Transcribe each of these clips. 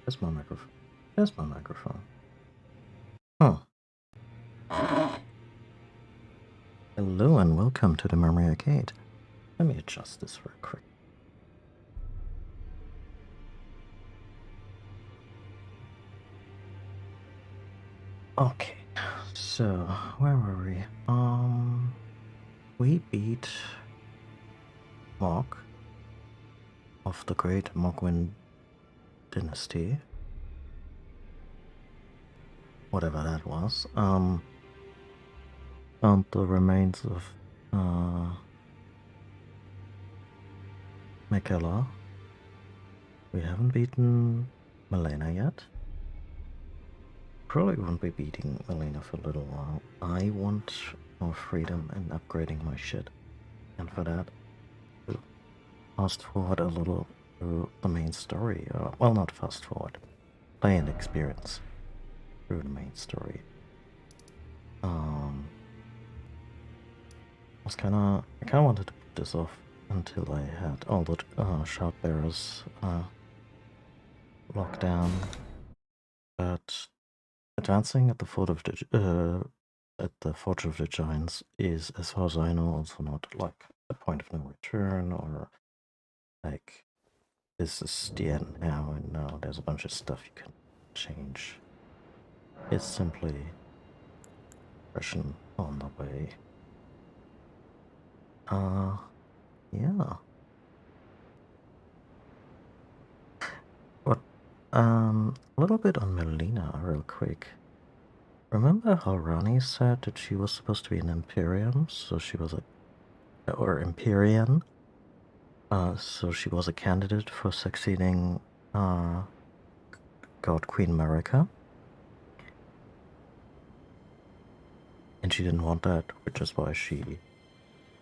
There's my microphone. There's my microphone. Huh. Hello and welcome to the Memory Arcade. Let me adjust this real quick. Okay, so where were we? We beat Mog of the Great Mogwin Dynasty. Whatever that was. Found the remains of Makella. We haven't beaten Malena yet. Probably won't be beating Malena for a little while. I want more freedom and upgrading my shit. And for that, fast forward a little through the main story. Well, not fast forward. Play and experience through the main story. I kinda wanted to put this off until I had all the shout bearers locked down. But advancing at the Forge of the Giants is, as far as I know, also not like a point of no return or like this is the end now and now there's a bunch of stuff you can change. It's simply progression on the way. Yeah. But a little bit on Melina real quick. Remember how Rani said that she was supposed to be an Imperium, so she was or Empyrean? So she was a candidate for succeeding God Queen Marika. And she didn't want that, which is why she,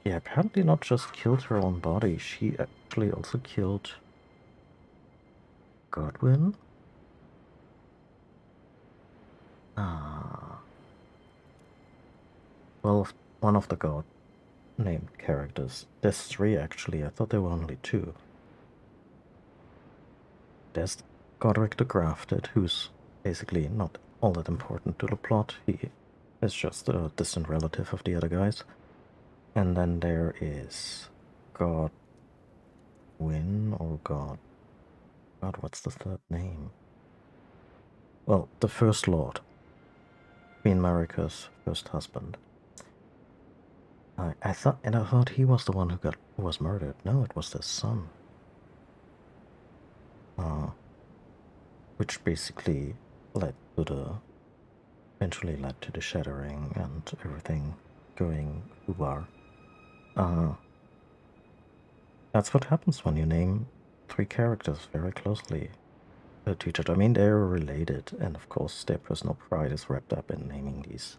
apparently not just killed her own body, she actually also killed Godwin. Well, one of the God named characters. There's three actually, I thought there were only two. There's Godric the Grafted, who's basically not all that important to the plot. He is just a distant relative of the other guys. And then there is Godwin or God, what's the third name? Well, the First Lord. Queen Marika's first husband. I thought he was the one who was murdered. No, it was the son. Which basically eventually led to the shattering and everything going hoo-bar. That's what happens when you name three characters very closely to each other. I mean, they're related, and of course their personal pride is wrapped up in naming these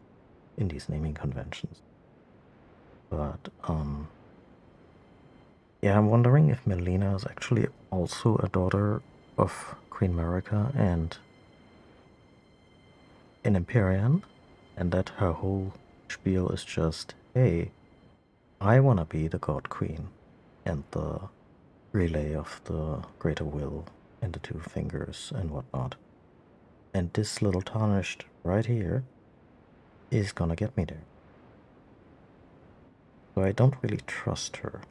naming conventions. But yeah, I'm wondering if Melina is actually also a daughter of Queen Marika and an Empyrean, and that her whole spiel is just, hey, I want to be the God Queen, and the relay of the greater will and the two fingers and whatnot. And this little tarnished right here is gonna get me there. So I don't really trust her.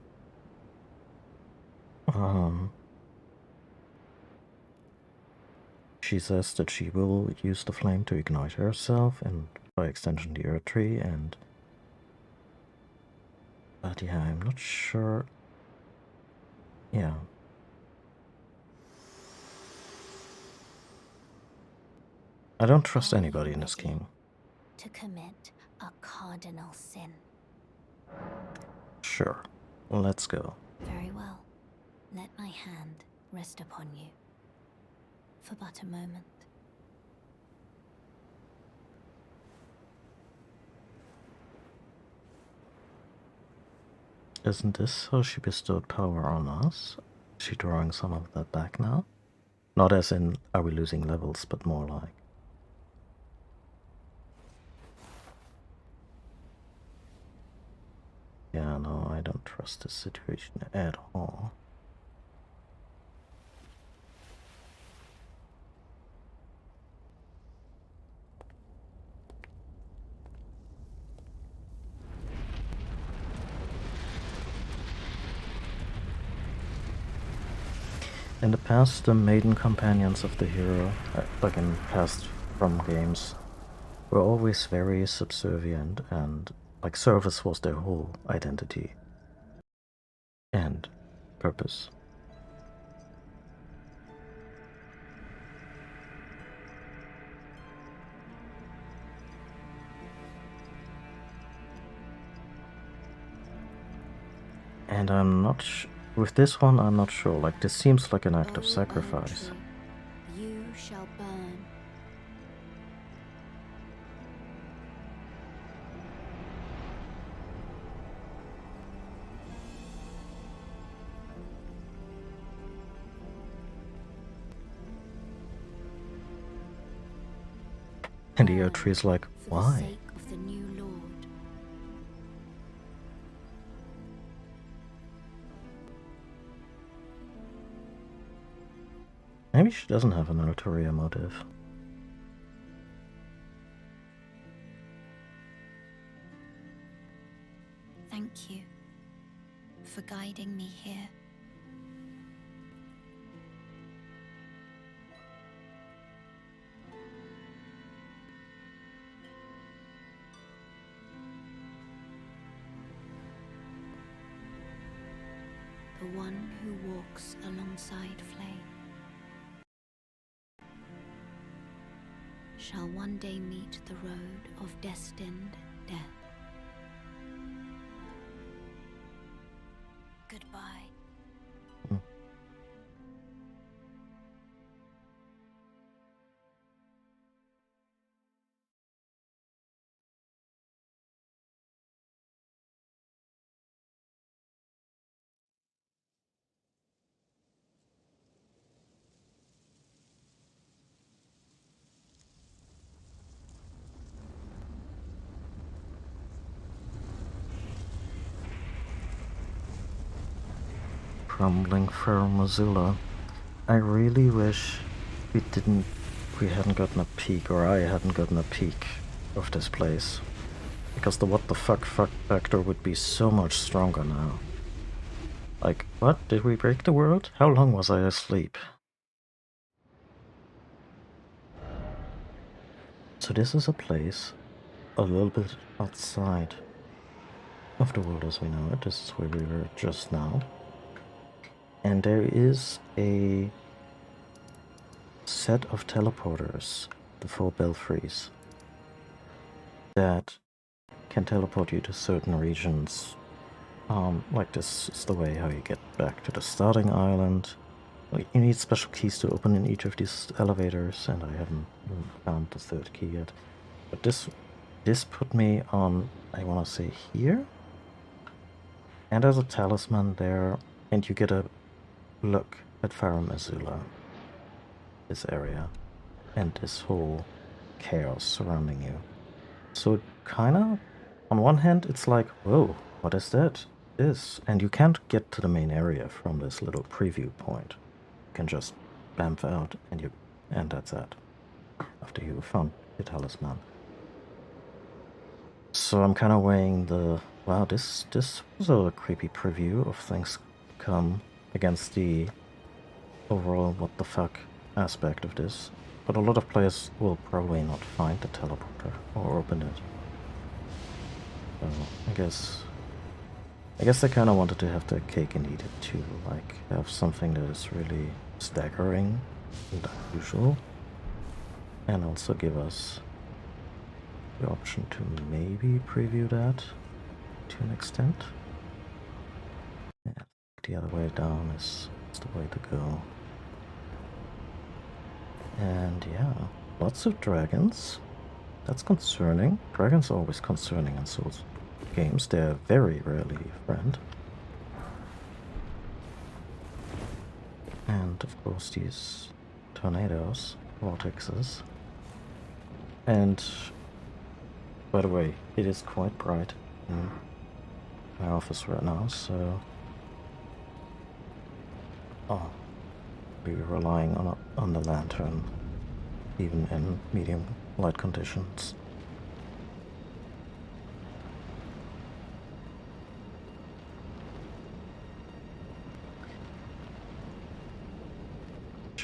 She says that she will use the flame to ignite herself and by extension the earth tree, and but yeah, I'm not sure. Yeah. I don't trust anybody in this game. To commit a cardinal sin. Sure. Let's go. Very well. Let my hand rest upon you for but a moment. Isn't this how she bestowed power on us? Is she drawing some of that back now? Not as in, are we losing levels, but more like... Yeah, no, I don't trust this situation at all. in the past, the maiden companions of the hero, like in past From games, were always very subservient and like service was their whole identity and purpose. And I'm not with this one, I'm not sure. Like, this seems like an act of sacrifice. You shall burn. And the oak tree is like, why? For the sake of the new Lord. Maybe she doesn't have an ulterior motive. Thank you for guiding me here. The one who walks alongside flame shall one day meet the road of destined death. Goodbye. Crumbling firm Missoula. I really wish we hadn't gotten a peek, or I hadn't gotten a peek of this place. Because the what the fuck factor would be so much stronger now. Like, what? Did we break the world? How long was I asleep? So this is a place a little bit outside of the world as we know it. This is where we were just now. And there is a set of teleporters, the 4 belfries, that can teleport you to certain regions. Like this is the way how you get back to the starting island. Like, you need special keys to open in each of these elevators, and I haven't found the 3rd key yet. But this put me on, I want to say, here. And there's a talisman there, and you get a look at Farum Azula, this area, and this whole chaos surrounding you. So kinda, on one hand, it's like, whoa, what is that? This, and you can't get to the main area from this little preview point. You can just bamf out, and that's it. After you found your talisman. So I'm kind of weighing the, wow, this was a creepy preview of things to come against the overall what the fuck aspect of this. But a lot of players will probably not find the teleporter or open it. So I guess they kind of wanted to have their cake and eat it too, like have something that is really staggering and unusual, and also give us the option to maybe preview that to an extent. Yeah, the other way down is the way to go. And yeah, lots of dragons. That's concerning. Dragons are always concerning in Souls games. They're very rarely a friend. And of course these tornadoes, vortexes. And by the way, it is quite bright in my office right now, so we're relying on the lantern even in medium light conditions.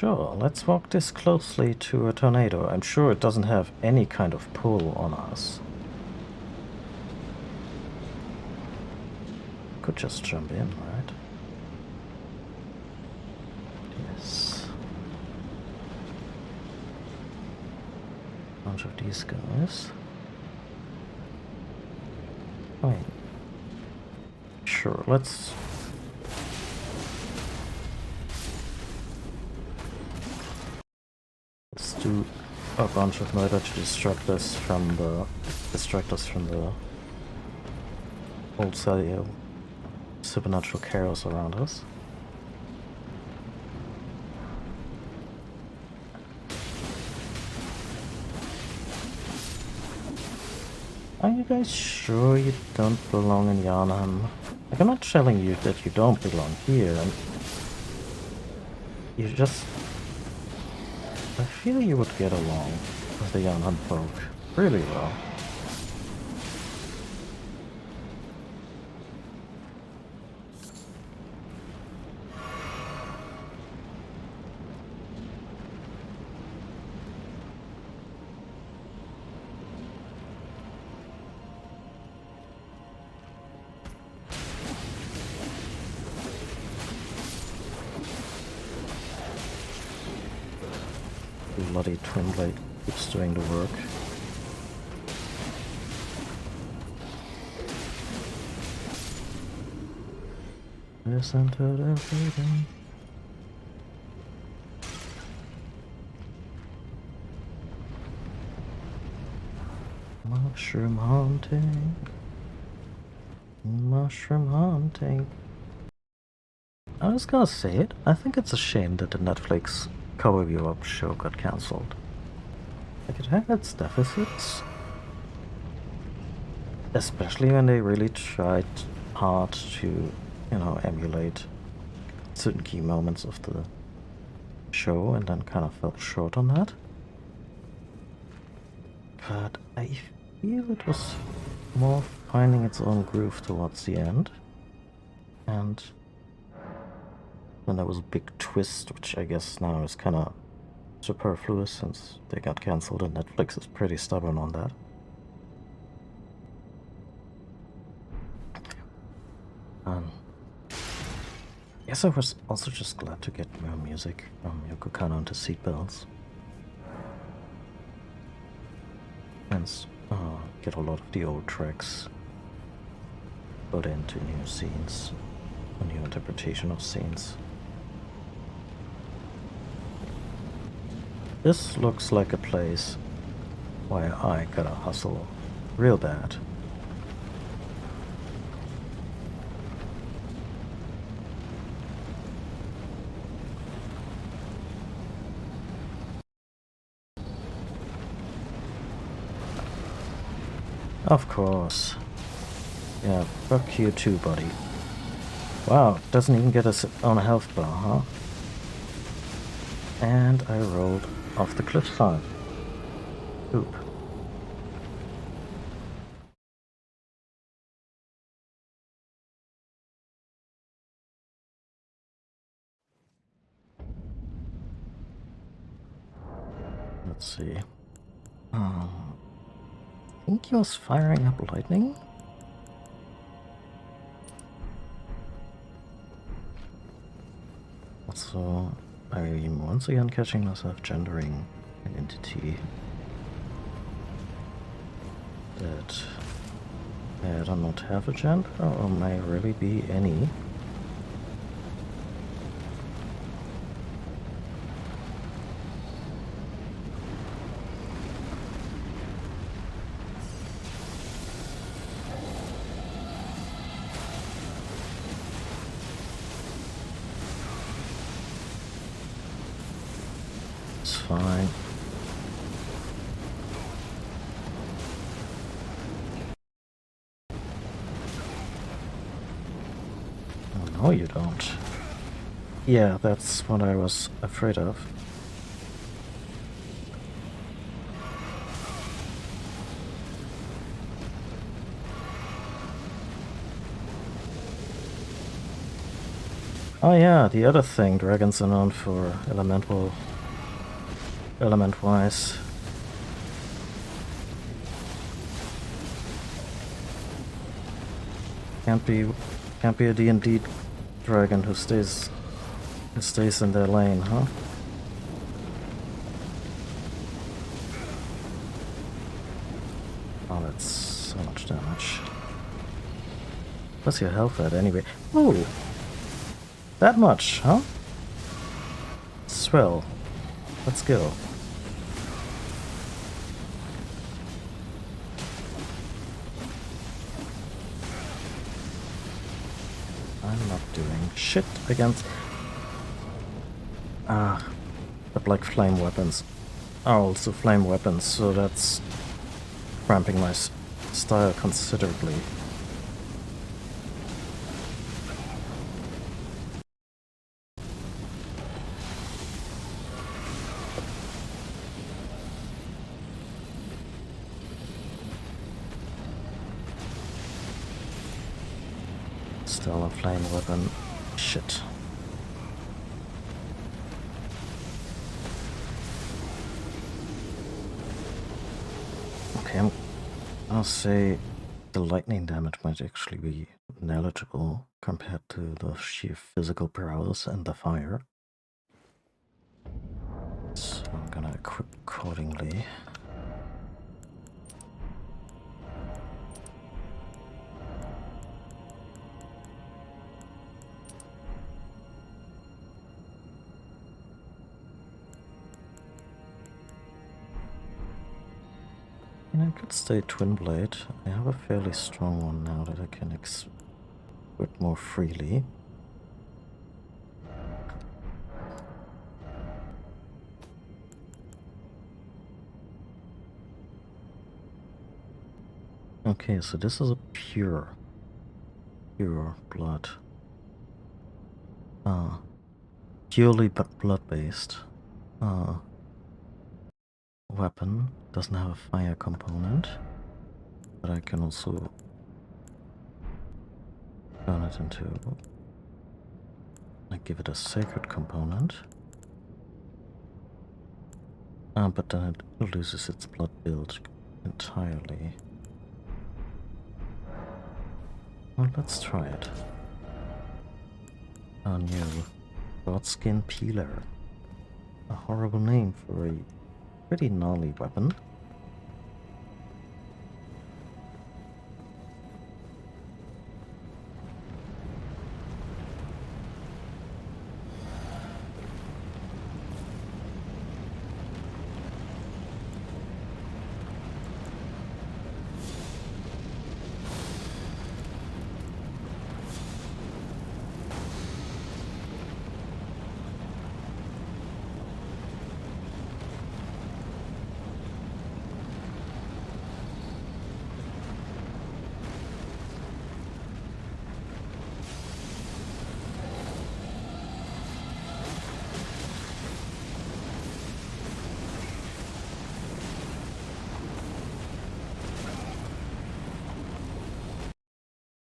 Sure, let's walk this closely to a tornado. I'm sure it doesn't have any kind of pull on us. Could just jump in, right? Yes. Bunch of these guys. Wait. Sure, let's... Let's do a bunch of murder to distract us from the wholesale supernatural chaos around us. Are you guys sure you don't belong in Yarnheim? Like, I'm not telling you that you don't belong here, and you just... I feel you would get along with the Yarnheim folk really well. Bloody twin blade keeps doing the work. Listen to the freedom. Mushroom hunting. Mushroom hunting. I was gonna say it. I think it's a shame that the Netflix Cowboy Bebop show got cancelled. Like, it had its deficits. Especially when they really tried hard to, you know, emulate certain key moments of the show and then kind of fell short on that. But I feel it was more finding its own groove towards the end. And then there was a big twist, which I guess now is kind of superfluous since they got cancelled, and Netflix is pretty stubborn on that. Yes, I was also just glad to get more music from Yoko Kanno into Seatbelts. And get a lot of the old tracks put into new scenes, a new interpretation of scenes. This looks like a place where I gotta hustle real bad. Of course. Yeah, fuck you too, buddy. Wow, doesn't even get us on a health bar, huh? And I rolled off the cliffside. Oop. Let's see. I think he was firing up lightning? Also, I'm once again catching myself gendering an entity that I do not have a gender, or may really be any. It's fine. Oh, no, you don't. Yeah, that's what I was afraid of. Oh yeah, the other thing, dragons are known for element-wise. Can't be a D&D dragon who stays in their lane, huh? Oh, that's so much damage. What's your health at anyway? Oh! That much, huh? Swell. Let's go. I'm not doing shit against... the black flame weapons are also flame weapons, so that's cramping my style considerably. Still a flame weapon. Shit. Okay, I'll say the lightning damage might actually be negligible compared to the sheer physical prowess and the fire. So I'm gonna equip accordingly. And I could stay Twin Blade. I have a fairly strong one now that I can equip more freely. Okay, so this is a pure blood. Purely blood-based weapon. Doesn't have a fire component, but I can also turn it into... I give it a sacred component. But then it loses its blood build entirely. Well, let's try it. Our new Broadskin Peeler. A horrible name for a pretty gnarly weapon.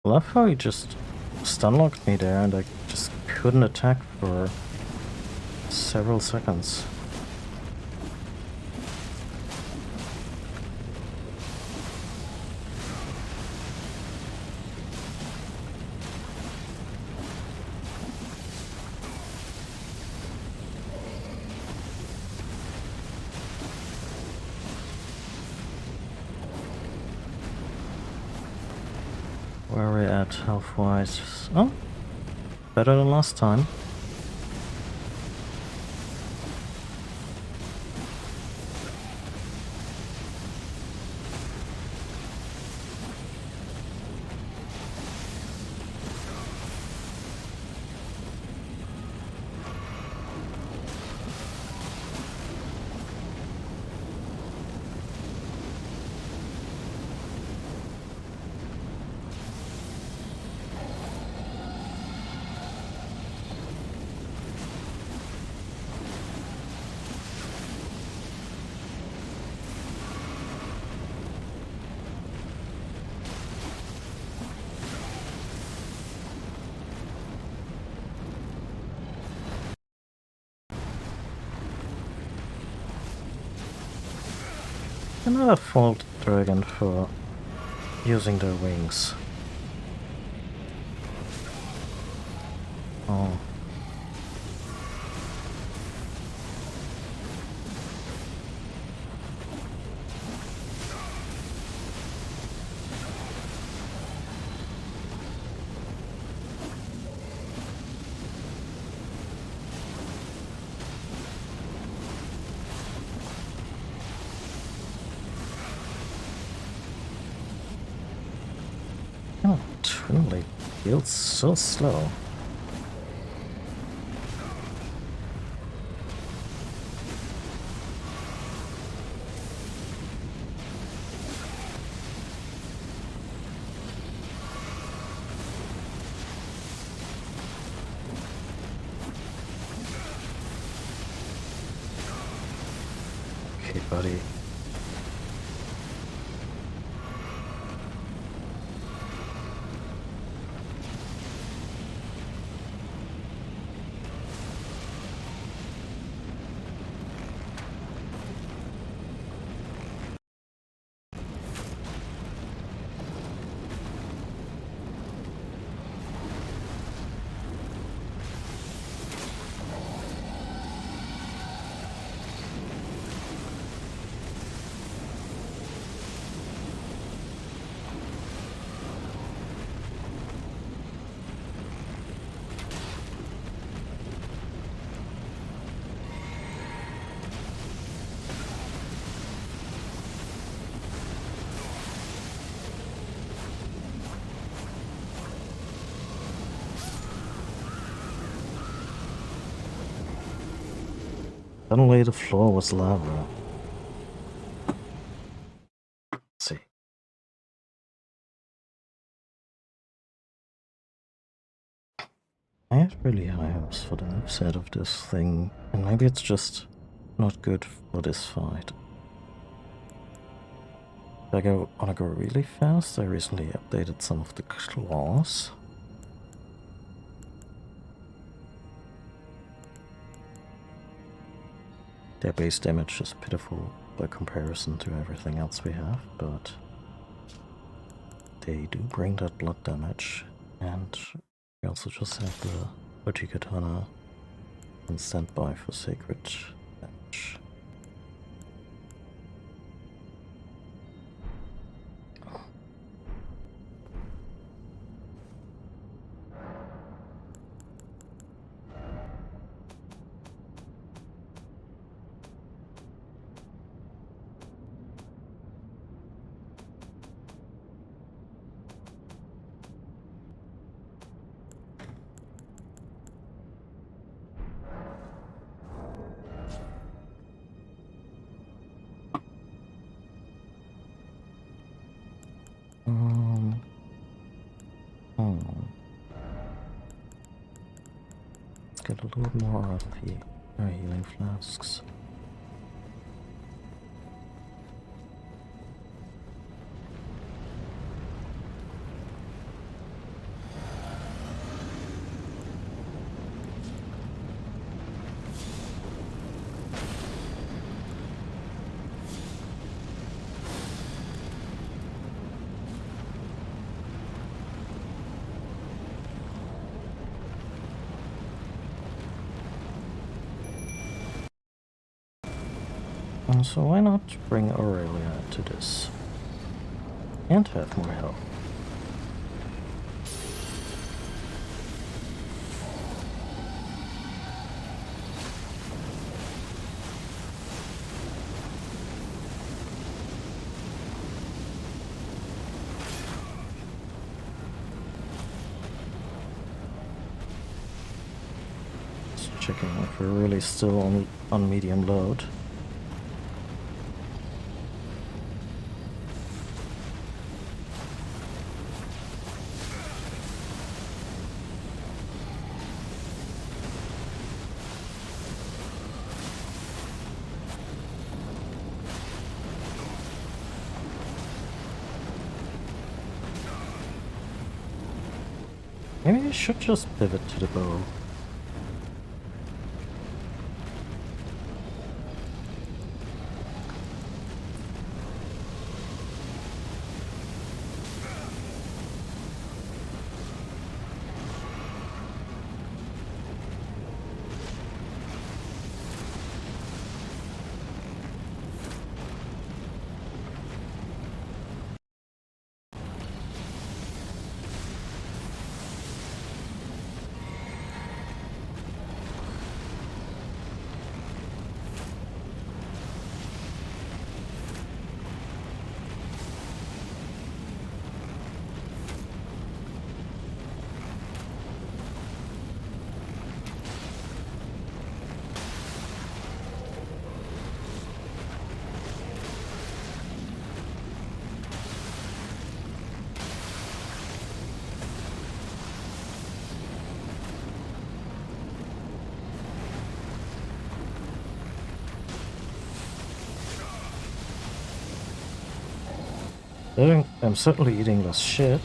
I love how he just stunlocked me there and I just couldn't attack for several seconds. Where are we at health-wise? Oh, better than last time. Another fault dragon for using their wings. Oh. Oh, Twin Blade feels so slow. Okay, buddy. Suddenly the floor was lava. Let's see. I had really high hopes for the moveset of this thing, and maybe it's just not good for this fight. If I wanna go really fast, I recently updated some of the claws. Their base damage is pitiful by comparison to everything else we have, but they do bring that blood damage, and we also just have the Uchi Katana on standby for sacred damage. Let's get a little more of the healing flasks. So why not bring Aurelia to this? And have more health. Just checking if we're really still on medium load. Maybe I should just pivot to the bow. I'm certainly eating less shit.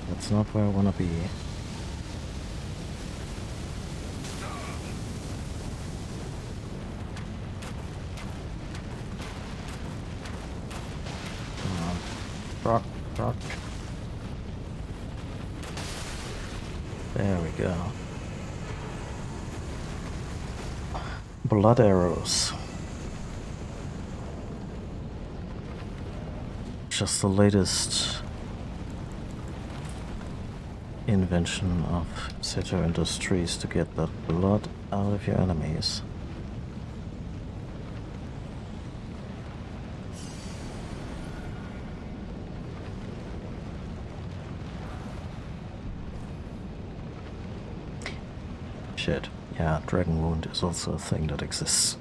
That's not where I want to be. Come on. Rock, rock. There we go. Blood arrows. Just the latest invention of Seto Industries to get that blood out of your enemies. Shit. Yeah, Dragon Wound is also a thing that exists.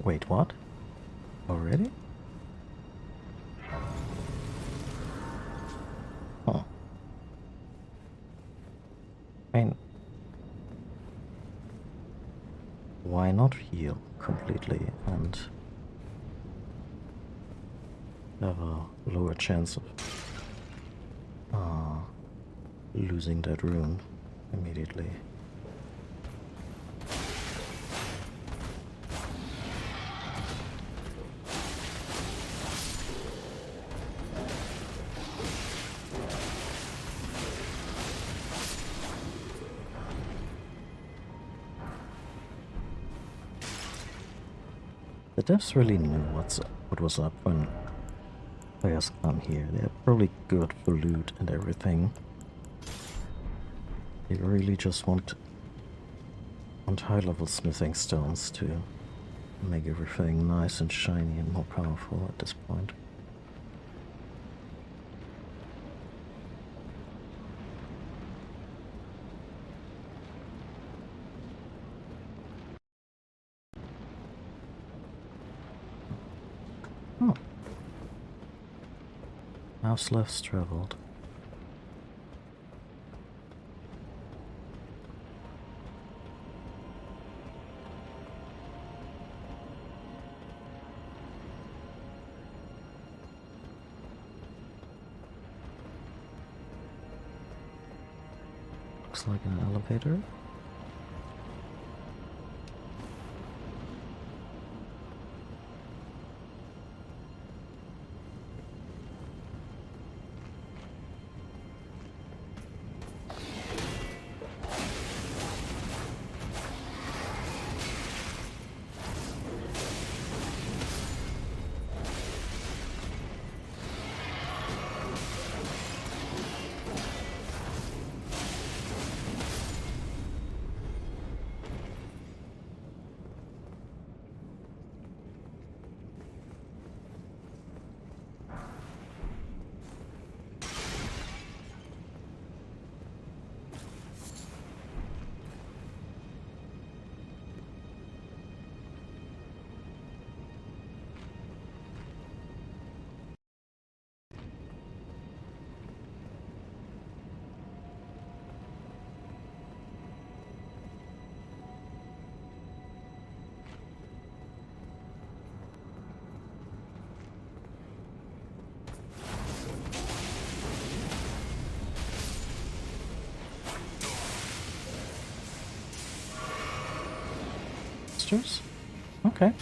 Wait, what? Already? Huh. I mean, why not heal completely and have a lower chance of losing that rune immediately? The devs really knew what was up when players come here. They're probably good for loot and everything. They really just want high-level smithing stones to make everything nice and shiny and more powerful at this point. Oh. Mouse left traveled. Looks like an elevator. monsters? Okay.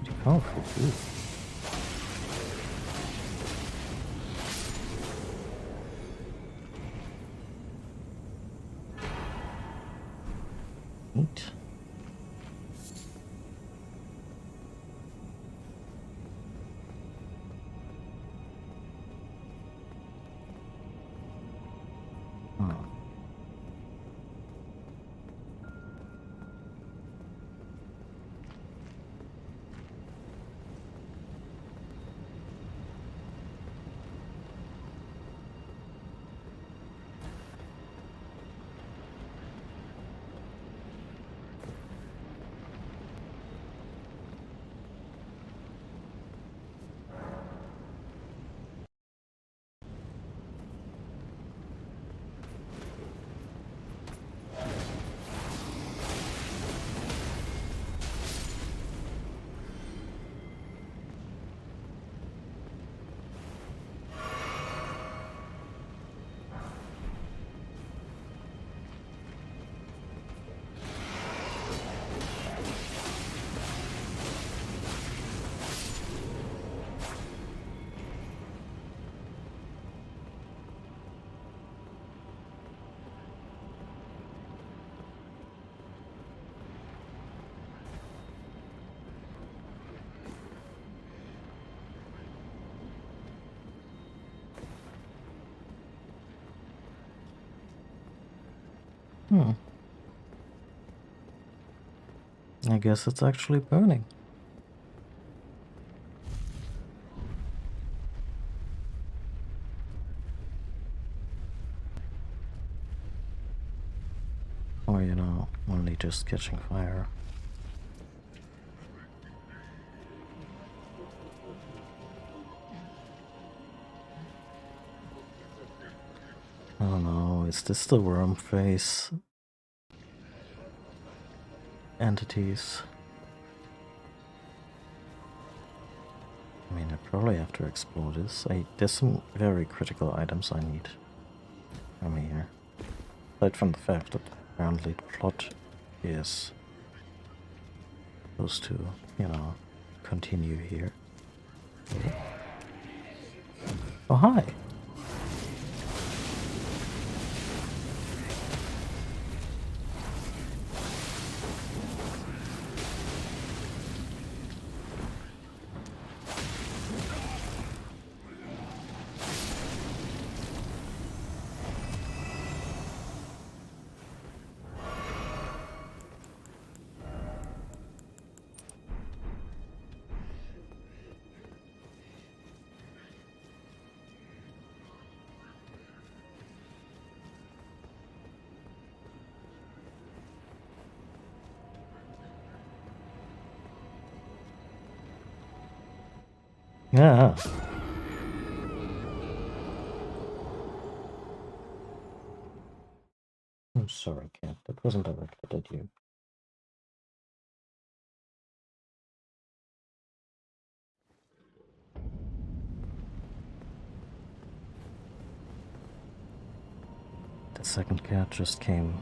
Pretty powerful too. Neat. Hmm. Hmm. I guess it's actually burning. Or, only just catching fire. I don't know, is this the worm face entities? I mean, I probably have to explore this. There's some very critical items I need from here. Aside from the fact that apparently the plot is supposed to, continue here. Oh, hi! Yeah. I'm sorry, cat. That wasn't directed at you. The second cat just came.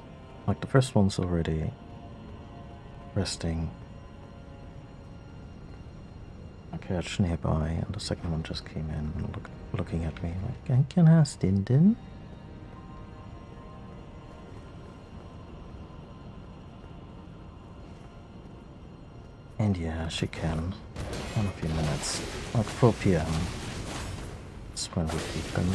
Like, the first one's already resting a couch nearby, and the second one just came in and looking at me like, can I stand in? And yeah, she can. In a few minutes. Like 4 p.m. That's when we keep them.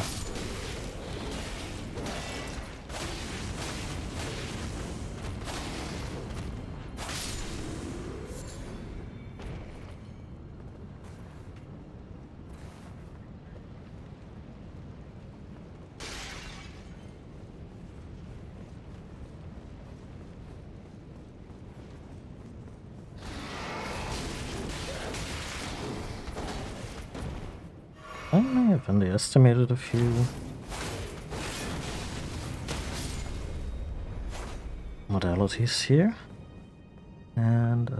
I may have underestimated a few modalities here, and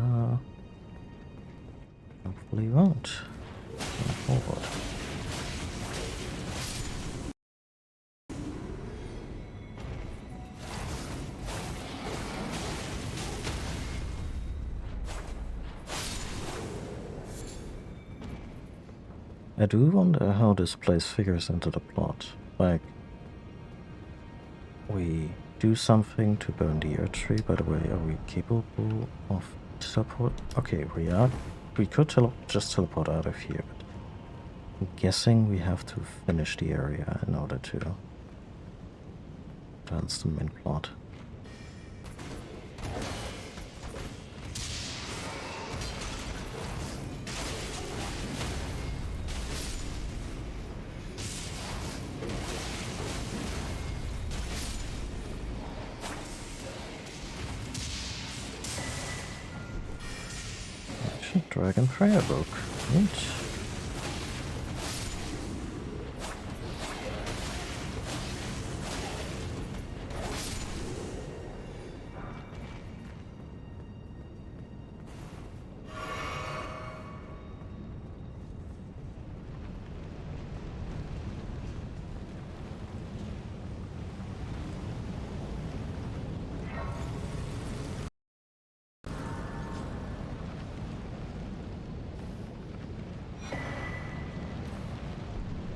hopefully won't going forward. I do wonder how this place figures into the plot. Like, we do something to burn the earth tree. By the way, are we capable of teleport? Okay, we are. We could just teleport out of here, but I'm guessing we have to finish the area in order to advance the main plot. Dragon Prayer Book. Neat.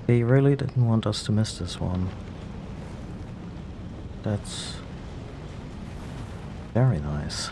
They really didn't want us to miss this one. That's very nice.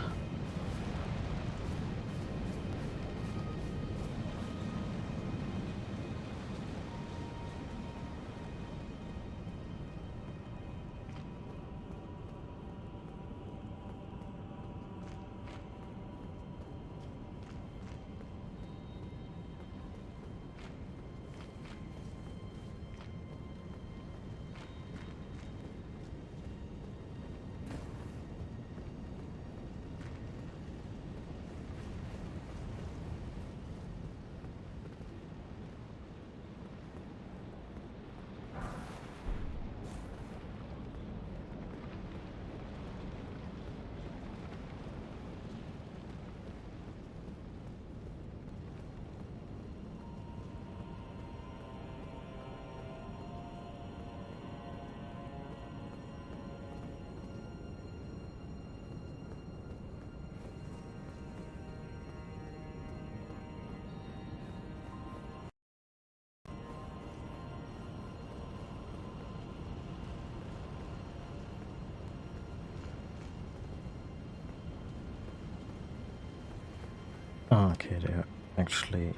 Okay, they're actually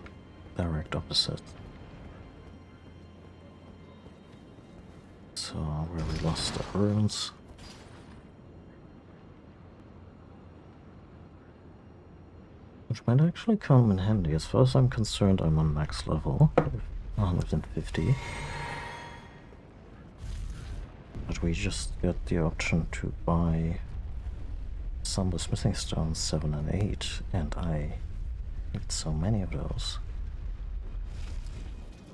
direct opposite. So, where we lost the runes. Which might actually come in handy. As far as I'm concerned, I'm on max level, 150. But we just get the option to buy some of the smithing stones 7 and 8, and I need so many of those.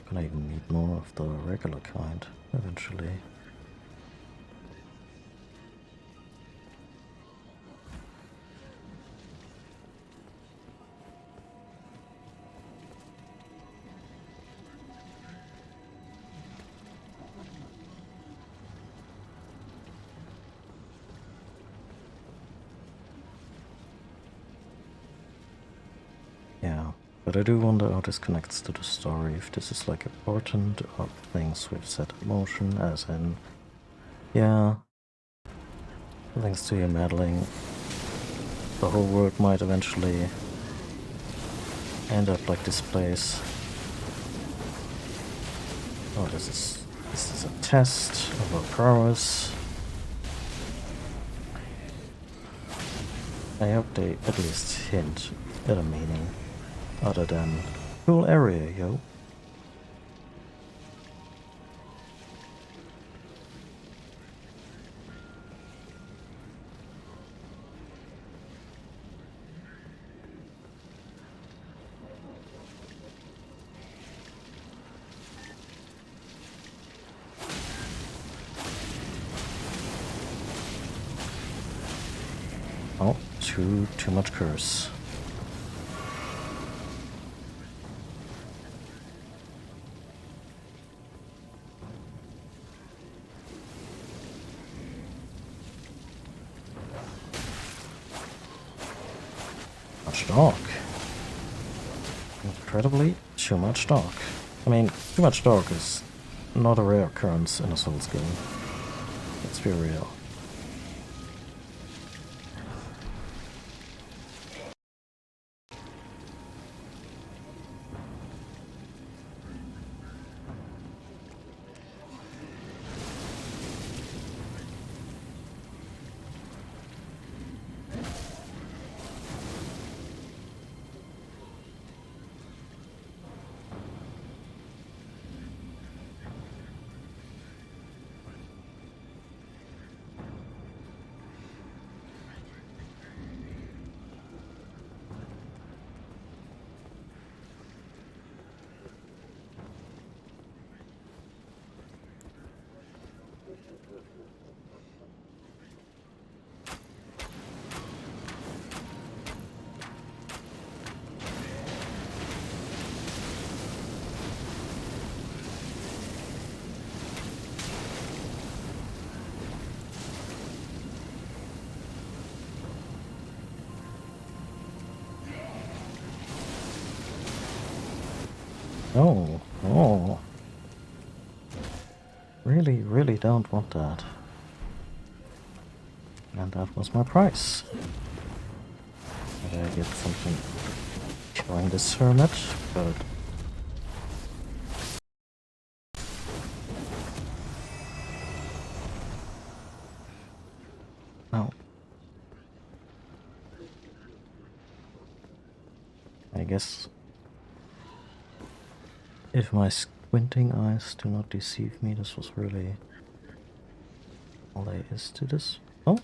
Gonna even need more of the regular kind eventually. Yeah, but I do wonder how this connects to the story, if this is like important of things we've set in motion, as in, yeah, thanks to your meddling, the whole world might eventually end up like this place. Oh, this is a test of our prowess. I hope they at least hint at a meaning other than cool area, yo. Oh, too much curse. Much dark. Incredibly too much dark. I mean, too much dark is not a rare occurrence in a Souls game. Let's be real. Oh, oh. Really, really don't want that. And that was my price. Maybe I get something showing this hermit, but... No. I guess... if my squinting eyes do not deceive me, this was really all there is to this. Oh!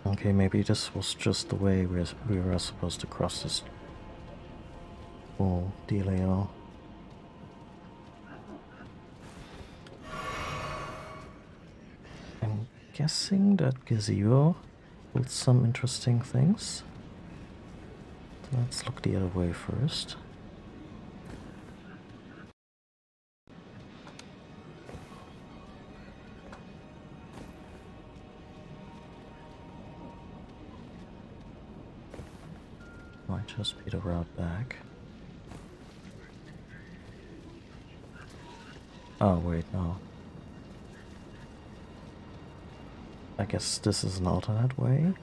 Okay, maybe this was just the way we were supposed to cross this whole dealio. I'm guessing that gazebo holds some interesting things. Let's look the other way first. Might just be the route back. Oh, wait, no. I guess this is an alternate way.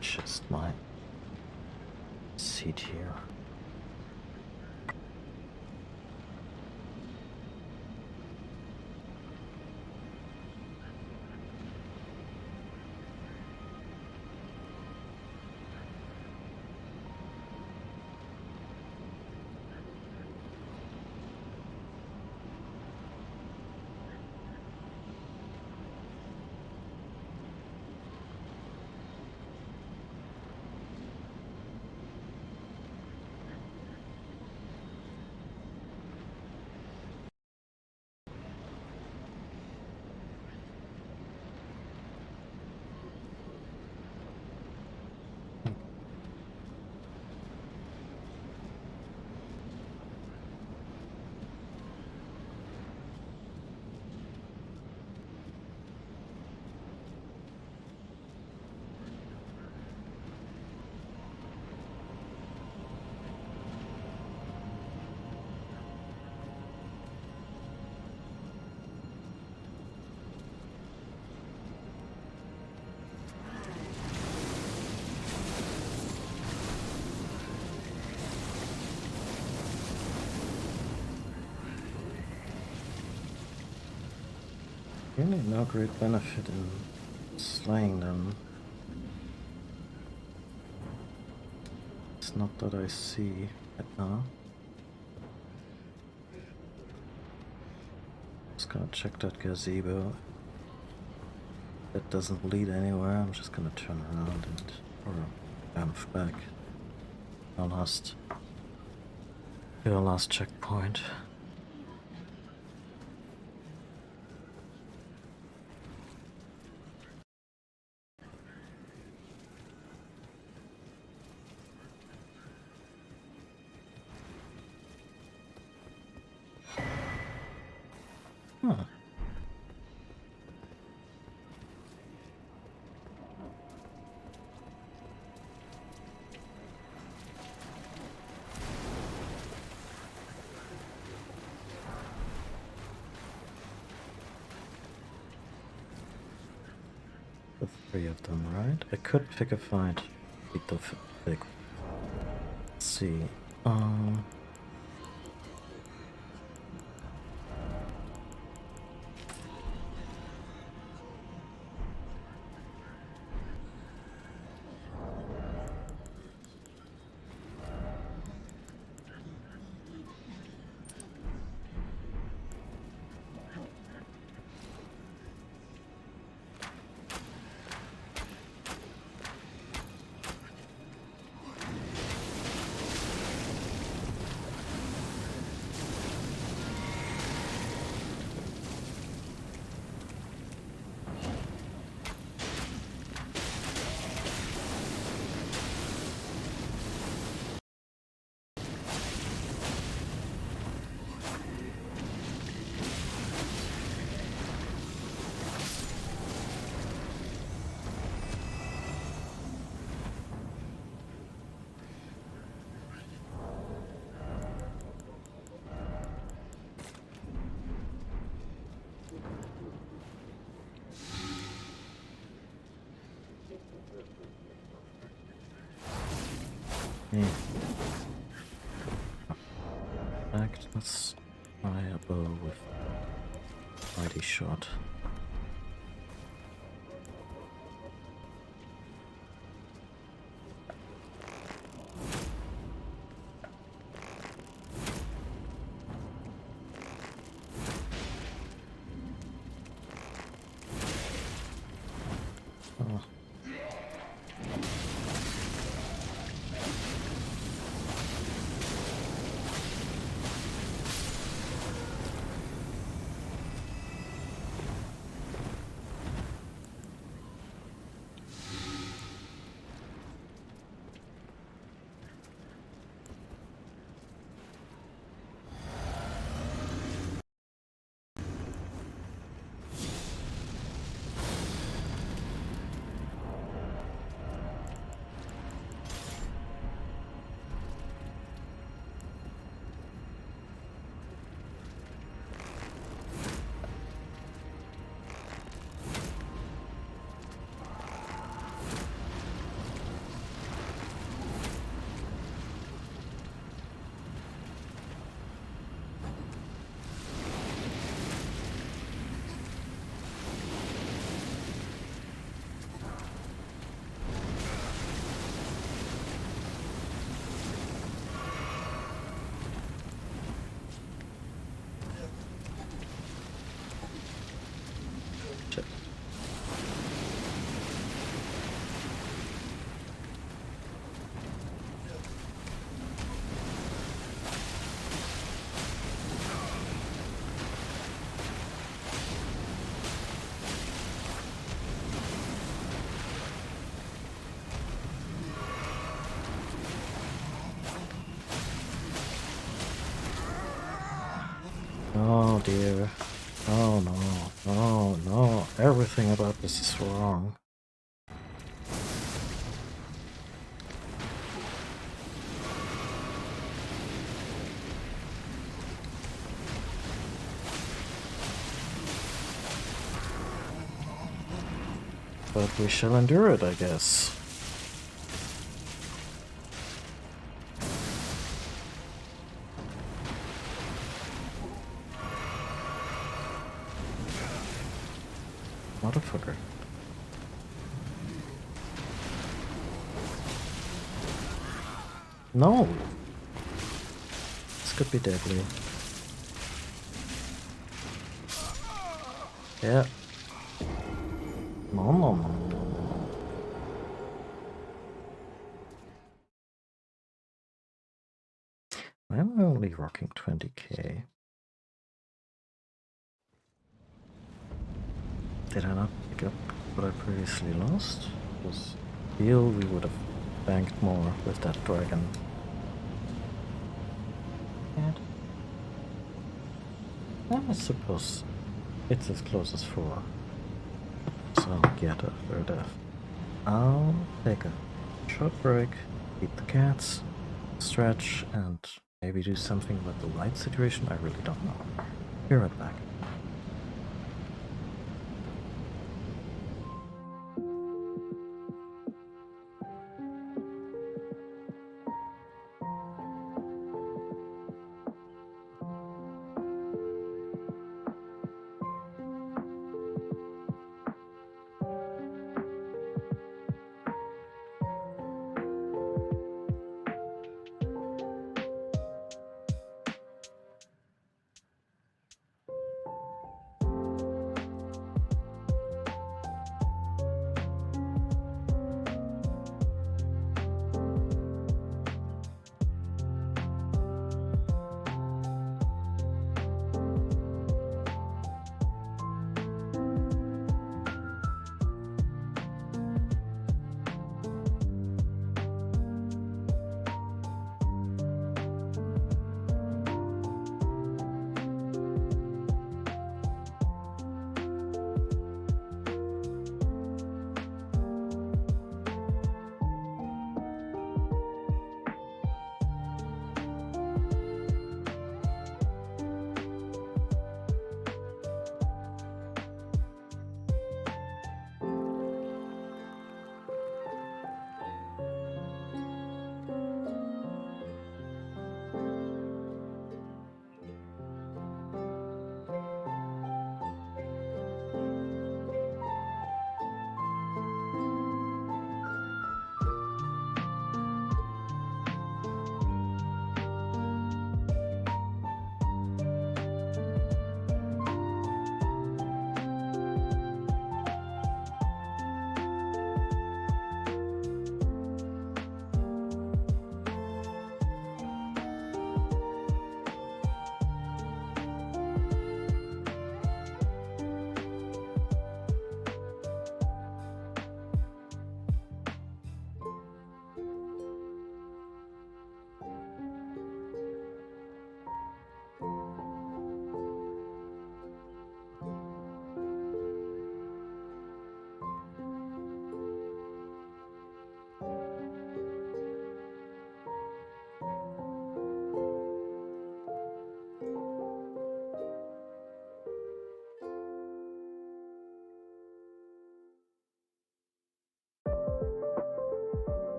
Just my seat here. Really no great benefit in slaying them. It's not that I see right now. Just gonna check that gazebo. That doesn't lead anywhere. I'm just gonna turn around and or bounce back. Our last checkpoint. Huh. The three of them, right? I could pick a fight. Beat the big. Let's see. In fact, let's try a bow with mighty shot. Oh. Shit. Oh dear. Oh no. Oh no. Everything about this is wrong. But we shall endure it, I guess. Motherfucker. No! This could be deadly. Yeah. No, no, no, no, no. I'm only rocking 20k. Did I not pick up what I previously lost? Because I feel we would have banked more with that dragon. And I suppose it's as close as 4. So I'll get a third F. I'll take a short break, feed the cats, stretch, and maybe do something about the light situation. I really don't know. Be right back.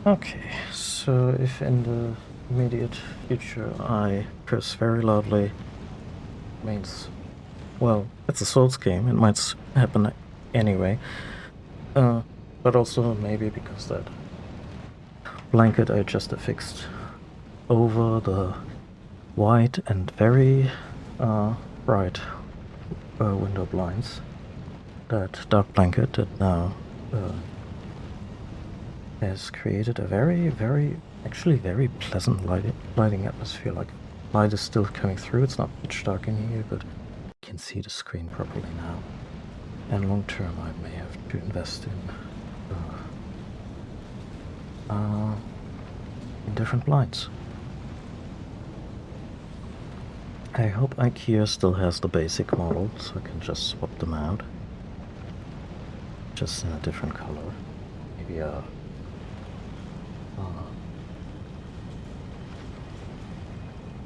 Okay, so if in the immediate future I curse very loudly, means, well, it's a Souls game, it might happen anyway. But also maybe because that blanket I just affixed over the white and very bright window blinds, that dark blanket that now has created a actually very pleasant lighting atmosphere. Like, light is still coming through, it's not pitch dark in here, but you can see the screen properly now. And long term I may have to invest in different blinds. I hope IKEA still has the basic model, so I can just swap them out. Just in a different color. Maybe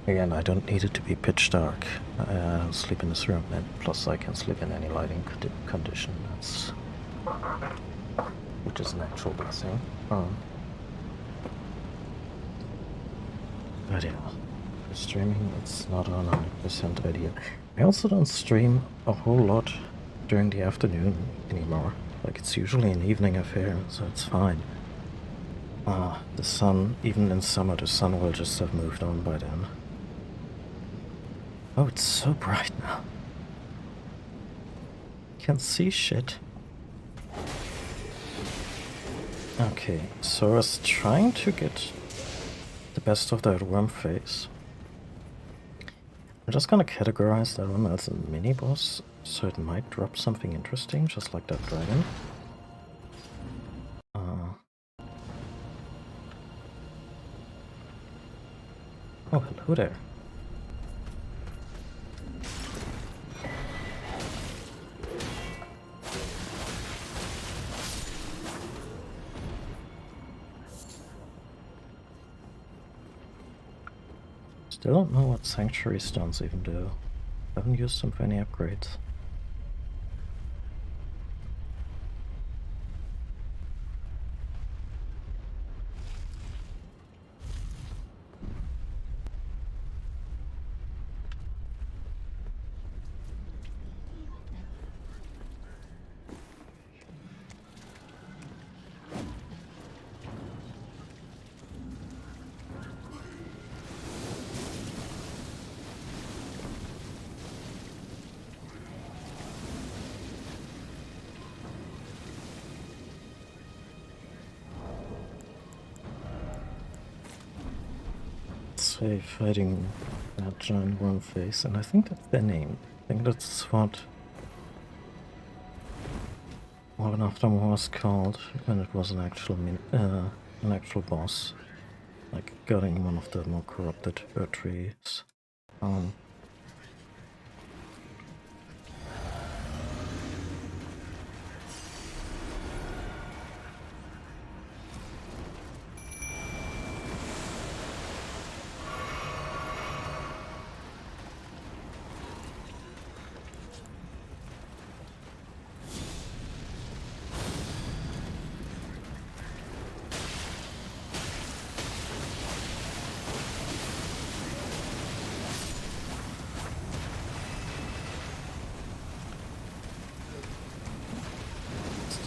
again, I don't need it to be pitch dark. I sleep in this room, and plus I can sleep in any lighting condition. Which is an actual blessing. But yeah, for streaming, it's not a 100% idea. I also don't stream a whole lot during the afternoon anymore. Like, it's usually an evening affair, so it's fine. The sun, even in summer, the sun will just have moved on by then. Oh, it's so bright now. Can't see shit. Okay, so I was trying to get the best of that worm face. I'm just gonna categorize that one as a mini-boss, so it might drop something interesting, just like that dragon. Oh, hello there. Still don't know what sanctuary stones even do. Haven't used them for any upgrades. Say fighting that giant worm face, and I think that's their name. I think that's what one of them was called when it was an actual boss, like gutting one of the more corrupted trees.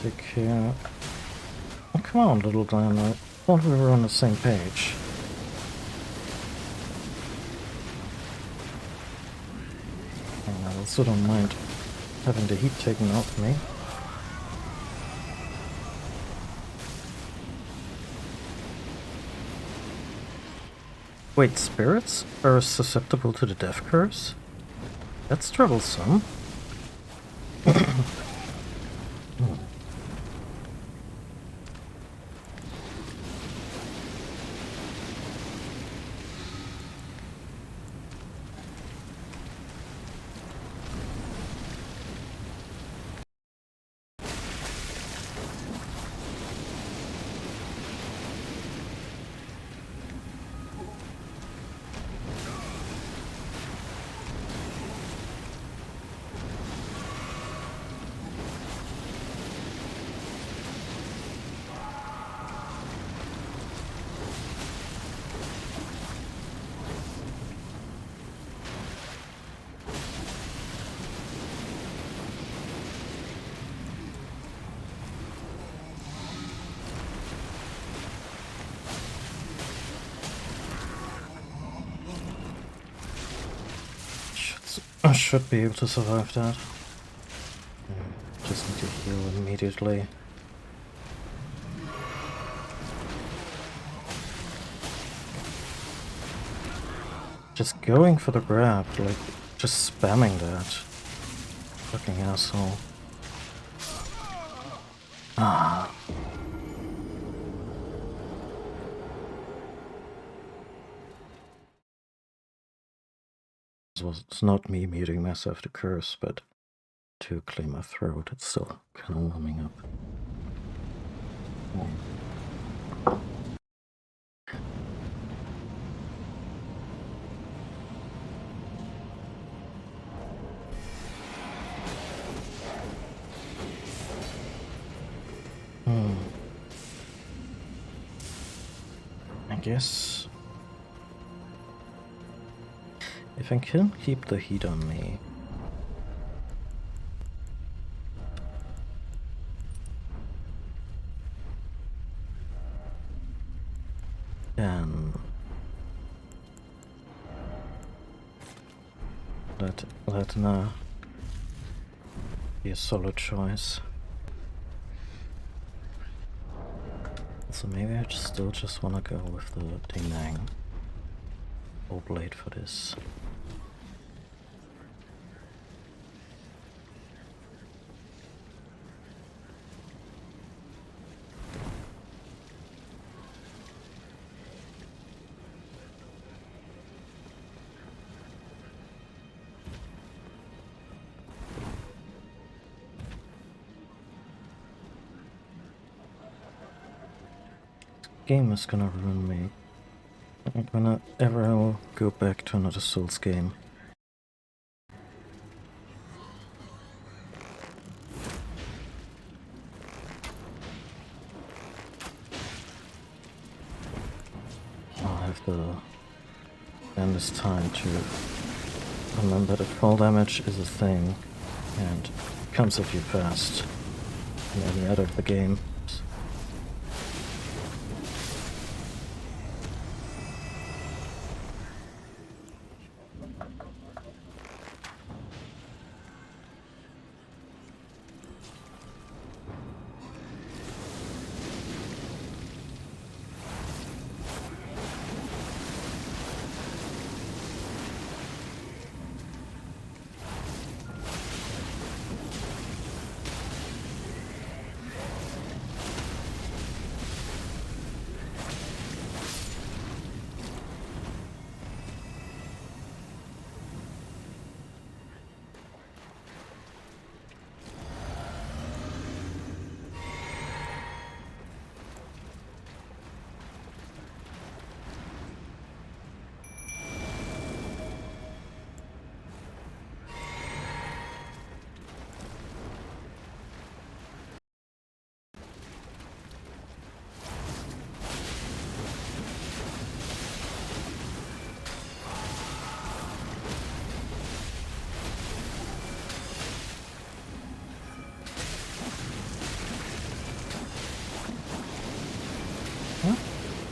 Take care. Oh, come on, little Dan. I thought we were on the same page. And I also don't mind having the heat taken off me. Wait, spirits are susceptible to the death curse? That's troublesome. I should be able to survive that. Just need to heal immediately. Just going for the grab, like, just spamming that. Fucking asshole. Ah. It's not me muting myself to curse, but to clear my throat. It's still kind of warming up. I guess if I can keep the heat on me, then let Na be a solid choice. So maybe I still just wanna go with the Ding Dang Full Blade for this. Game is gonna ruin me. Whenever I'll go back to another Souls game. I'll have to spend this time to remember that fall damage is a thing and comes at you fast in any other of the games.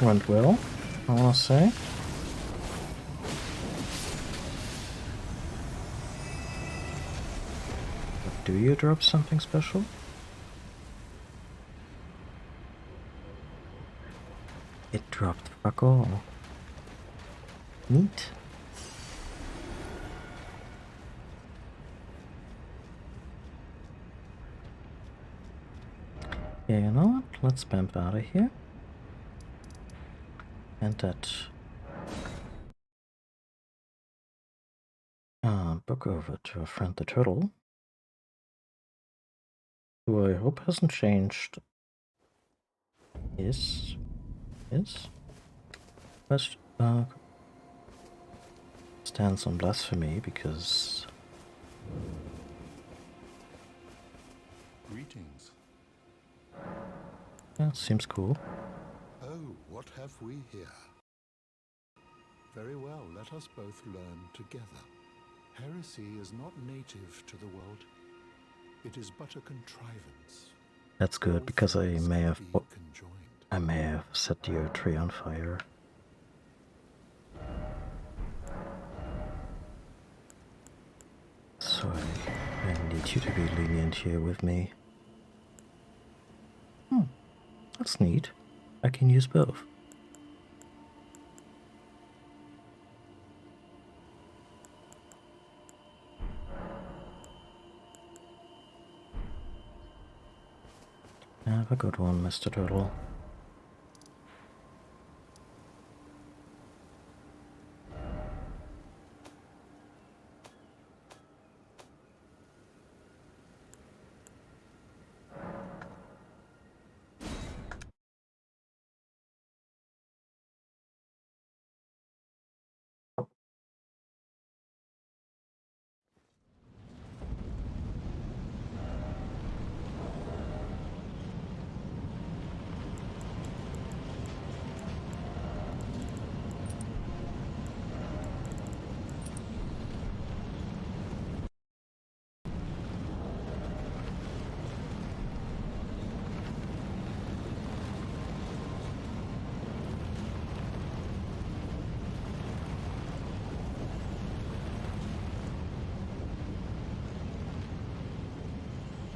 Went well, I wanna say. But do you drop something special? It dropped fuck all. Neat. Yeah, you know what? Let's bump out of here. And that book over to our friend the turtle, who I hope hasn't changed his best stance on blasphemy, because Greetings. yeah, seems cool. Oh, what have we here? Very well, let us both learn together. Heresy is not native to the world. It is but a contrivance. That's good, All because I things may can have be conjoined. set the oak tree on fire. so I need you to be lenient here with me. That's neat. I can use both. Have a good one, Mr. Turtle.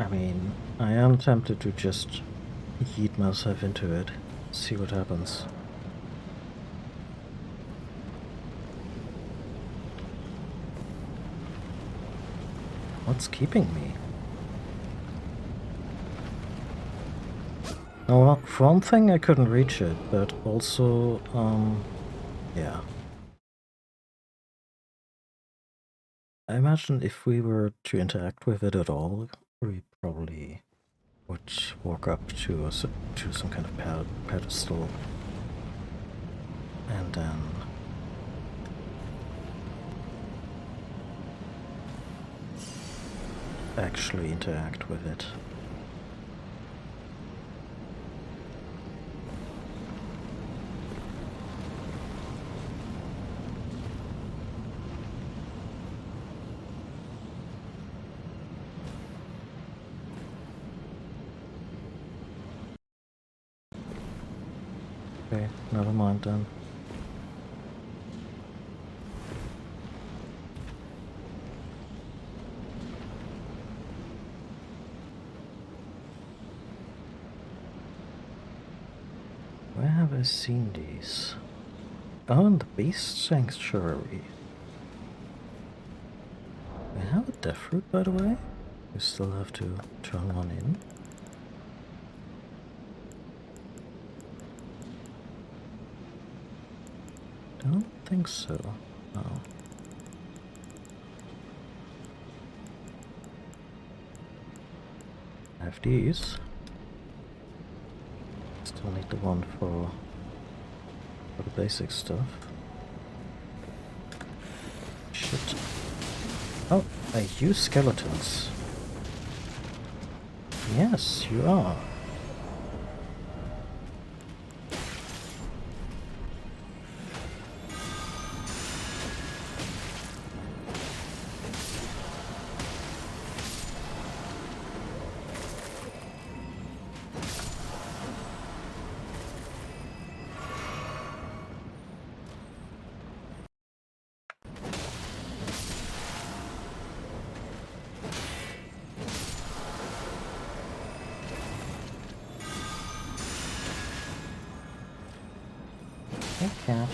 I mean, I am tempted to just yeet myself into it, see what happens. What's keeping me? Now, well, for one thing, I couldn't reach it, but also, yeah. I imagine if we were to interact with it at all, we probably would walk up to some kind of pedestal and then actually interact with it. Okay, never mind then. Where have I seen these? Oh, in the Beast Sanctuary. We have a death root, by the way. We still have to turn one in. Don't think so. No. I have these. Still need the one for the basic stuff. Shit. Oh, are you skeletons? Yes, you are. Hey, cat.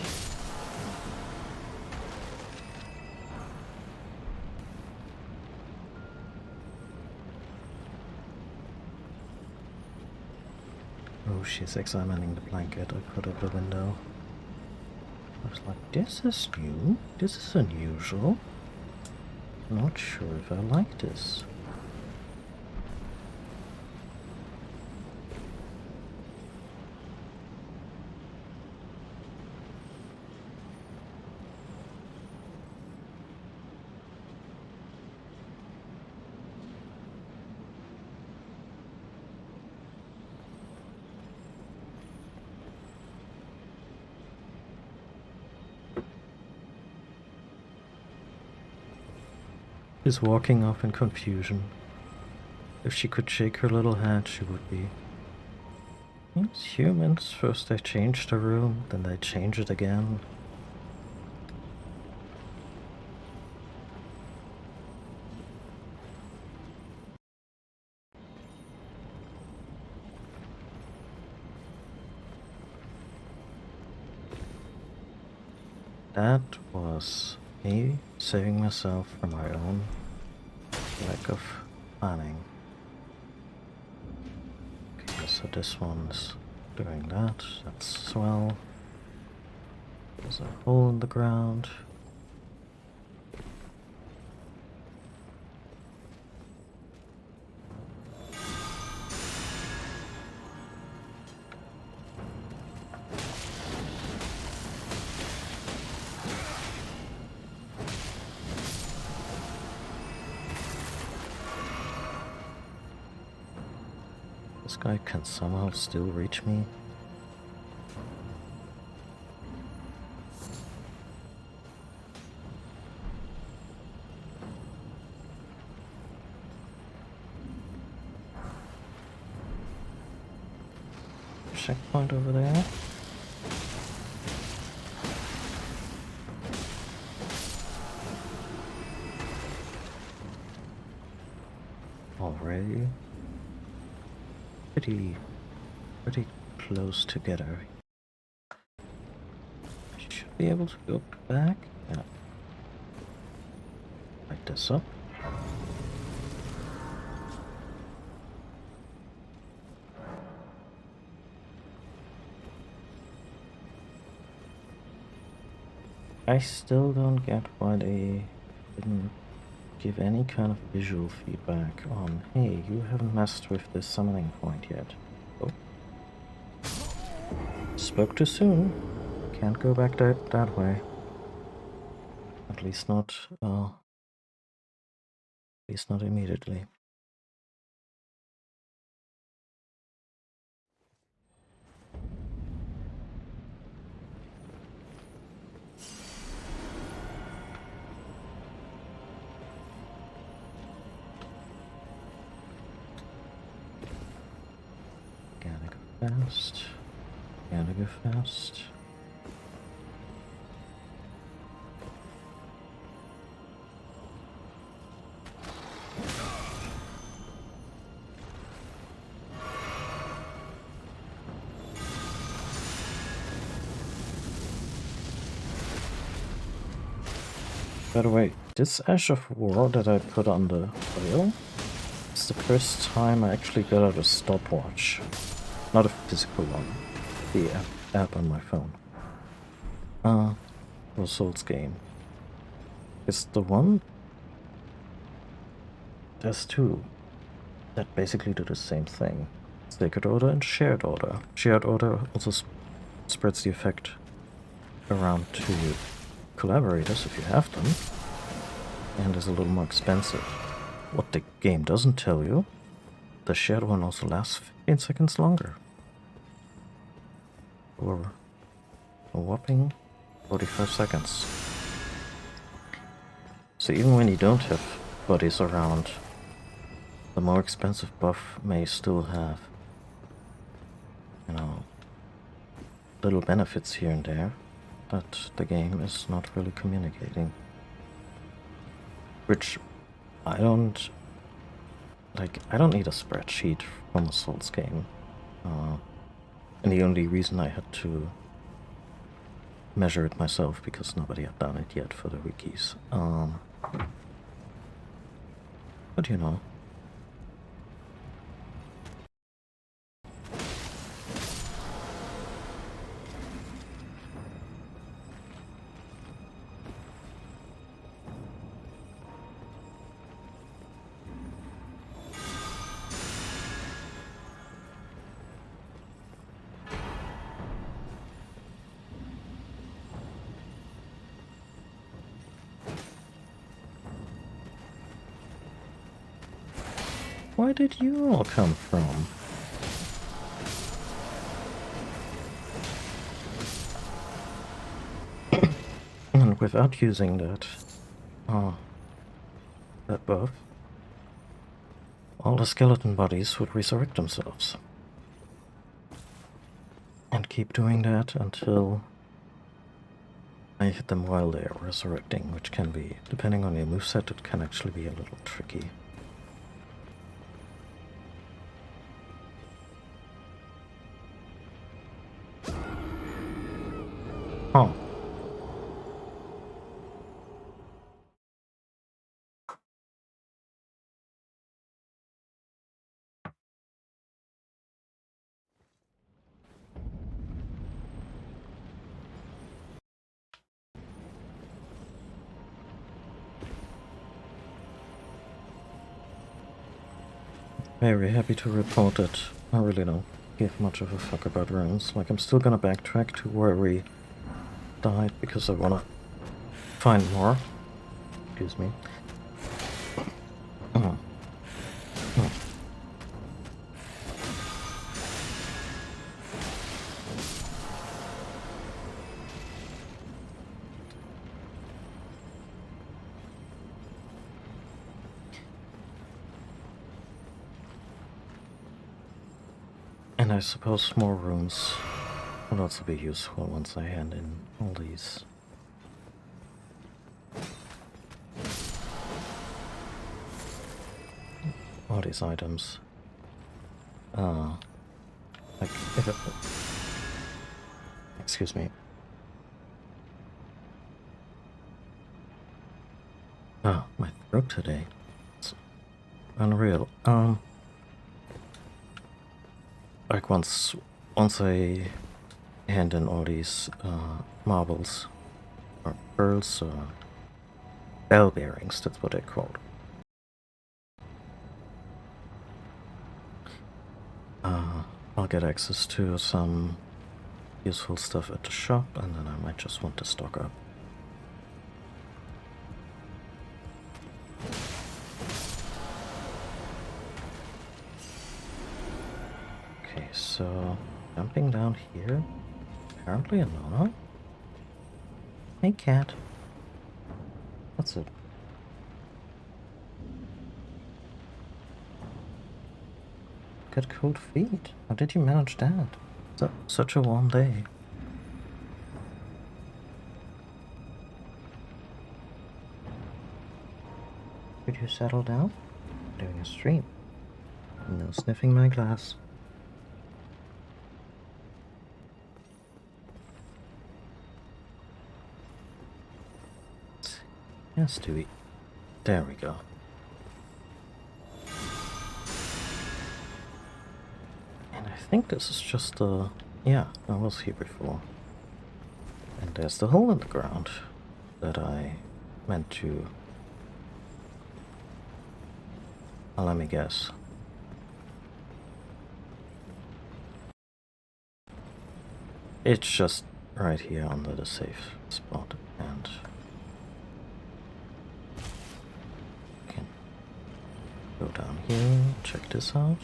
Oh, she's examining the blanket I put over the window. I was like, this is new. This is unusual. Not sure if I like this. Is walking off in confusion. If she could shake her little head, she would be. It's humans. First they change the room, then they change it again. That was me saving myself from my own lack of planning. Okay, so this one's doing that. That's swell. There's a hole in the ground. This guy can somehow still reach me. Checkpoint over there. Already pretty close together. Should be able to go back. Yeah. Like this up. I still don't get why they didn't give any kind of visual feedback on, hey, you haven't messed with this summoning point yet. Oh. Spoke too soon. Can't go back that way. At least not immediately. Gotta go fast. Gotta go fast. By the way, this Ash of War that I put on the wheel is the first time I actually got out a stopwatch. Not a physical one. The app on my phone. For a Souls game. It's the one... There's two that basically do the same thing. Sacred Order and Shared Order. Shared Order also spreads the effect around to collaborators if you have them, and is a little more expensive. What the game doesn't tell you, the shared one also lasts 15 seconds longer. Or a whopping 45 seconds. So even when you don't have bodies around, the more expensive buff may still have, you know, little benefits here and there that the game is not really communicating. Which I don't need a spreadsheet from a Souls game. And the only reason I had to measure it myself because nobody had done it yet for the wikis. But you know. Where did you all come from? And without using that buff, all the skeleton bodies would resurrect themselves. And keep doing that until I hit them while they are resurrecting, which can be, depending on your moveset, it can actually be a little tricky. Oh. very happy to report that I really don't give much of a fuck about runes. Like, I'm still gonna backtrack to where we died because I wanna find more. Excuse me. And I suppose more runes will also be useful once I hand in all these items. Like if it, excuse me. Oh, my throat today. It's unreal. Like once I hand in all these marbles or pearls or bell bearings, that's what they're called. I'll get access to some useful stuff at the shop, and then I might just want to stock up. Okay, so jumping down here, apparently a no-no. Hey cat. What's it? Got cold feet. How did you manage that? Such a warm day. Could you settle down? Doing a stream. No sniffing my glass. Yes, Stewie. There we go. And I think this is just yeah, I was here before. And there's the hole in the ground that I meant to... Well, let me guess. It's just right here under the safe spot, and can go down here, check this out.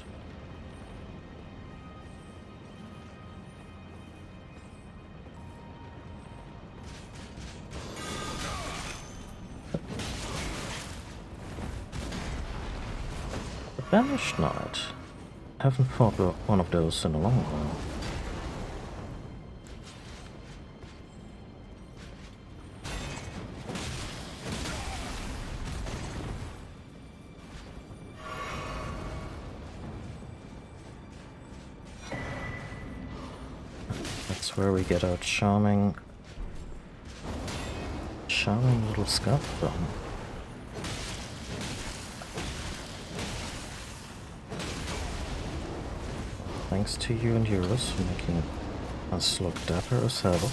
The Banished Knight. Haven't fought one of those in a long while. That's where we get our charming little scarf from. Thanks to you and yours for making us look dapper as hell.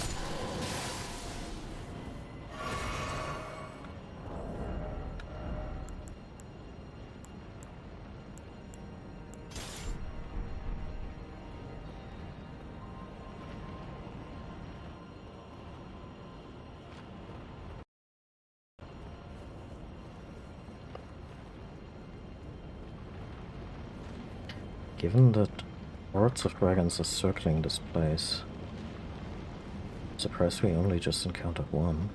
Given that hordes of dragons are circling this place, I'm surprised we only just encountered one.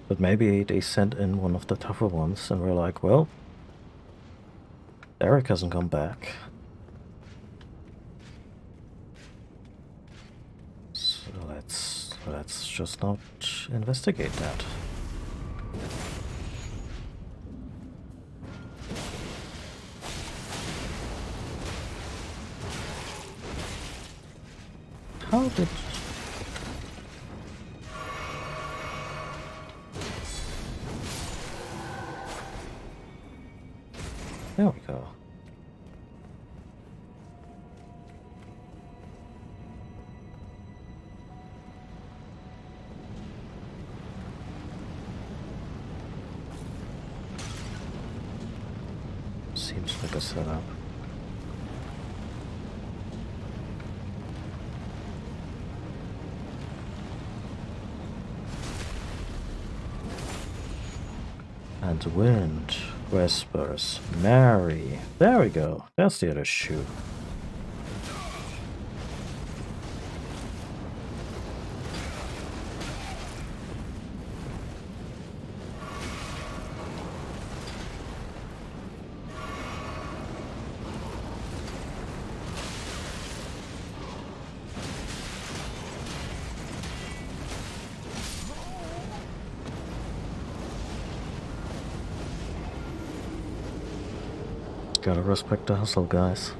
But maybe they sent in one of the tougher ones and we're like, well, Derek hasn't come back. So let's just not investigate that. How did... There we go. Seems like a setup. And wind, whispers, Mary. There we go. That's the other shoe. Gotta respect the hustle, guys.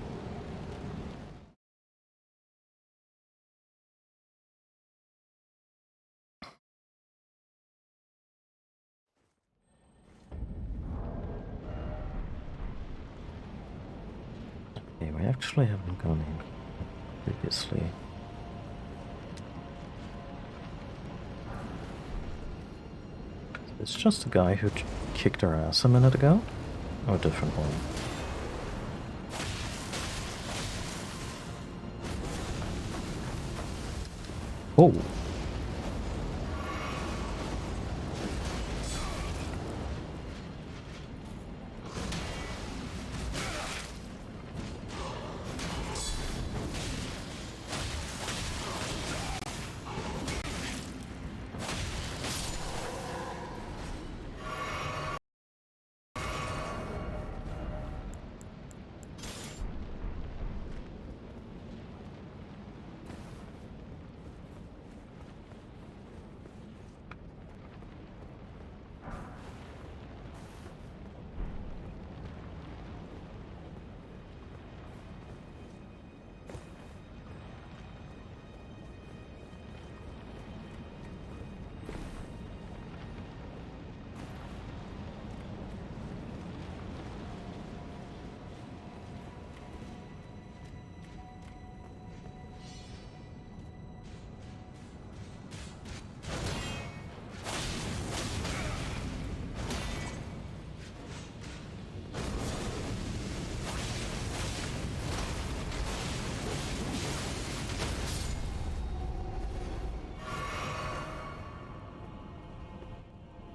Okay, we actually haven't gone in previously. It's just the guy who kicked our ass a minute ago? Or a different one? Oh!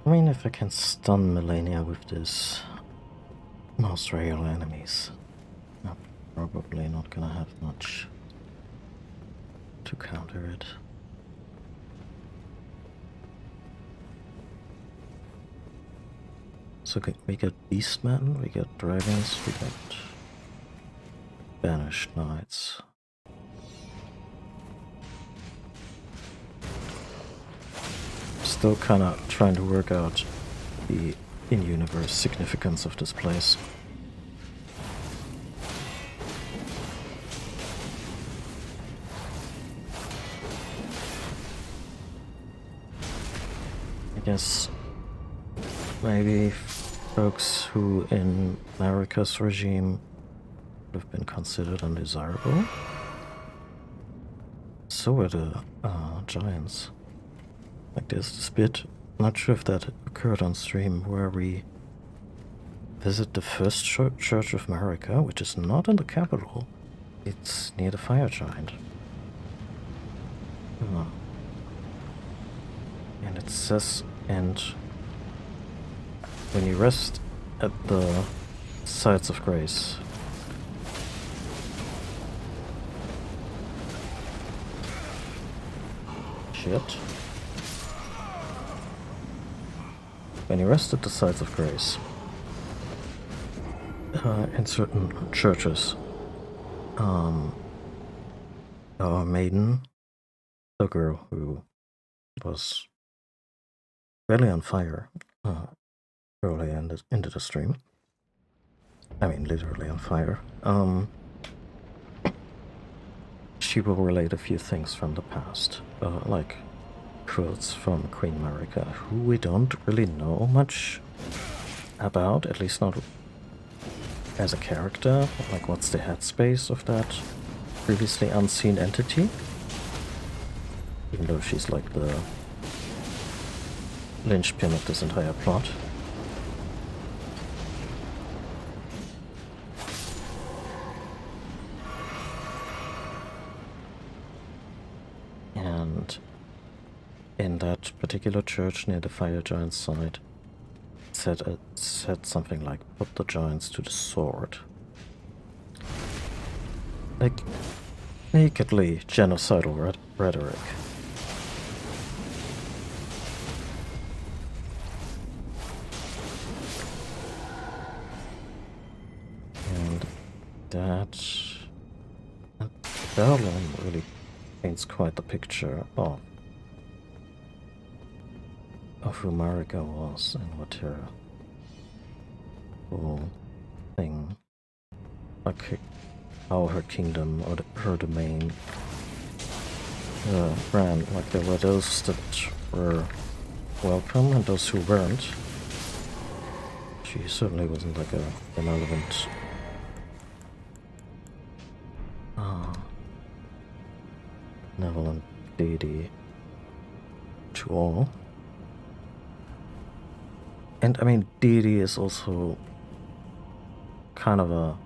I mean, if I can stun Melania with this most real enemies, I'm probably not gonna have much to counter it. So we get Beastmen, we get Dragons, we get Banished Knights. Still kinda trying to work out the in-universe significance of this place. I guess maybe folks who in America's regime would have been considered undesirable. So were the giants. Like there's this bit, not sure if that occurred on stream, where we visit the first church of America, which is not in the capital. It's near the fire giant. And it says, and when you rest at the sites of grace, shit. When you rest at the sites of grace, in certain churches, our maiden, the girl who was really on fire early into the stream, I mean literally on fire, she will relate a few things from the past, like quotes from Queen Marika, who we don't really know much about, at least not as a character. Like, what's the headspace of that previously unseen entity? Even though she's like the linchpin of this entire plot. And in that particular church near the fire giant's side, said something like, put the giants to the sword. Like, nakedly genocidal rhetoric. And that alone really paints quite the picture of who Marika was and what her whole thing, like how her kingdom or her domain ran. Like there were those that were welcome and those who weren't. She certainly wasn't like a benevolent benevolent deity to all. And I mean, deity is also kind of an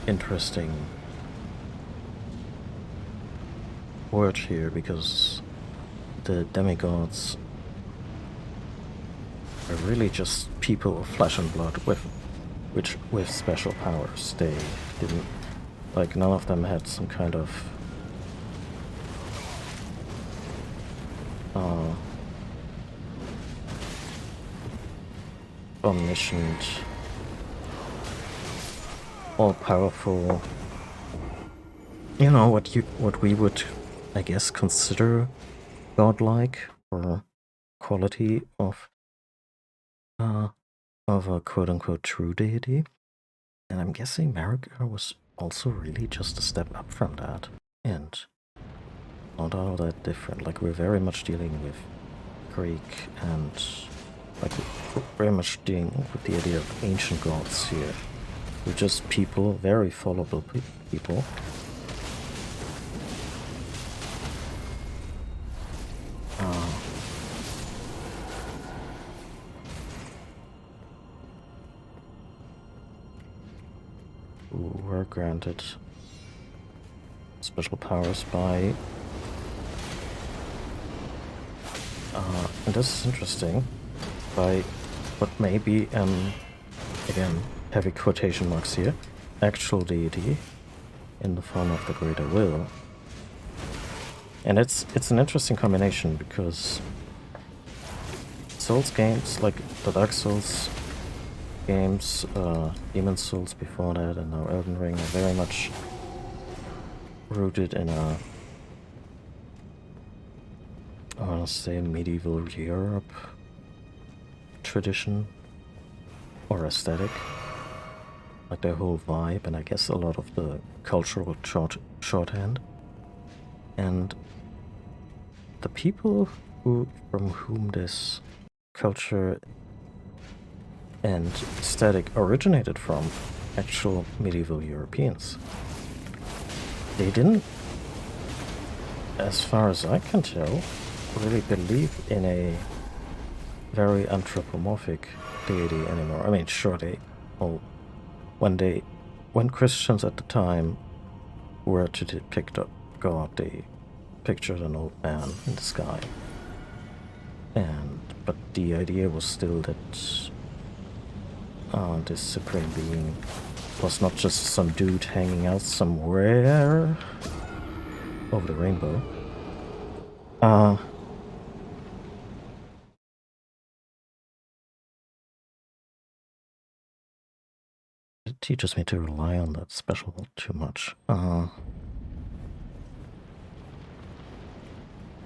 interesting word here, because the demigods are really just people of flesh and blood with special powers. They didn't, like, none of them had some kind of omniscient, all-powerful, you know, what we would, I guess, consider godlike, or quality of a quote-unquote true deity. And I'm guessing Marika was also really just a step up from that, and not all that different. Like, we're very much dealing with Greek, and like we're very much dealing with the idea of ancient gods here. We're just people, very fallible people. Who were granted special powers by and this is interesting, by what may be again, heavy quotation marks here, actual deity in the form of the greater will. And it's an interesting combination, because Souls games, like the Dark Souls games, Demon Souls before that, and now Elden Ring, are very much rooted in a, I want to say, medieval Europe tradition or aesthetic, like their whole vibe, and I guess a lot of the cultural shorthand. And the people from whom this culture and aesthetic originated from, actual medieval Europeans, they didn't, as far as I can tell, really believe in a very anthropomorphic deity anymore. I mean, sure, when Christians at the time were to depict a god, they pictured an old man in the sky. But the idea was still that this supreme being was not just some dude hanging out somewhere over the rainbow. It teaches me to rely on that special too much.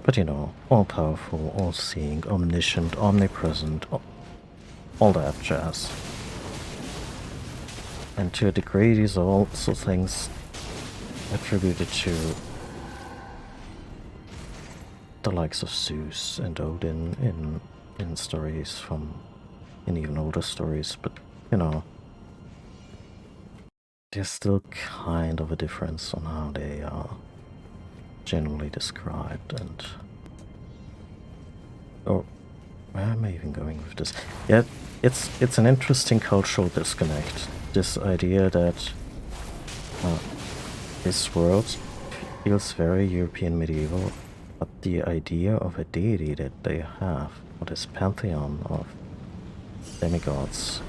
But you know, all-powerful, all-seeing, omniscient, omnipresent, all that jazz. And to a degree, these are also things attributed to the likes of Zeus and Odin in stories in even older stories, but you know, there's still kind of a difference on how they are generally described. And where am I even going with this? Yeah, it's an interesting cultural disconnect. This idea that this world feels very European medieval, but the idea of a deity that they have, or this pantheon of demigods,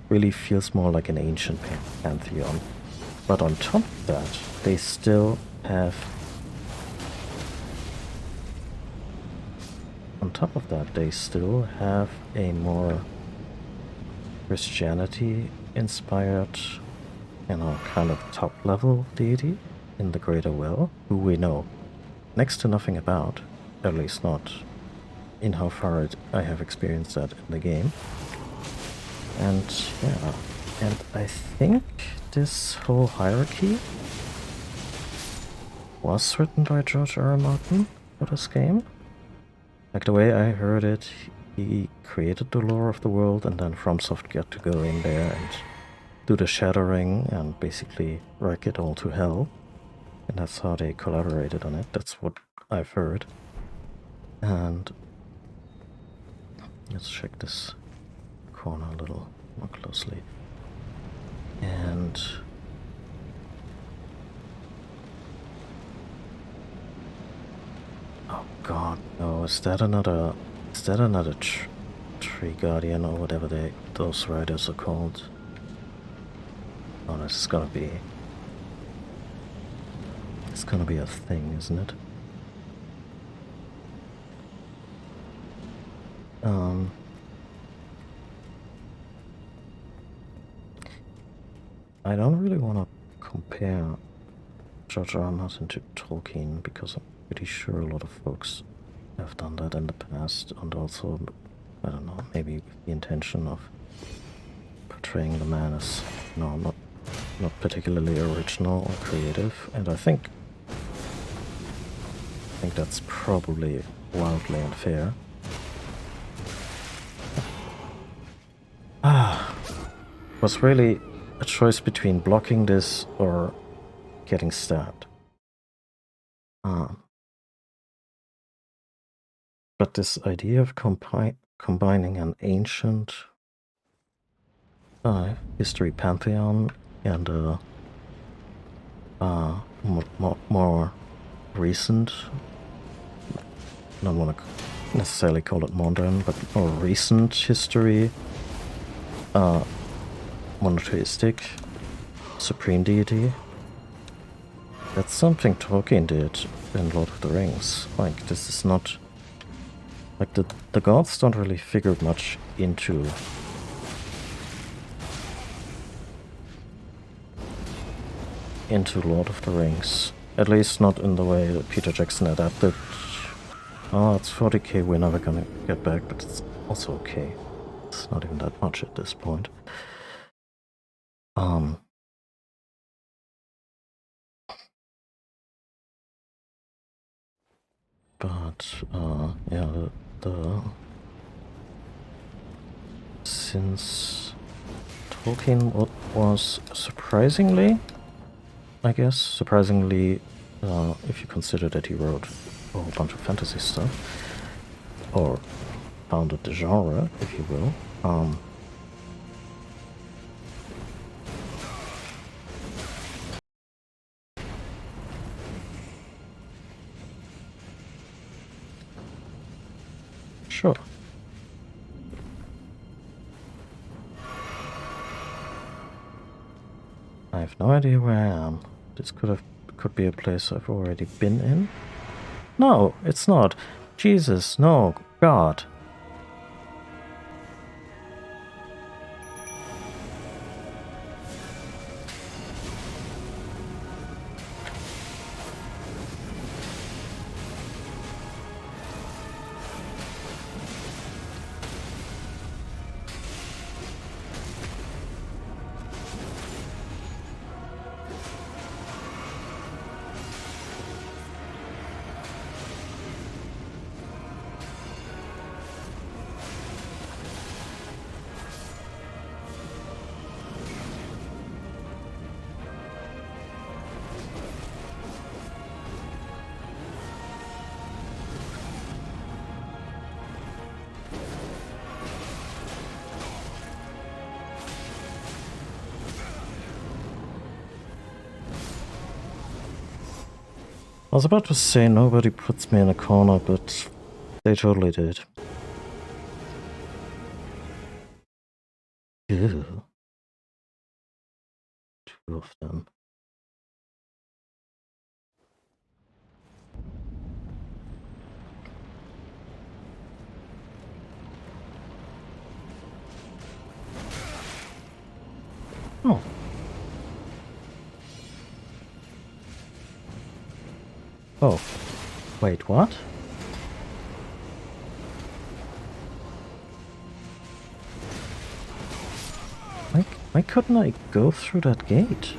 really feels more like an ancient pantheon. But on top of that, they still have... On top of that, they still have a more Christianity-inspired, kind of top-level deity in the Greater Will, who we know next to nothing about, at least not in how far I have experienced that in the game. And yeah, and I think this whole hierarchy was written by George R. R. Martin for this game. Like the way I heard it, he created the lore of the world, and then FromSoft got to go in there and do the shattering and basically wreck it all to hell. And that's how they collaborated on it. That's what I've heard. And let's check this corner a little more closely. And oh god, no! Is that another tree guardian or whatever those riders are called? Oh, it's gonna be a thing, isn't it? I don't really want to compare George R. R. Martin to Tolkien, because I'm pretty sure a lot of folks have done that in the past, and also, I don't know, maybe with the intention of portraying the man as, not particularly original or creative, and I think that's probably wildly unfair. It was really a choice between blocking this or getting stabbed. But this idea of combining an ancient history pantheon and a more recent, I don't want to necessarily call it modern, but more recent history, monotheistic supreme deity. That's something Tolkien did in Lord of the Rings. Like, this is not... Like, the gods don't really figure much into... Lord of the Rings. At least not in the way that Peter Jackson adapted. Oh, it's 40k we're never gonna get back, but it's also okay. It's not even that much at this point. But, yeah, since Tolkien was surprisingly, I guess, if you consider that he wrote a whole bunch of fantasy stuff, or founded the genre, if you will, sure. I have no idea where I am. This could be a place I've already been in. No, it's not. Jesus, no, God. I was about to say nobody puts me in a corner, but they totally did. Ew. 2 of them. Oh. Oh. Wait, what? Why couldn't I go through that gate?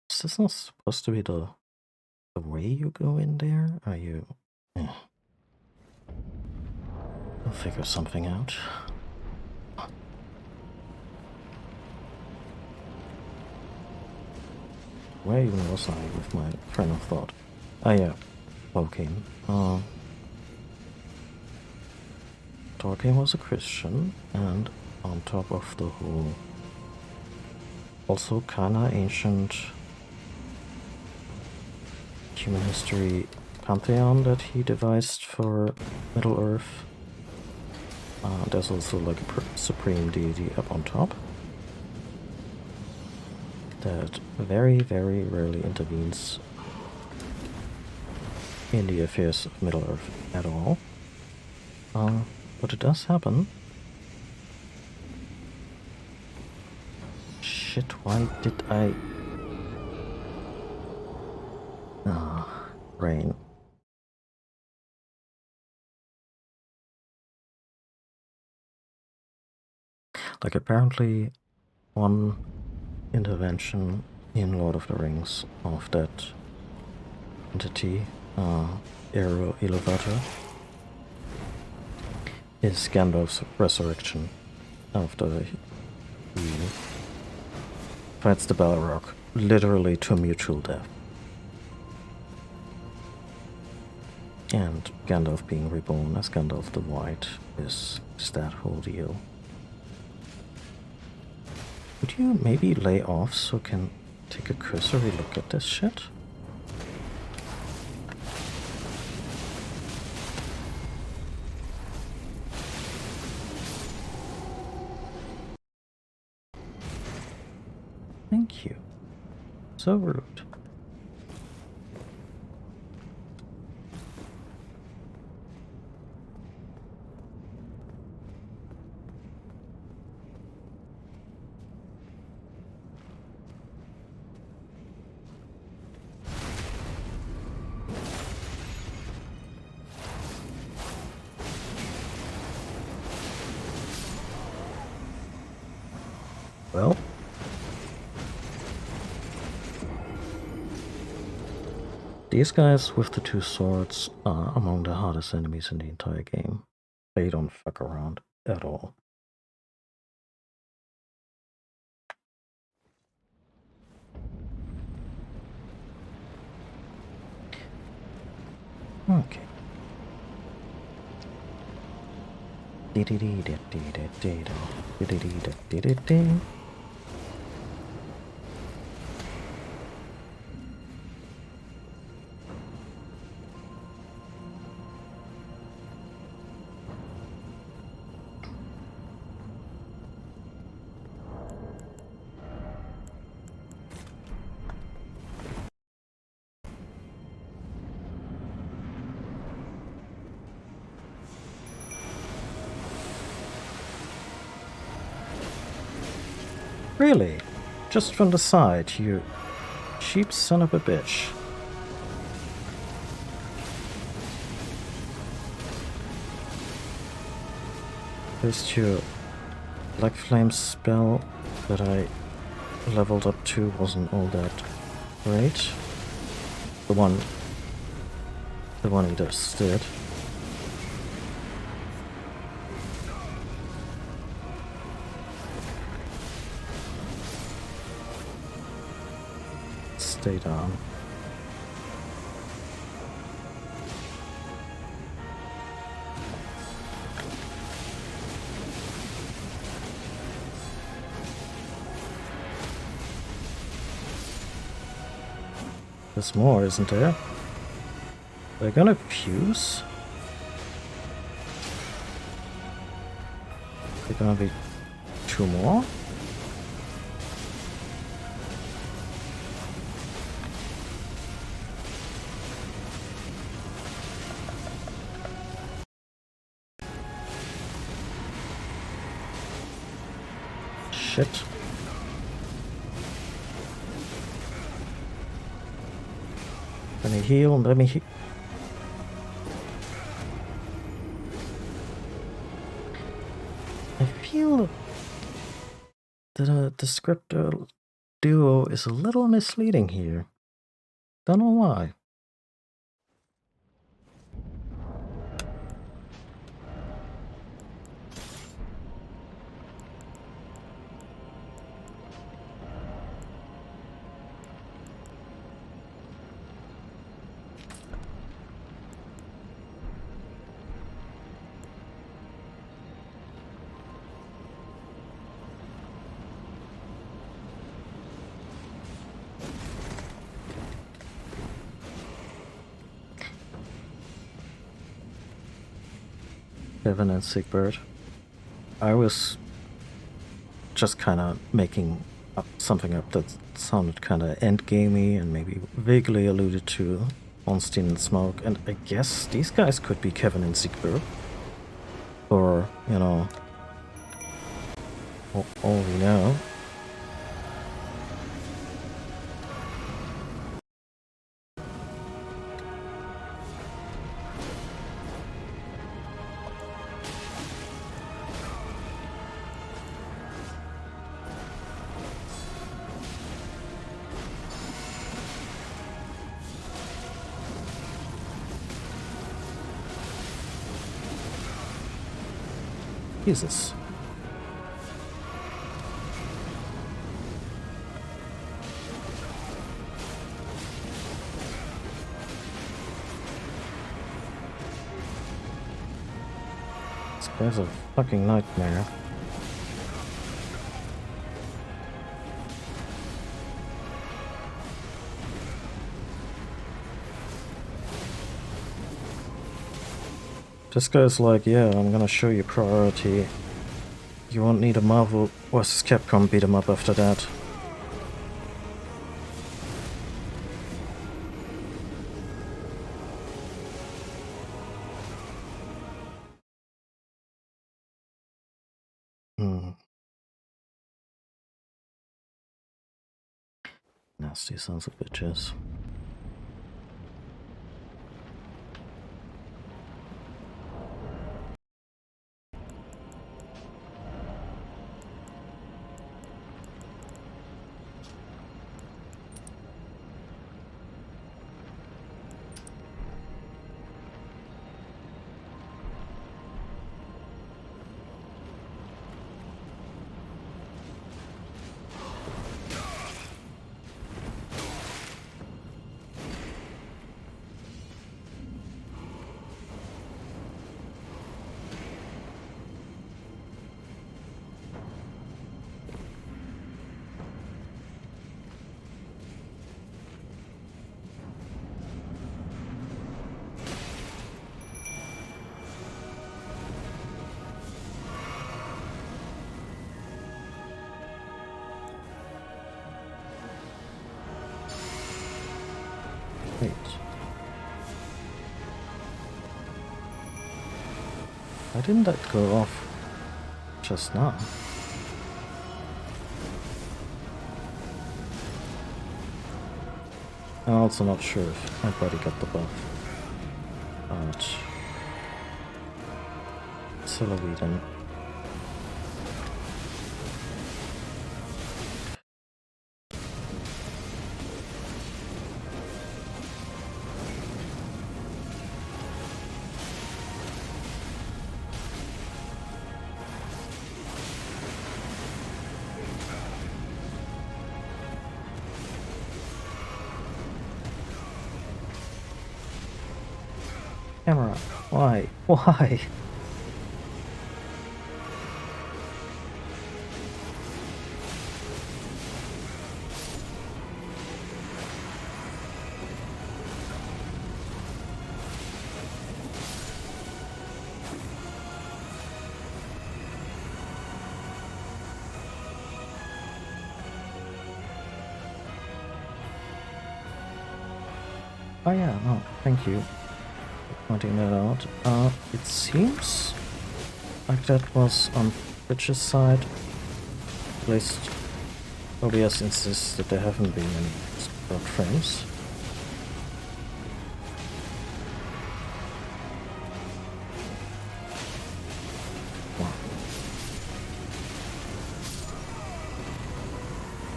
Is this not supposed to be the way you go in there? Are you... Yeah. I'll figure something out. Where even was I with my train of thought? Ah, yeah. Tolkien. Tolkien was a Christian, and on top of the whole also kinda ancient human history pantheon that he devised for Middle-earth, there's also like a supreme deity up on top that very, very rarely intervenes in the affairs of Middle-earth at all. But it does happen. Shit, why did I... Rain. Like, apparently one intervention in Lord of the Rings of that entity, Ero Iluvatar, is Gandalf's resurrection after he fights the Balrog, literally to mutual death. And Gandalf being reborn as Gandalf the White is that whole deal. Would you maybe lay off so I can take a cursory look at this shit? Thank you. So rude. Well, these guys with the 2 swords are among the hardest enemies in the entire game. They don't fuck around at all. Okay. Really? Just from the side, you cheap son of a bitch. First your Black Flame spell that I leveled up to wasn't all that great. The one he just did. Stay down. There's more, isn't there? They're gonna fuse? They're gonna be 2 more? Shit. Let me heal, let me heal. I feel the script duo is a little misleading here. Don't know why. K'vin and Siegbert. I was just kind of making up something up that sounded kind of endgamey and maybe vaguely alluded to Ornstein and Smoke, and I guess these guys could be K'vin and Siegbert. Or, you know, all we know. Jesus. This guy's a fucking nightmare. This guy's like, yeah, I'm gonna show you priority. You won't need a Marvel vs. Capcom beat 'em up after that. Nasty sons of bitches. Wait. Why didn't that go off just now? I'm also not sure if my buddy got the buff. But Silaviden. Camera, why? Why? Oh yeah, no, thank you for pointing that out. It seems like that was on Twitch's side. At least OBS insists that there haven't been any extra frames.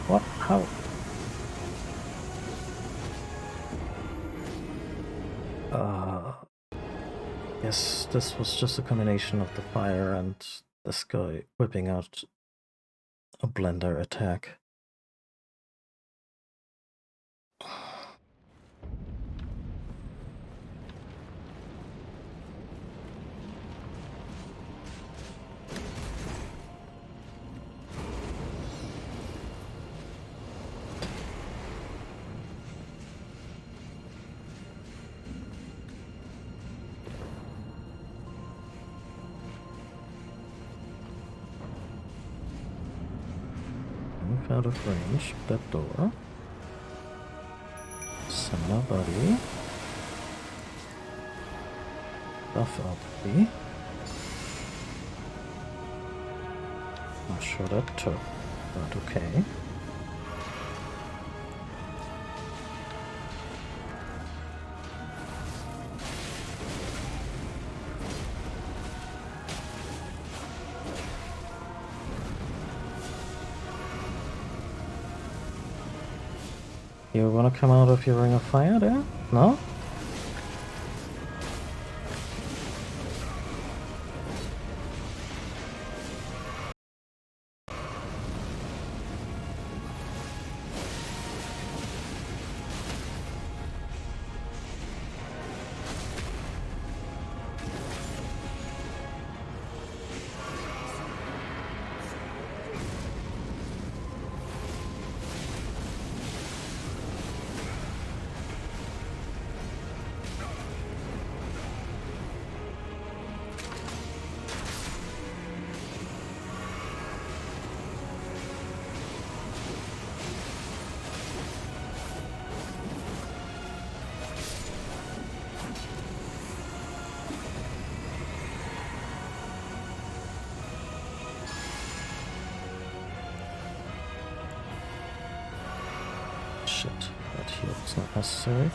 What? How? Yes, this was just a combination of the fire and this guy whipping out a blender attack. Move out of range, that door. Summoner buddy. Buff LP. Not sure that took, but okay. You wanna come out of your ring of fire there? No? Shit, that heal is not necessary.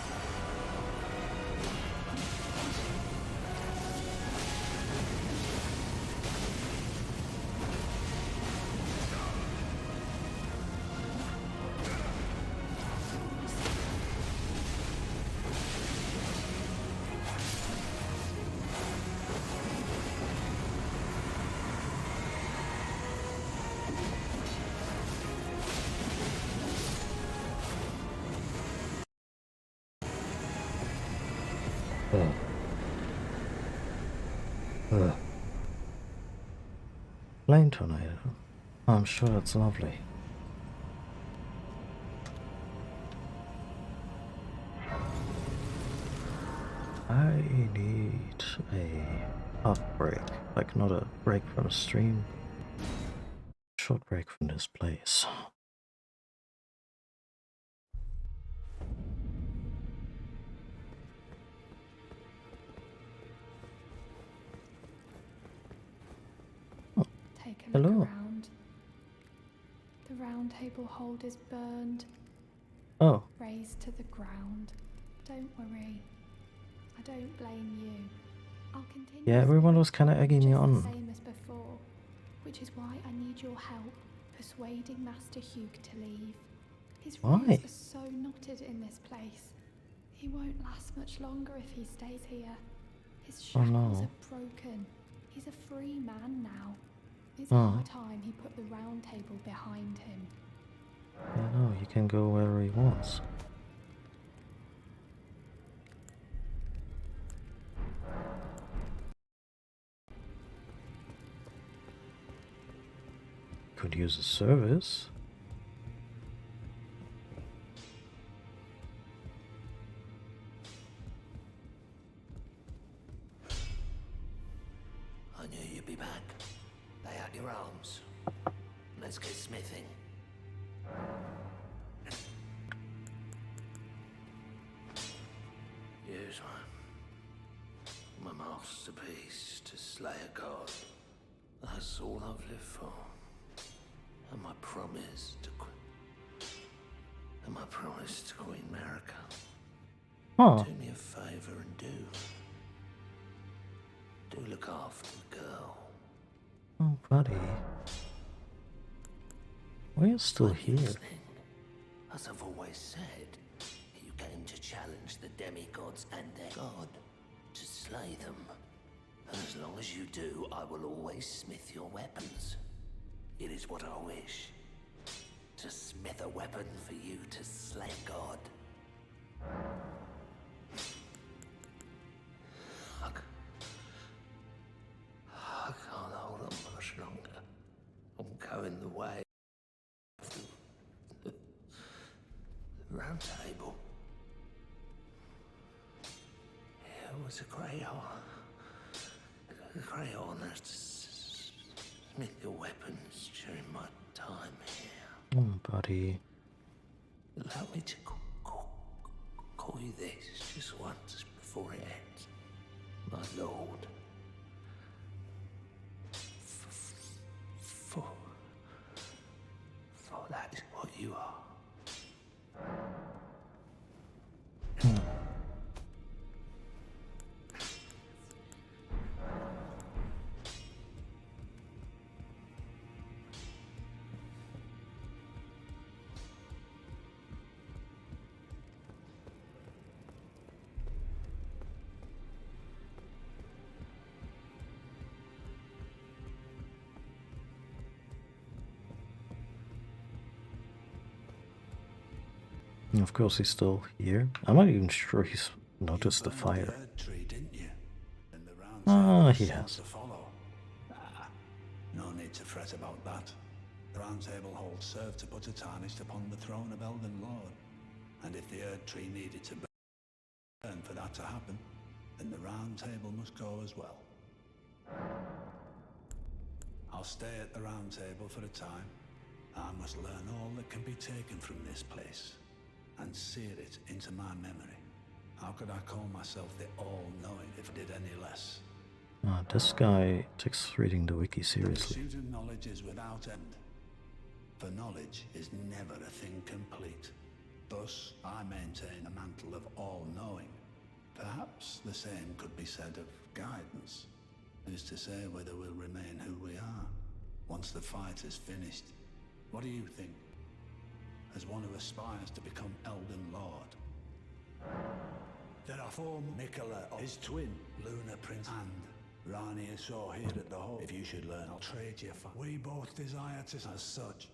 Flame tornado. I'm sure that's lovely. I need a hot break. Like not a break from a stream. Short break from this place. Take a look Hello. around. The round table hold is burned, Oh, razed to the ground. Don't worry. I don't blame you. I'll continue. yeah, everyone was kind of egging me just on. the same as before, which is why I need your help persuading Master Hugh to leave. His Why? roots are so knotted in this place. He won't last much longer if he stays here. His Oh, shackles no. are broken. He's a free man now. It's Oh. high time he put the round table behind him. Yeah, no, he can go wherever he wants. Could use a service. I knew you'd be back. Lay out your arms. Let's get smithing. this one. My masterpiece to slay a god. That's all I've lived for. And my promise to Queen Marika. Huh. Do me a favor and do look after the girl. Oh, buddy. We're still Are you here. listening? As I've always said, you came to challenge the demigods and their god, to slay them. And as long as you do, I will always smith your weapons. It is what I wish. To smith a weapon for you to slay God. I can't hold on much longer. I'm going the way of the round table. It was a great honor to smith your weapons during my time here. Oh, buddy. Allow me to call you this just once before it ends. My lord. For that is what you are. And of course, he's still here. I'm not even sure he's noticed the fire. Tree, didn't you? And the round Ah, table he soon has. to follow. No need to fret about that. The round table holds serve to put a tarnish upon the throne of Elden Lord. And if the Erd Tree needed to burn for that to happen, then the round table must go as well. I'll stay at the round table for a time. I must learn all that can be taken from this place and sear it into my memory. How could I call myself the all-knowing if I did any less? This guy takes reading the wiki The seriously. pursuit of knowledge is without end. For knowledge is never a thing complete. Thus, I maintain a mantle of all-knowing. Perhaps the same could be said of guidance. Who's to say whether we'll remain who we are once the fight is finished? What do you think? As one who aspires to become Elden Lord. There are four Mikola, his twin, Luna Prince, and Rani is so here at the hall. If you should learn, I'll trade you for. We both desire to as such.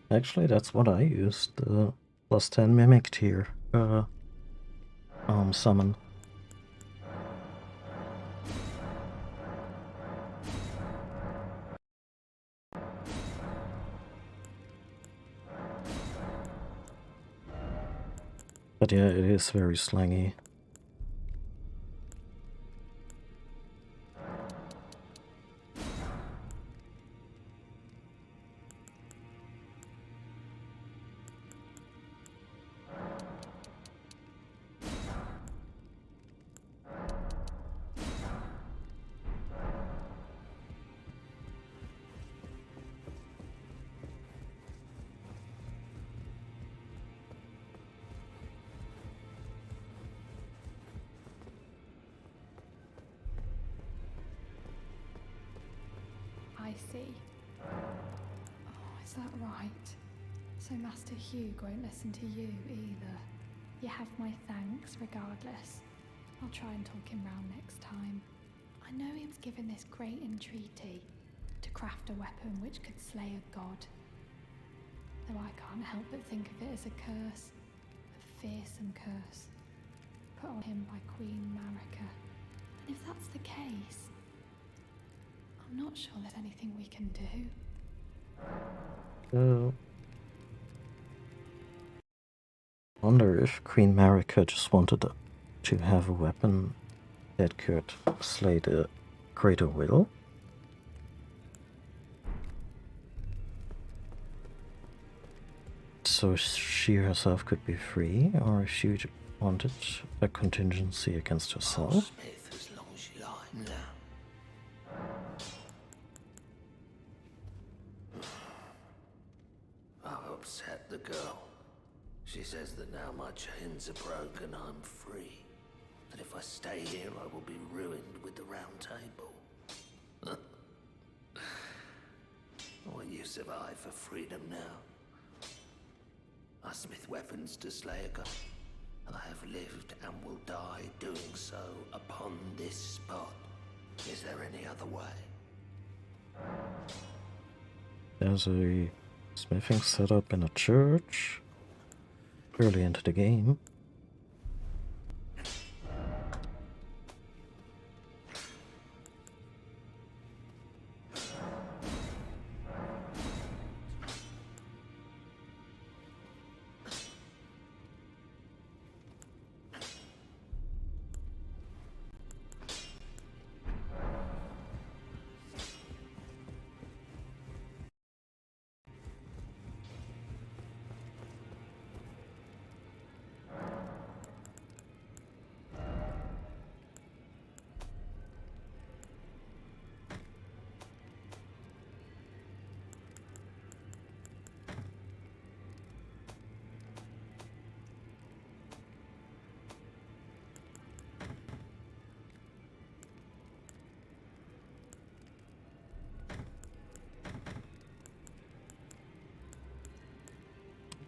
Actually, that's what I used. Plus 10 mimic tier. Summon. But yeah, it is very slangy. I see. Oh, is that right? So Master Hugh won't listen to you either. You have my thanks regardless. I'll try and talk him round next time. I know he was given this great entreaty to craft a weapon which could slay a god. Though I can't help but think of it as a curse. A fearsome curse. Put on him by Queen Marika. And if that's the case, I'm not sure there's anything we can do. Wonder if Queen Marika just wanted to have a weapon that could slay the greater will. So she herself could be free, or if she wanted a contingency against herself. Smith, as long as you like now. I've upset the girl. She says that now my chains are broken, I'm free. That if I stay here, I will be ruined with the Round Table. What use have I for freedom now? I smith weapons to slay a god. I have lived and will die doing so upon this spot. Is there any other way? There's a smithing setup in a church early into the game.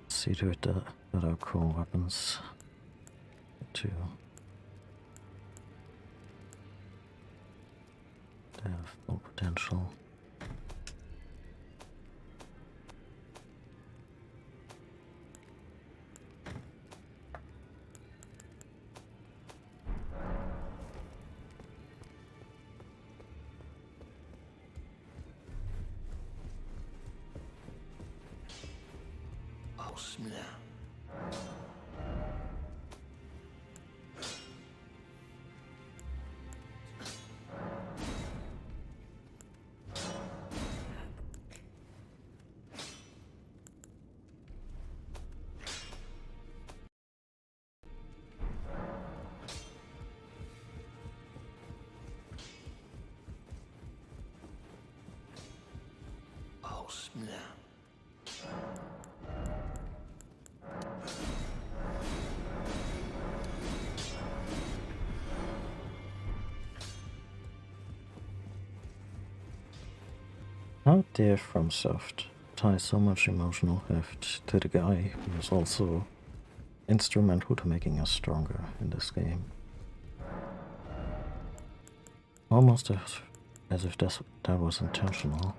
See to it that our core weapons too. They have full potential. Oh, snap. Oh, snap. How dare FromSoft tie so much emotional heft to the guy who is also instrumental to making us stronger in this game. Almost as if that was intentional.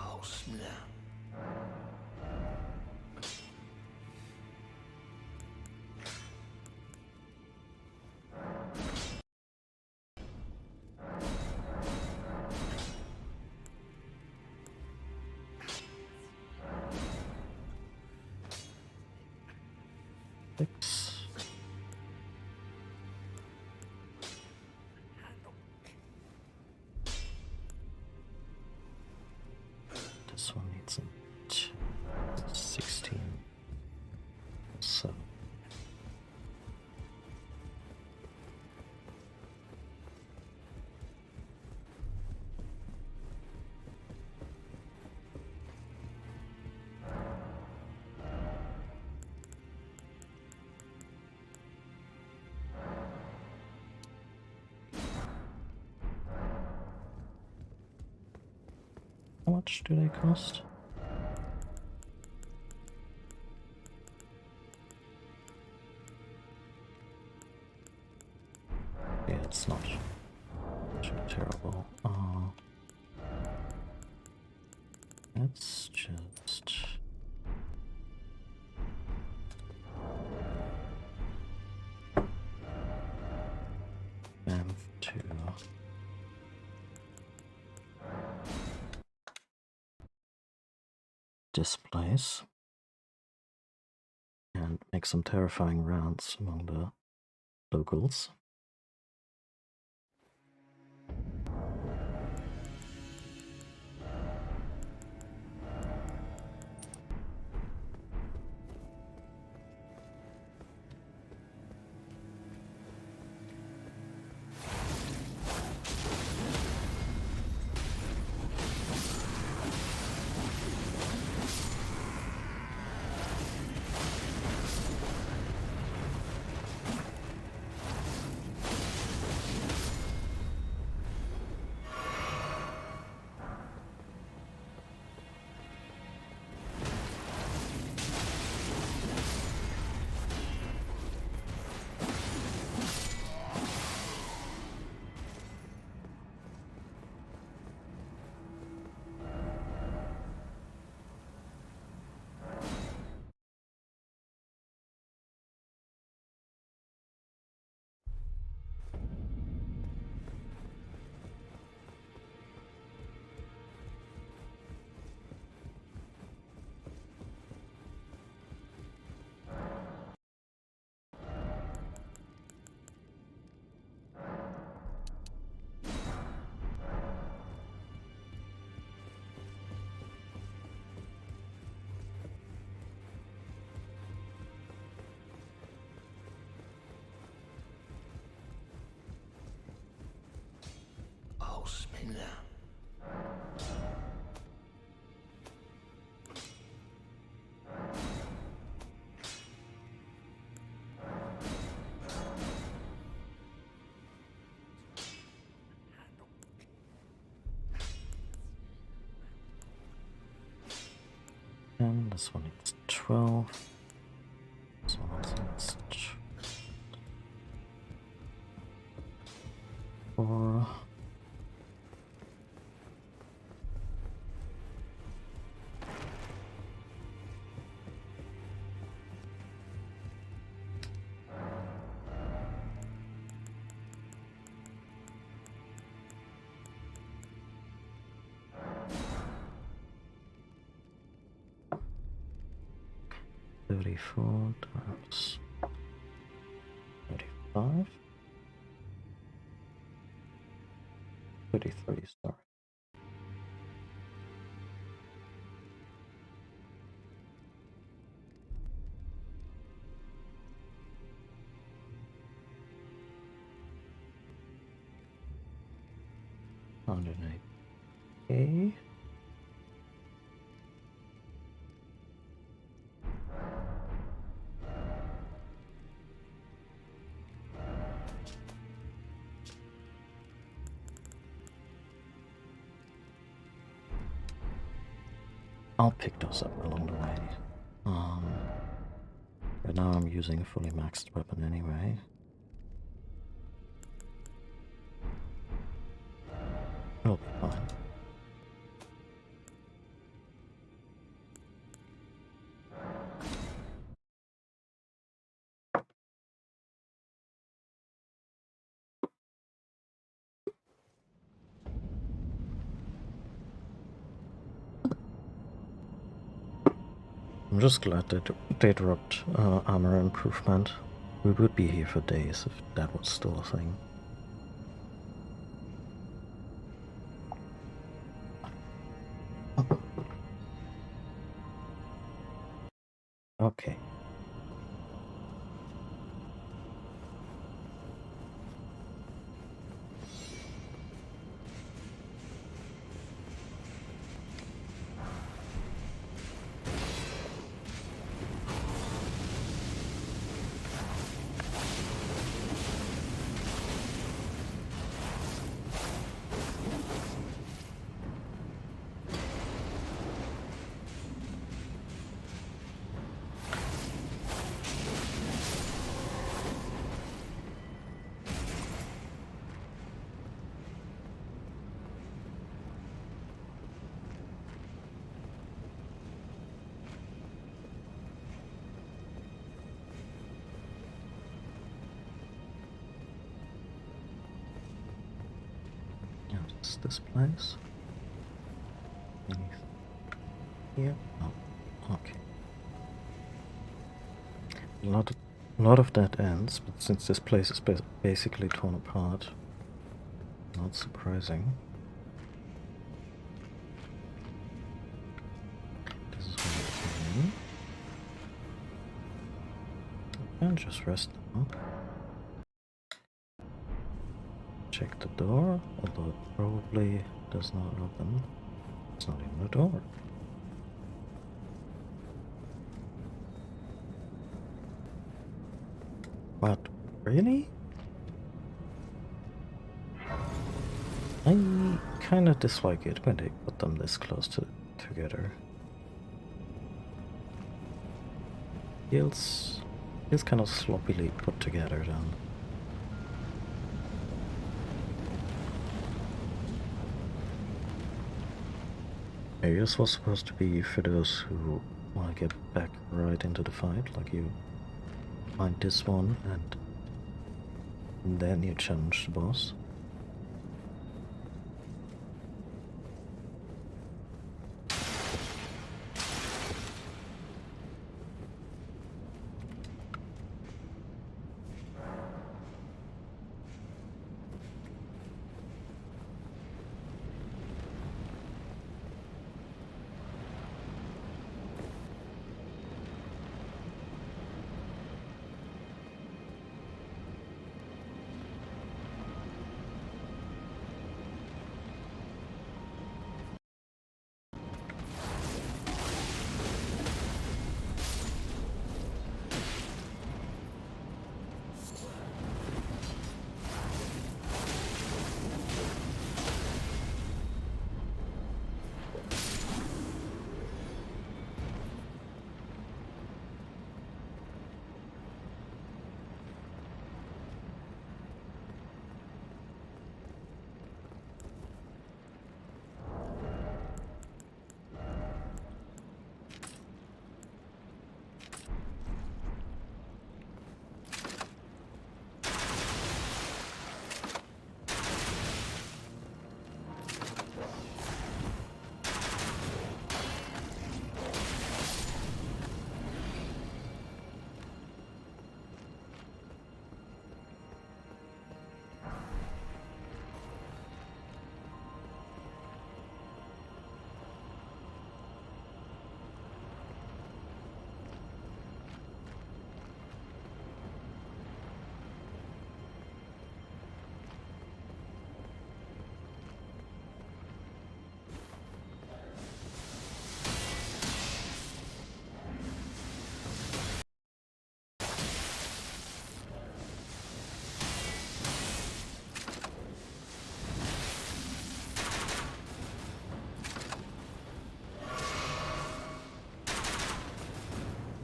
Oh, snap. Six. This one needs a 16. So. How much do they cost? too terrible. Let's just... to displace and make some terrifying rounds among the locals. I'll spin now. And this one needs 12. This one also needs 4. $34 times 35. 33, sorry. $108. I'll pick those up along the way. Right now I'm using a fully maxed weapon anyway. It'll be fine. I'm just glad that they dropped armor improvement. We would be here for days if that was still a thing. Okay. is this place? Anything here? Oh, okay. A lot of dead ends, but since this place is basically torn apart, not surprising. This is where I came in. And just rest now. Check the door, although it probably does not open. It's not even a door. What? Really? I kinda dislike it when they put them this close together. Feels kind of sloppily put together then. Maybe this was supposed to be for those who want to get back right into the fight, like you find this one and then you challenge the boss.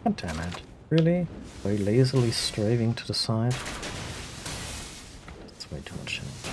God damn it. Really? Very lazily straying to the side? That's way too much damage.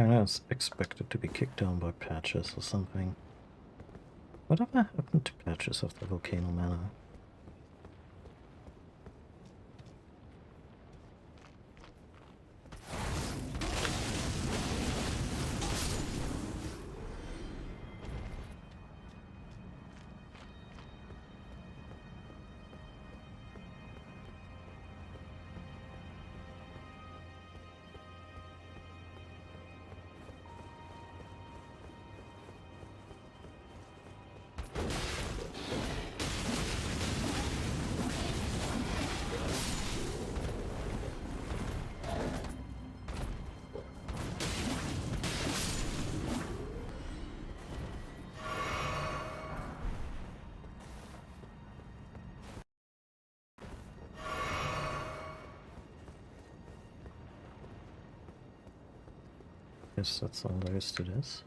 I was expected to be kicked down by patches or something. Whatever happened to patches of the volcano manor? Guess that's all there is to this.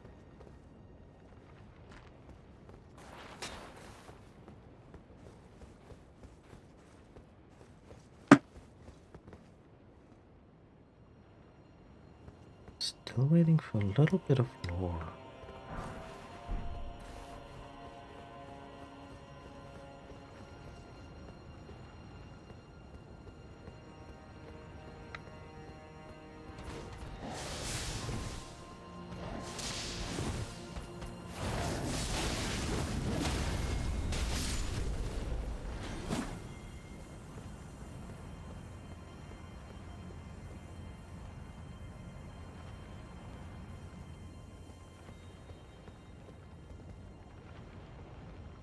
Still waiting for a little bit of lore.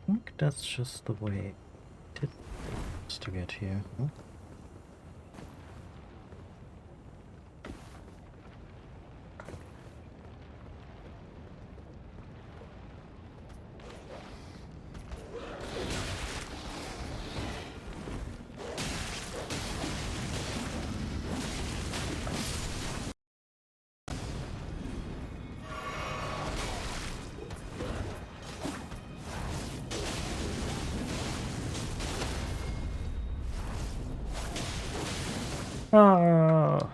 I think that's just the way it did to get here. Huh? Ah!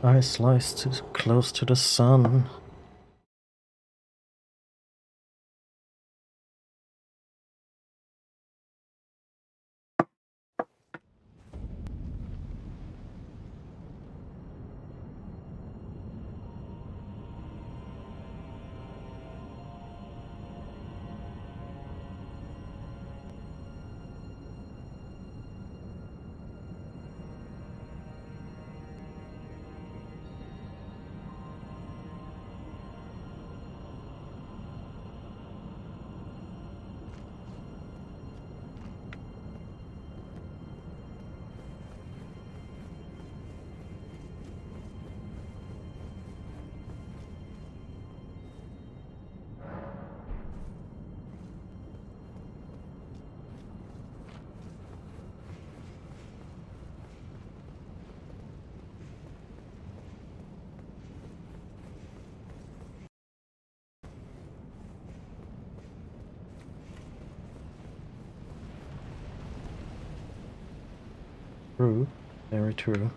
I sliced too close to the sun. True. Very true.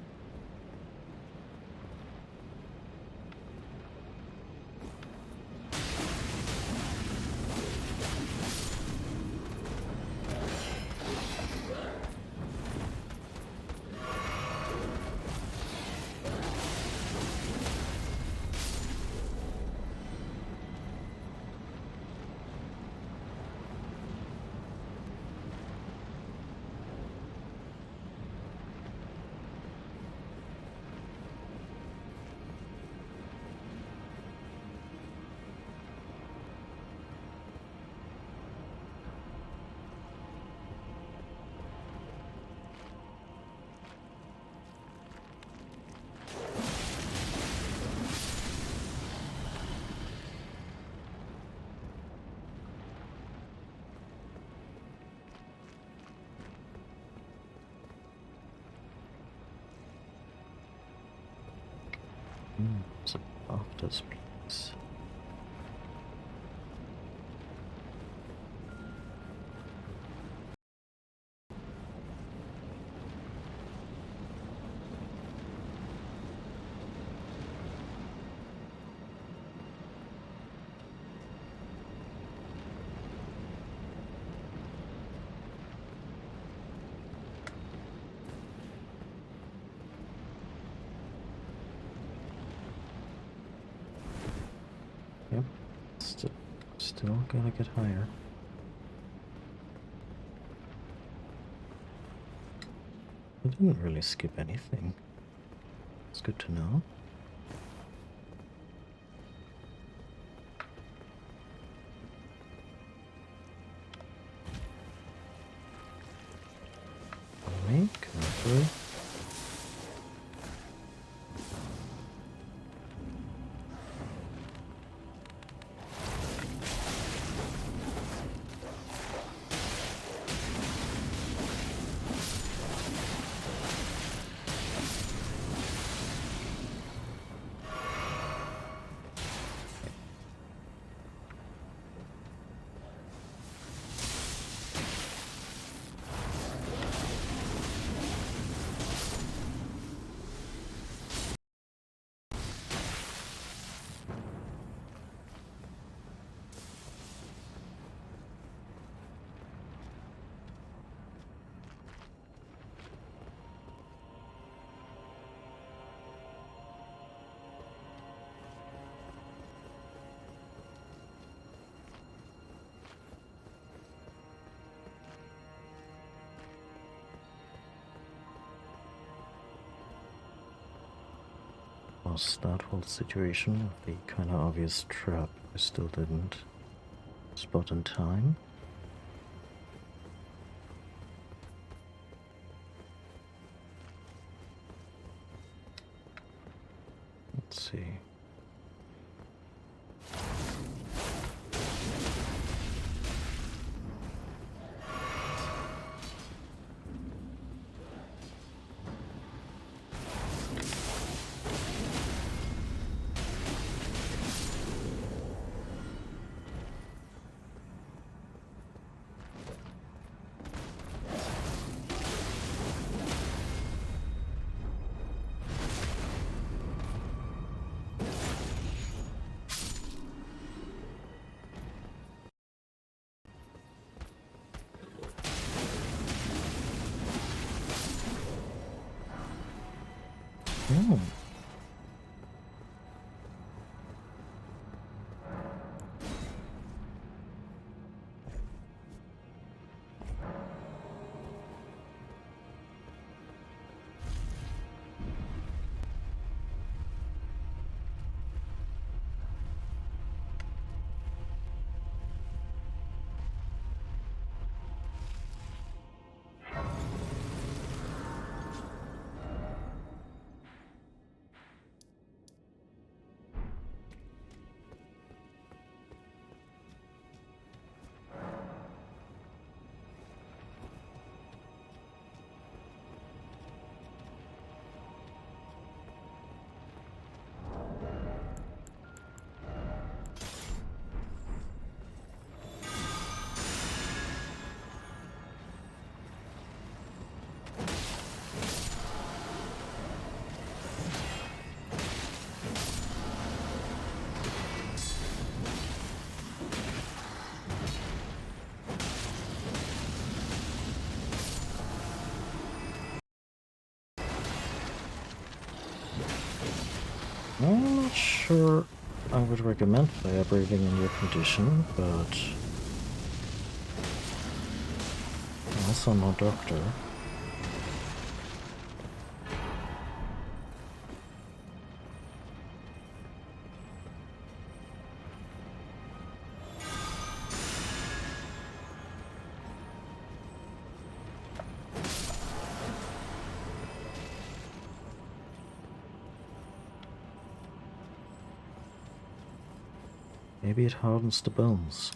It's above this place. Yep. Still gotta get higher. I didn't really skip anything. It's good to know. Carefully. Was that whole situation of the kind of obvious trap I still didn't spot in time? Let's see. Oh. I'm not sure I would recommend fire breathing in your condition, but I'm also no doctor. Maybe it hardens the bones.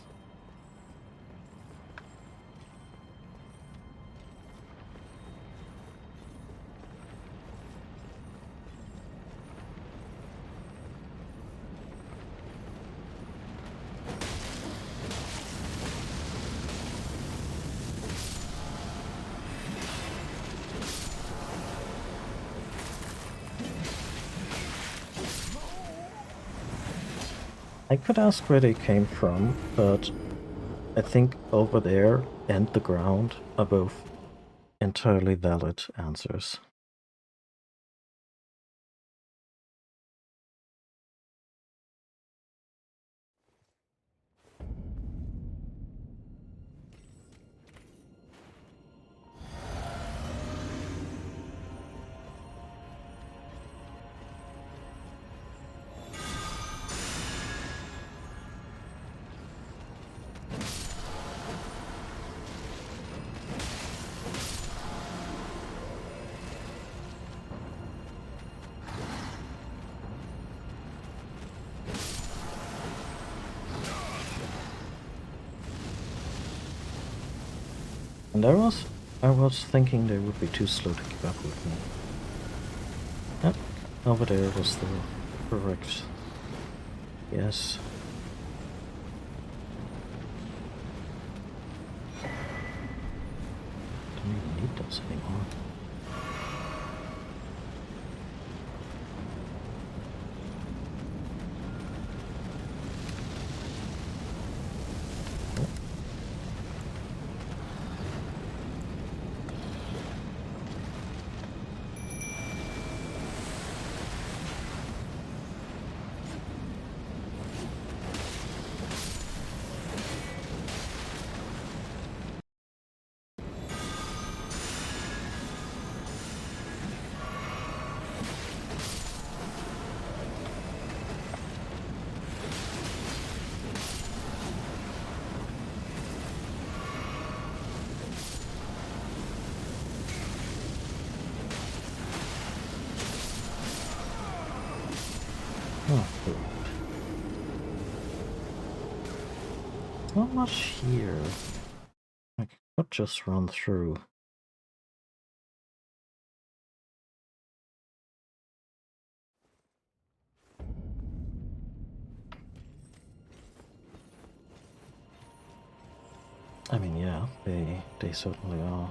I could ask where they came from, but I think over there and the ground are both entirely valid answers. And I was thinking they would be too slow to keep up with me. Yep, over there was the correct. Yes. Don't even need those anymore. Oh, good. Not much here. I could just run through. I mean, yeah, they certainly are.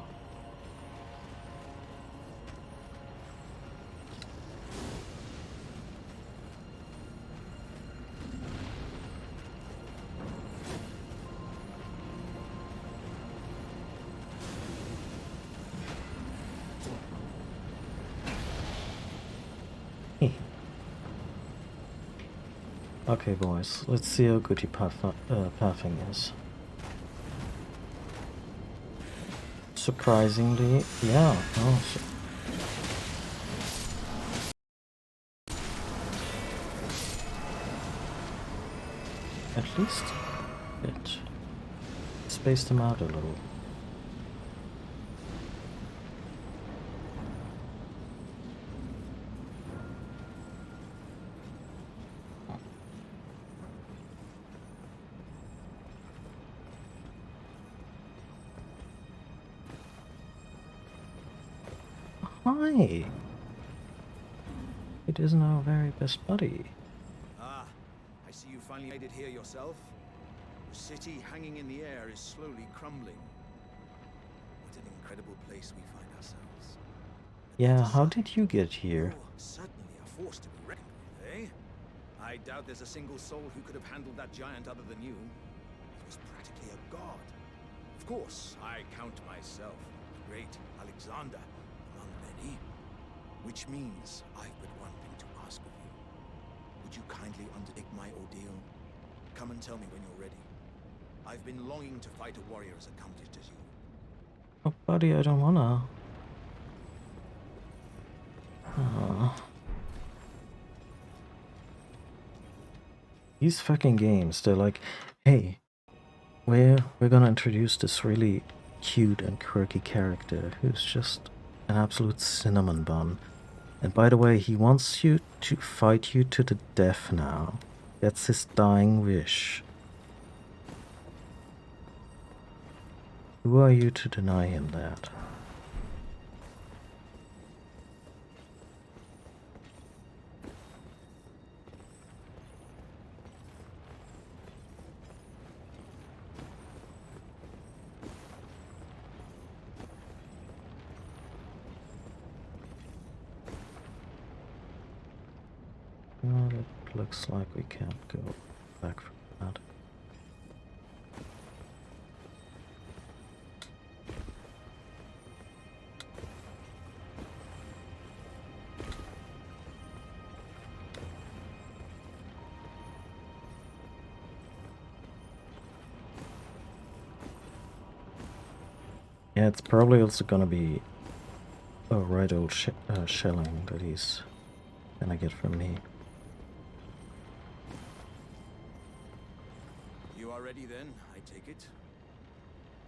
Okay, boys, let's see how good your pathing is. Surprisingly, yeah. No, at least it spaced them out a little. Hi! It isn't our very best buddy. Ah, I see you finally made it here yourself. The city hanging in the air is slowly crumbling. What an incredible place we find ourselves. Yeah, how did you get here? You're certainly a force to be reckoned with, eh? I doubt there's a single soul who could have handled that giant other than you. He was practically a god. Of course, I count myself, the great Alexander, among many. Which means I've but one thing to ask of you. Would you kindly undertake my ordeal? Come and tell me when you're ready. I've been longing to fight a warrior as accomplished as you. Oh, buddy, I don't wanna. These fucking games, they're like, hey, we're gonna introduce this really cute and quirky character who's just an absolute cinnamon bun. And by the way, he wants you to fight you to the death now. That's his dying wish. Who are you to deny him that? Well, it looks like we can't go back from that. Yeah, it's probably also gonna be a right old shelling that he's gonna get from me. You are ready then, I take it?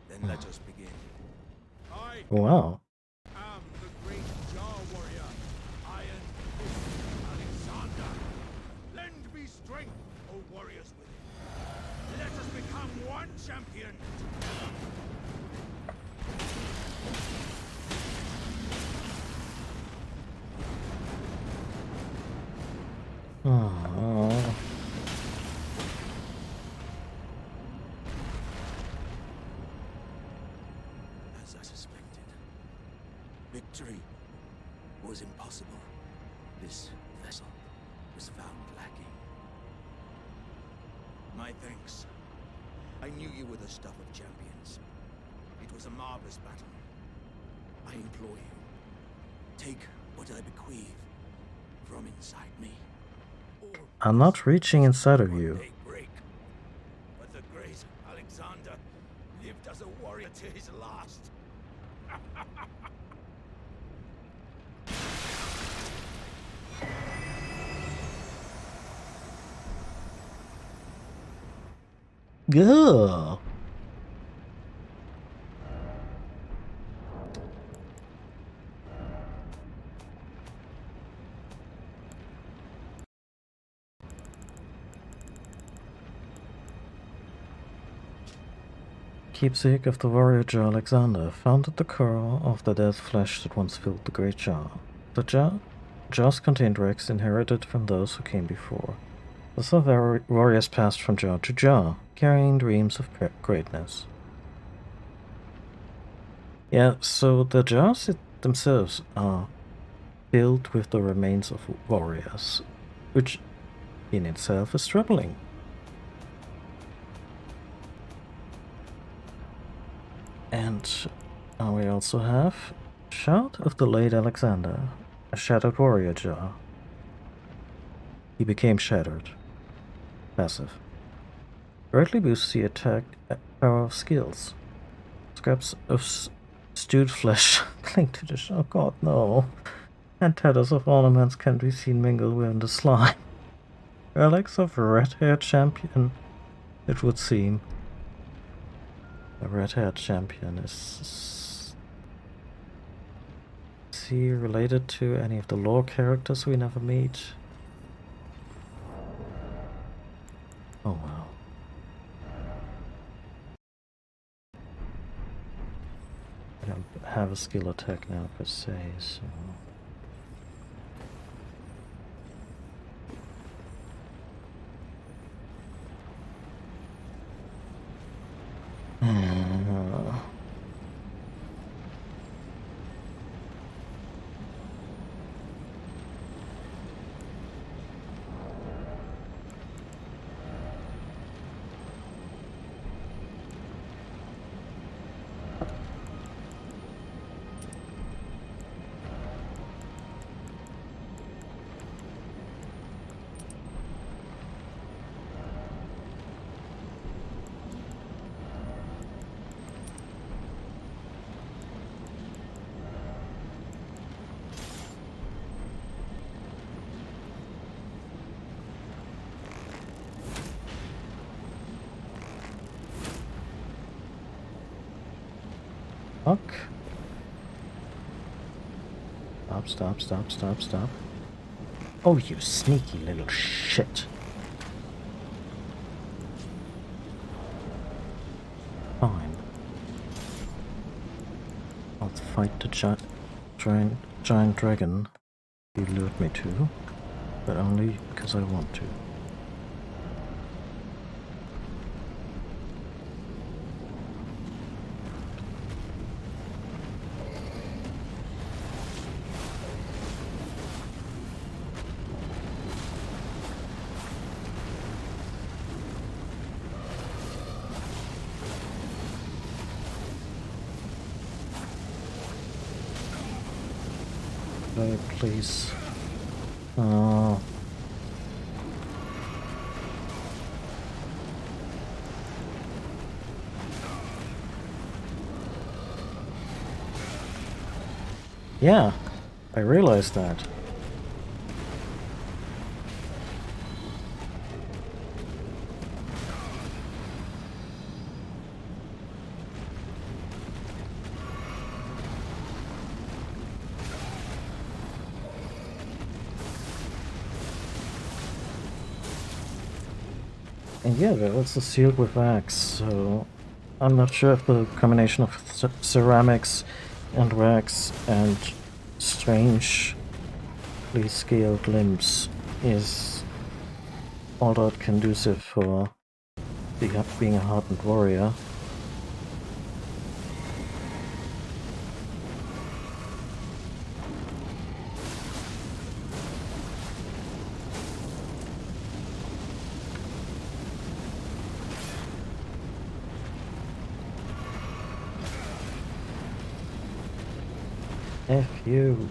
Then let us begin. I Wow. am the great Jar warrior, Iron Fist Alexander. Lend me strength, O warriors within. Let us become one champion together. Oh. As I suspected, victory was impossible. This vessel was found lacking. My thanks. I knew you were the stuff of champions. It was a marvelous battle. I implore you, take what I bequeath from inside me. I'm not reaching inside of you. Break. But the great Alexander lived as a warrior to his last. Gah. Keepsake of the warrior jaw Alexander, found at the core of the dead flesh that once filled the great jaw. The jaws contained relics inherited from those who came before. The warriors passed from jaw to jaw, carrying dreams of greatness. Yeah, so the jaws themselves are filled with the remains of warriors, which in itself is troubling. And we also have Shout of the Late Alexander, a shattered warrior jaw. He became shattered. Passive. Greatly boosts the attack power of skills. Scraps of stewed flesh cling to the oh god, no. And tatters of ornaments can be seen mingled within the slime. Relics of a red-haired champion, it would seem. A red-haired champion is he related to any of the lore characters we never meet? Oh wow. I don't have a skill attack now per se, so... Fuck. Stop. Oh, you sneaky little shit. Fine. I'll fight the giant dragon you lured me to, but only because I want to. Please. Oh. Yeah, I realized that. And yeah, they're also sealed with wax, so I'm not sure if the combination of ceramics and wax and strangely scaled limbs is all that conducive for being a hardened warrior. F you.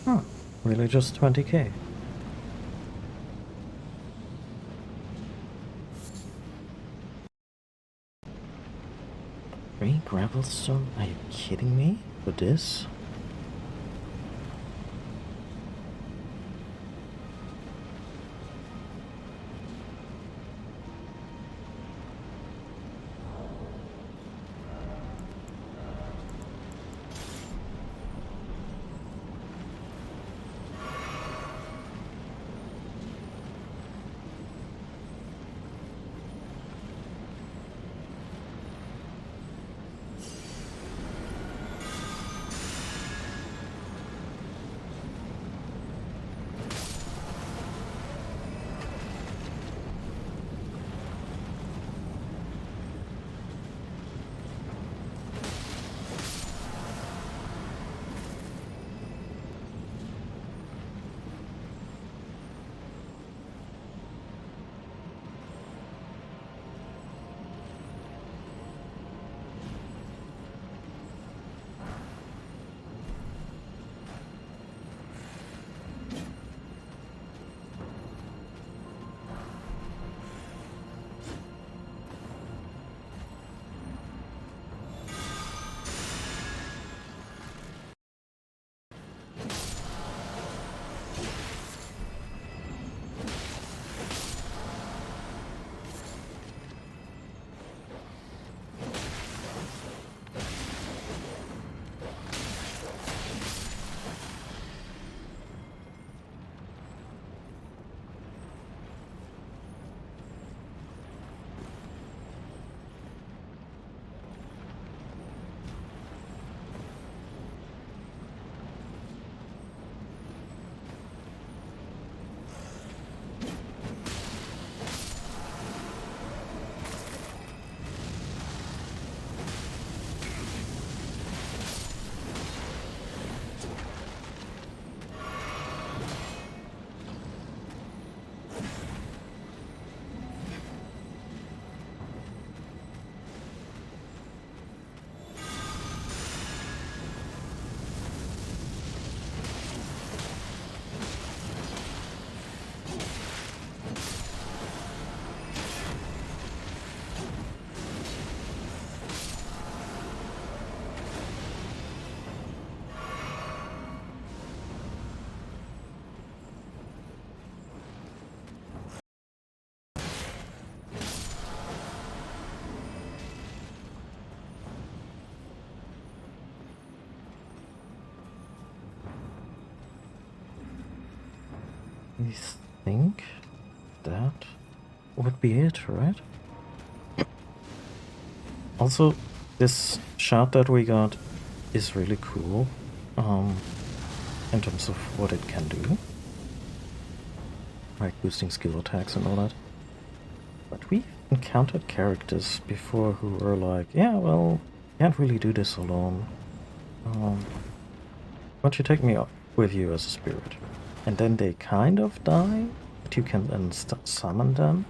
Huh, really just 20k. 3 gravelstone? Are you kidding me? For this? I think that would be it, right? Also, this shot that we got is really cool, in terms of what it can do. Like boosting skill attacks and all that. But we encountered characters before who were like, yeah, well, can't really do this alone. Why don't you take me up with you as a spirit? And then they kind of die, but you can then summon them.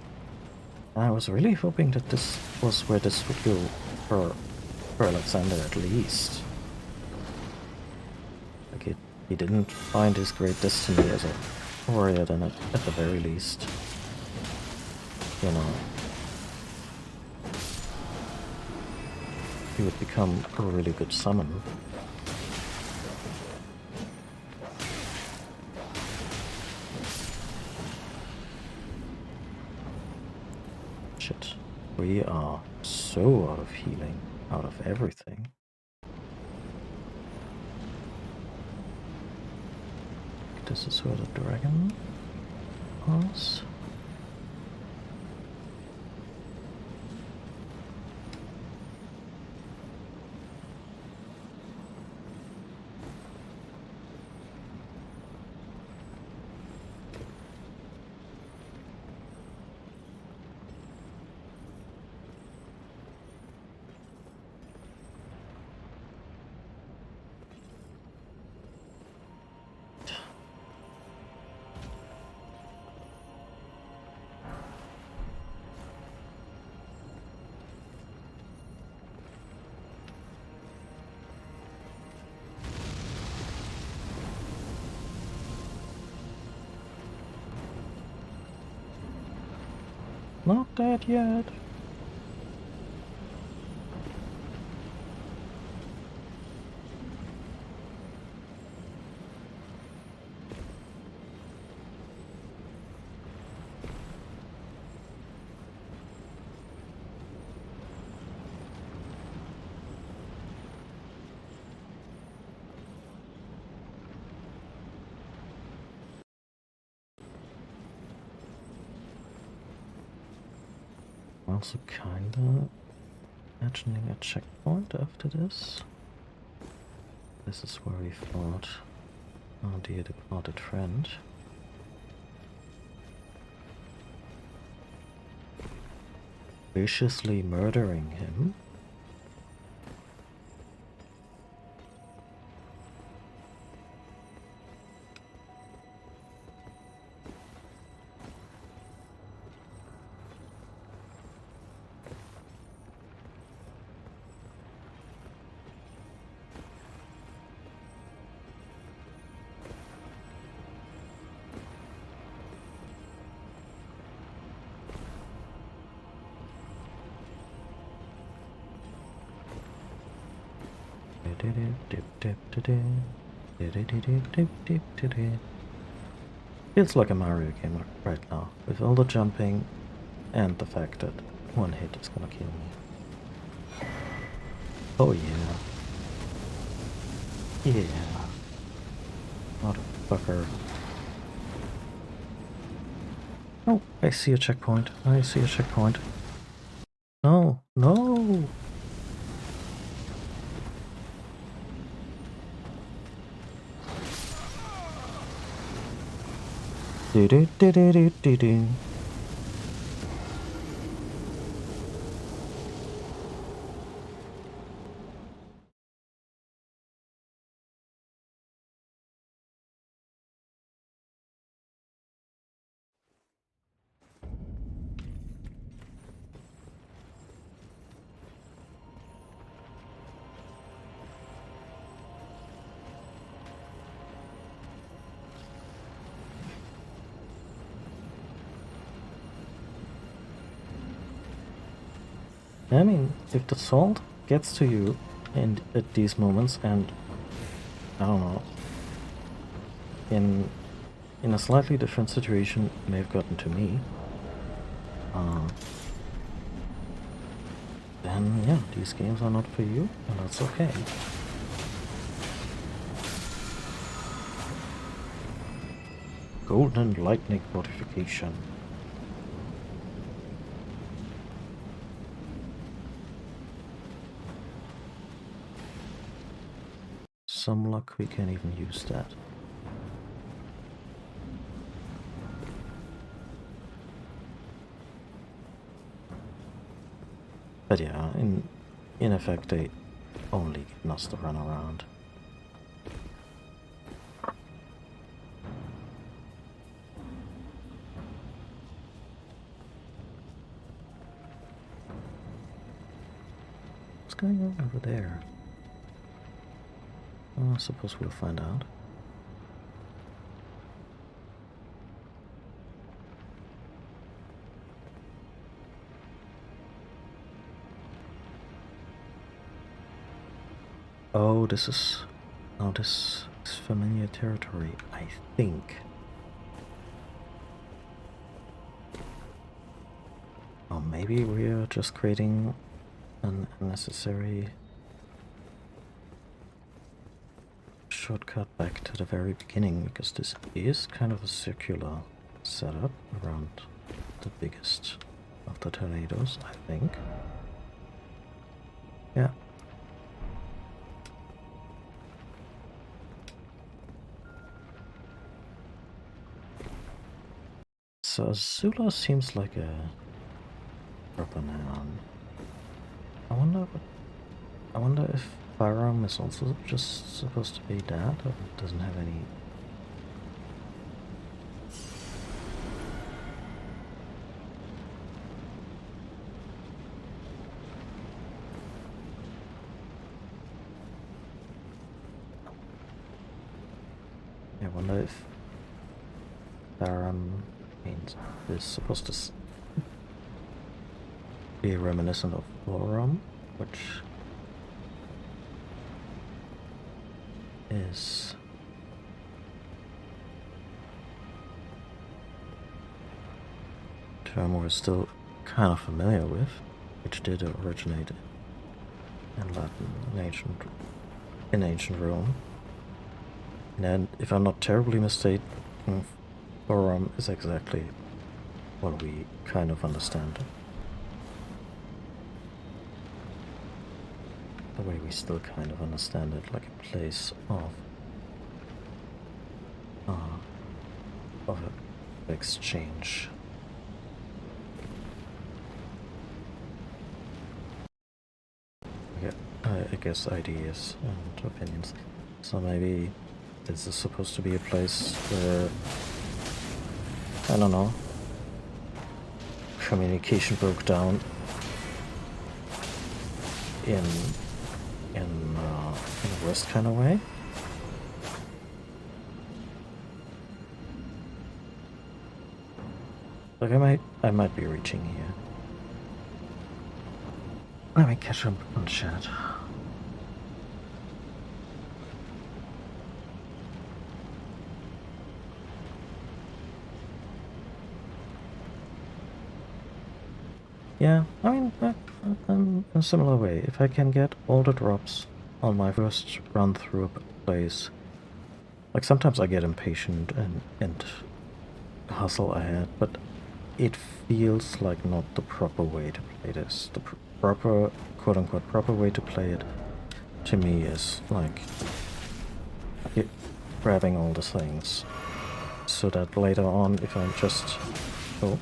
And I was really hoping that this was where this would go for Alexander at least. Like it he didn't find his great destiny as a warrior, then at the very least, you know, he would become a really good summon. Shit. We are so out of healing, out of everything. This is where the dragon was. Not dead yet. Also kinda imagining a checkpoint after this. This is where we fought our dear departed friend. Viciously murdering him. Feels like a Mario game right now, with all the jumping and the fact that one hit is gonna kill me. Oh yeah. Yeah. Motherfucker. Oh, I see a checkpoint. I see a checkpoint. No, no! Do do do do do do do. I mean, if the salt gets to you at these moments, and I don't know, in a slightly different situation may have gotten to me, then yeah, these games are not for you, and that's okay. Golden lightning notification. Some luck we can even use that. But yeah, in effect they only get us to run around. What's going on over there? I suppose we'll find out. Oh, this is... Oh, this is familiar territory, I think. Or maybe we're just creating an unnecessary shortcut back to the very beginning, because this is kind of a circular setup around the biggest of the tornadoes, I think. Yeah. So Azula seems like a proper noun. I wonder if Byram is also just supposed to be that, or doesn't have any. I wonder if Byram means is supposed to be reminiscent of Boram, which is a term we're still kind of familiar with, which did originate in Latin in ancient Rome. And if I'm not terribly mistaken, Boram is exactly what we kind of understand. The way we still kind of understand it, like a place of exchange. Yeah, I guess ideas and opinions. So maybe this is supposed to be a place where, I don't know, communication broke down in a worst kind of way. Like I might be reaching here. Let me catch up on chat. Yeah, I mean, in a similar way, if I can get all the drops on my first run through a place, like sometimes I get impatient and hustle ahead, but it feels like not the proper way to play this. The proper, quote-unquote, proper way to play it, to me, is like grabbing all the things, so that later on, if I'm just... Oh.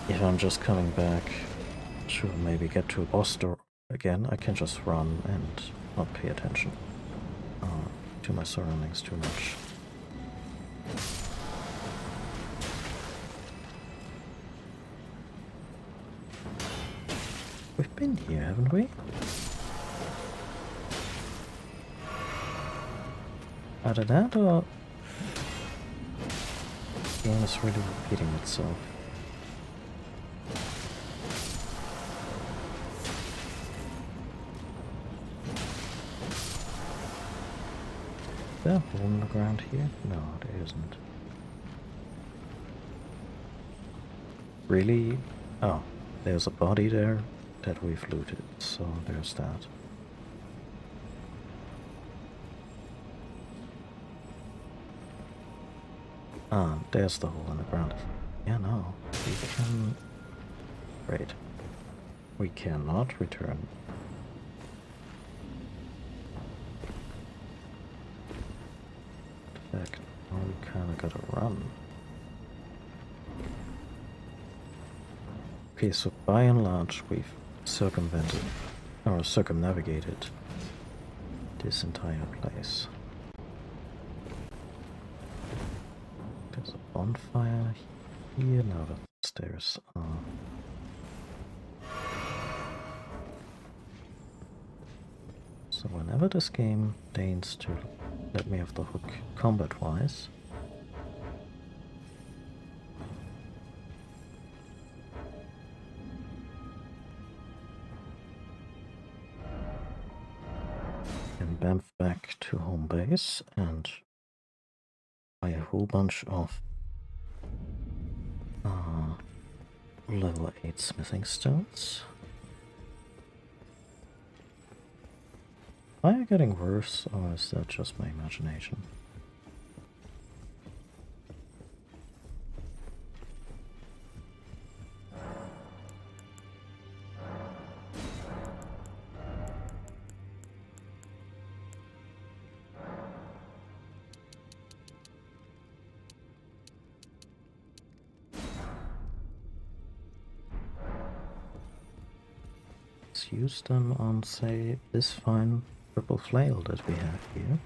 If I'm just coming back to maybe get to a boss door again, I can just run and not pay attention to my surroundings too much. We've been here, haven't we? Either that or the game is really repeating itself. Is there a hole in the ground here? No, there isn't. Really? Oh, there's a body there that we've looted, so there's that. Ah, there's the hole in the ground. Yeah, no, we can... Wait. We cannot return. In fact, now we kinda gotta run. Okay, so by and large, we've circumvented, or circumnavigated, this entire place. There's a bonfire here, now the stairs are... So whenever this game deigns to let me off the hook combat-wise, bamf back to home base and buy a whole bunch of level 8 smithing stones. Am I getting worse, or is that just my imagination? Let's use them on, say, this fine purple flail that we have here.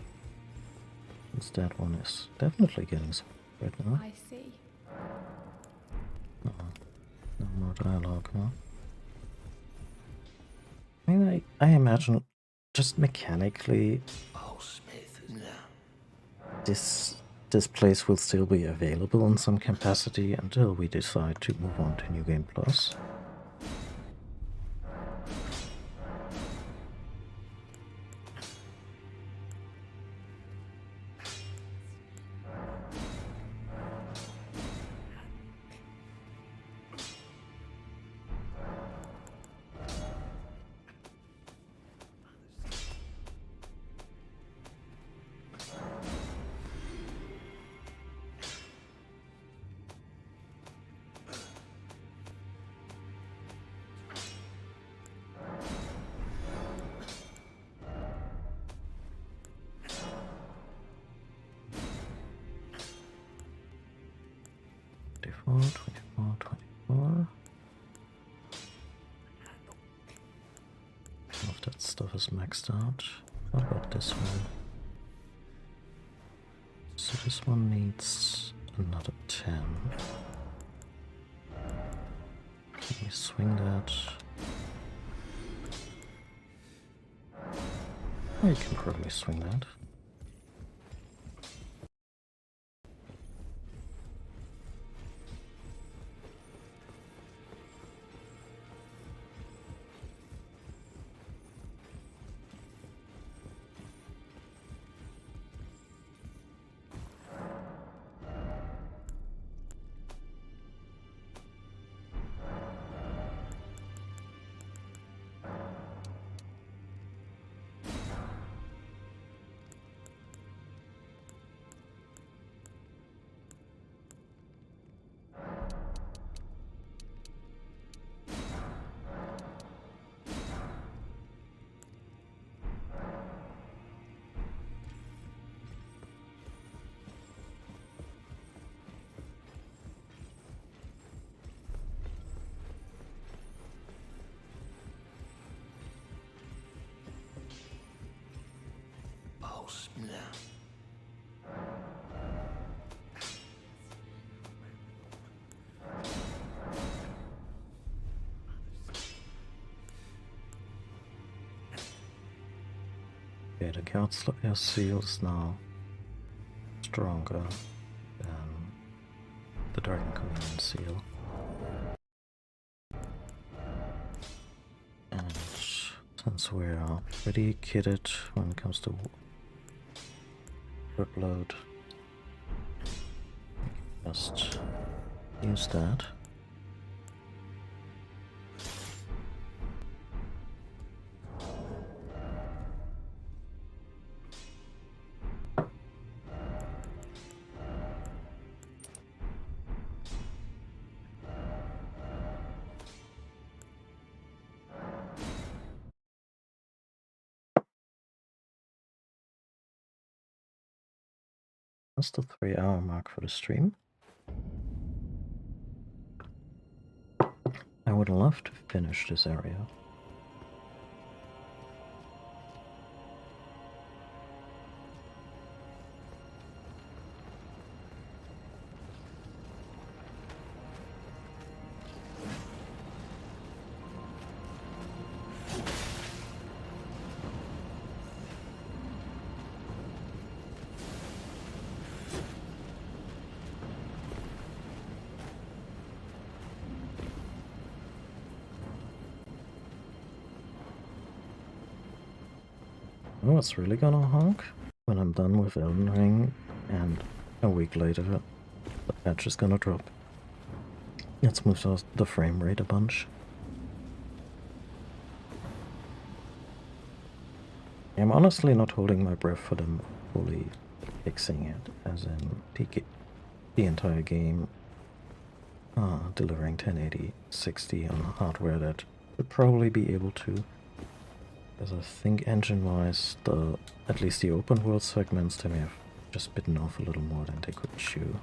Since that one is definitely getting some right now. I see. No more dialogue, huh? I mean, I imagine just mechanically Oh, Smith, now. this place will still be available in some capacity until we decide to move on to New Game Plus. Twenty-four, 24, 24. All of that stuff is maxed out. What about this one? So this one needs another 10. Can we swing that? Oh, you can probably swing that. Oh, now. Okay, the Council seal is now stronger than the Dragon Communion seal. And since we're pretty kitted when it comes to workload, just use that. That's the 3-hour mark for the stream. I would love to finish this area. know it's really gonna honk? When I'm done with Elden Ring and a week later the patch is gonna drop. Let's move the frame rate a bunch. I'm honestly not holding my breath for them fully fixing it, as in the entire game delivering 1080 60 on hardware that would probably be able to. Because I think engine-wise, at least the open world segments, they may have just bitten off a little more than they could chew.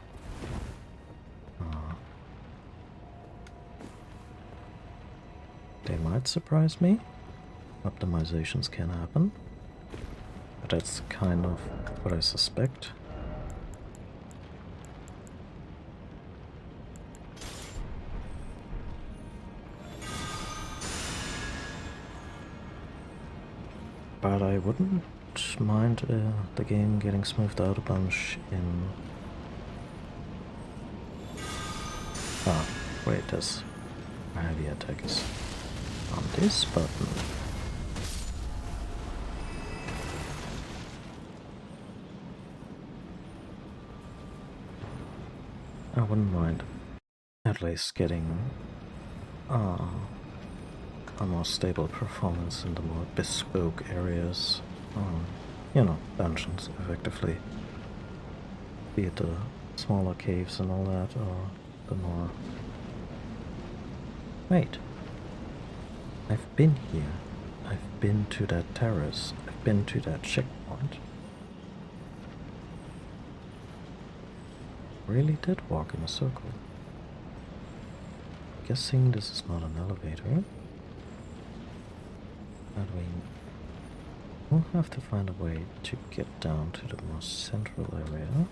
They might surprise me. Optimizations can happen. But that's kind of what I suspect. But I wouldn't mind the game getting smoothed out a bunch in... Ah, wait, there's a heavy attack is on this button. I wouldn't mind at least getting a more stable performance in the more bespoke areas. You know, dungeons, effectively. Be it the smaller caves and all that, or the more... Wait. I've been here. I've been to that terrace. I've been to that checkpoint. Really did walk in a circle. Guessing this is not an elevator. But we'll have to find a way to get down to the more central area.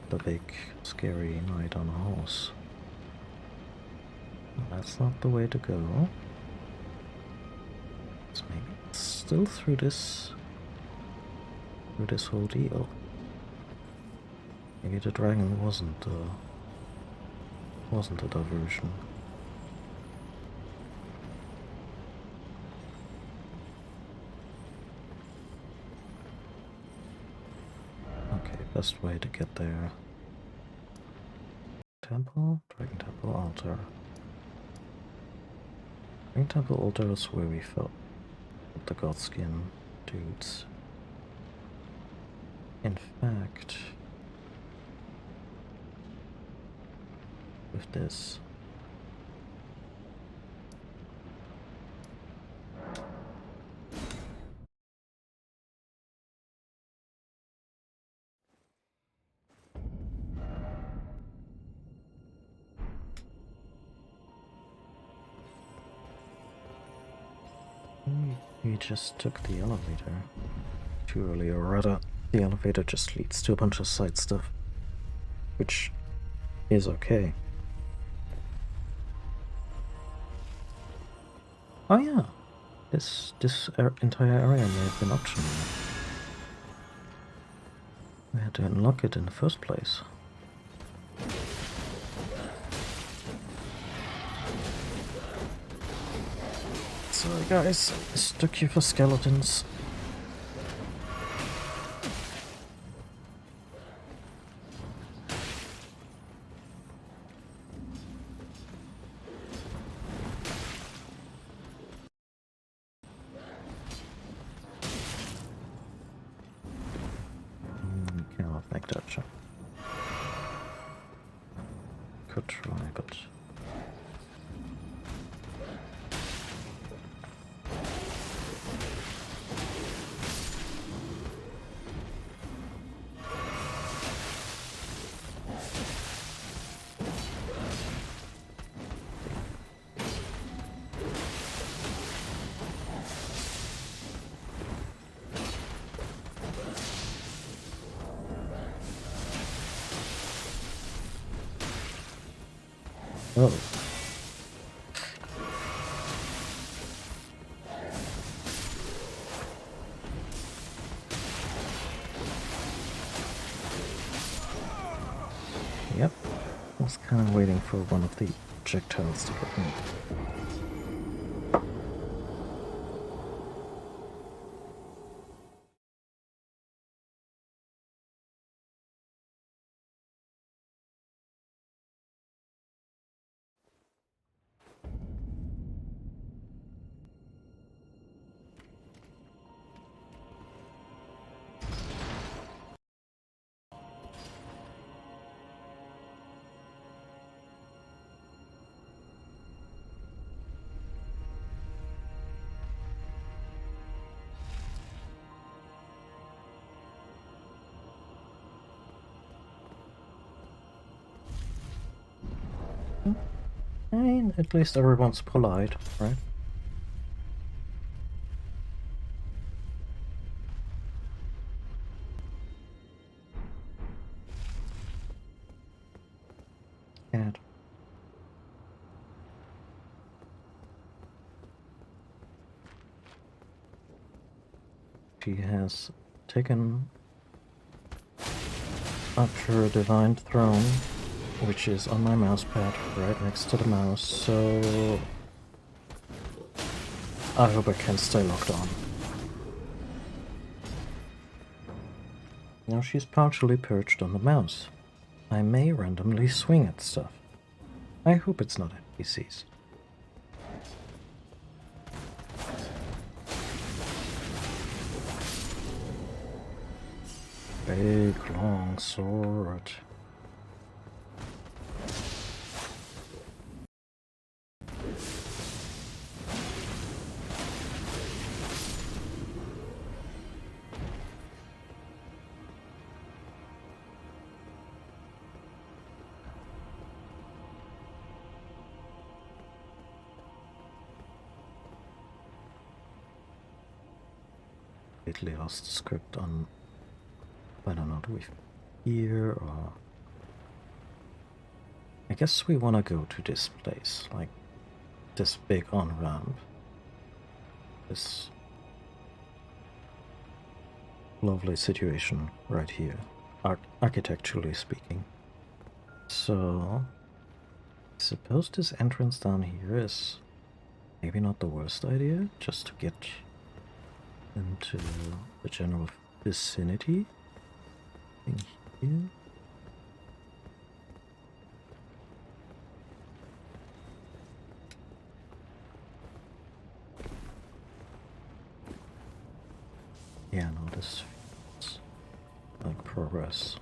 The big, scary knight on a horse. That's not the way to go. So maybe it's still through this whole deal. Maybe the dragon wasn't a diversion. Okay, best way to get there. Temple, Dragon Temple, Altar. Dragon Temple Altar is where we fought the Godskin dudes. In fact, with this. We just took the elevator too early, or rather, the elevator just leads to a bunch of side stuff, which is okay. Oh yeah, this entire area may have been optional. We had to unlock it in the first place. Sorry guys, mistook you for skeletons. Cannot make that jump. Could try, but... Oh. Yep. I was kind of waiting for one of the projectiles to get me. I mean, at least everyone's polite, right? Cat. She has taken up her divine throne, which is on my mousepad, right next to the mouse, so I hope I can stay locked on. Now she's partially perched on the mouse. I may randomly swing at stuff. I hope it's not NPCs. Big long sword. Completely lost the script on, I don't know, do we here or... I guess we want to go to this place, like this big on-ramp. This lovely situation right here, architecturally speaking. So, I suppose this entrance down here is maybe not the worst idea, just to get into the general vicinity. In here. Yeah, no, this feels like progress.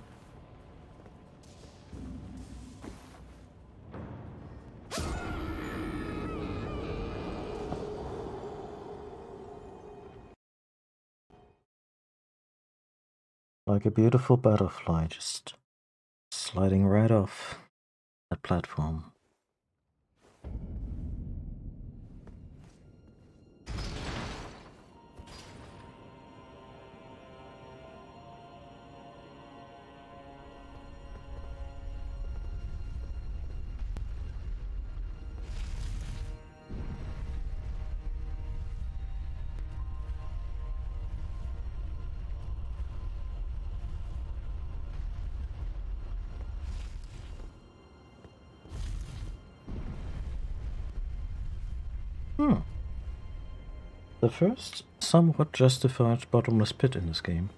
Like a beautiful butterfly, just sliding right off that platform. The first somewhat justified bottomless pit in this game.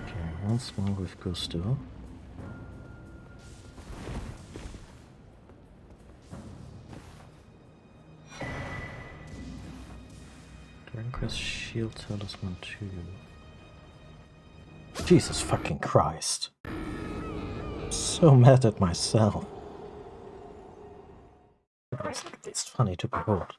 Okay, once more with Gusto. Dragon Shield Talisman 2. Jesus fucking Christ. I'm so mad at myself. It's funny to behold.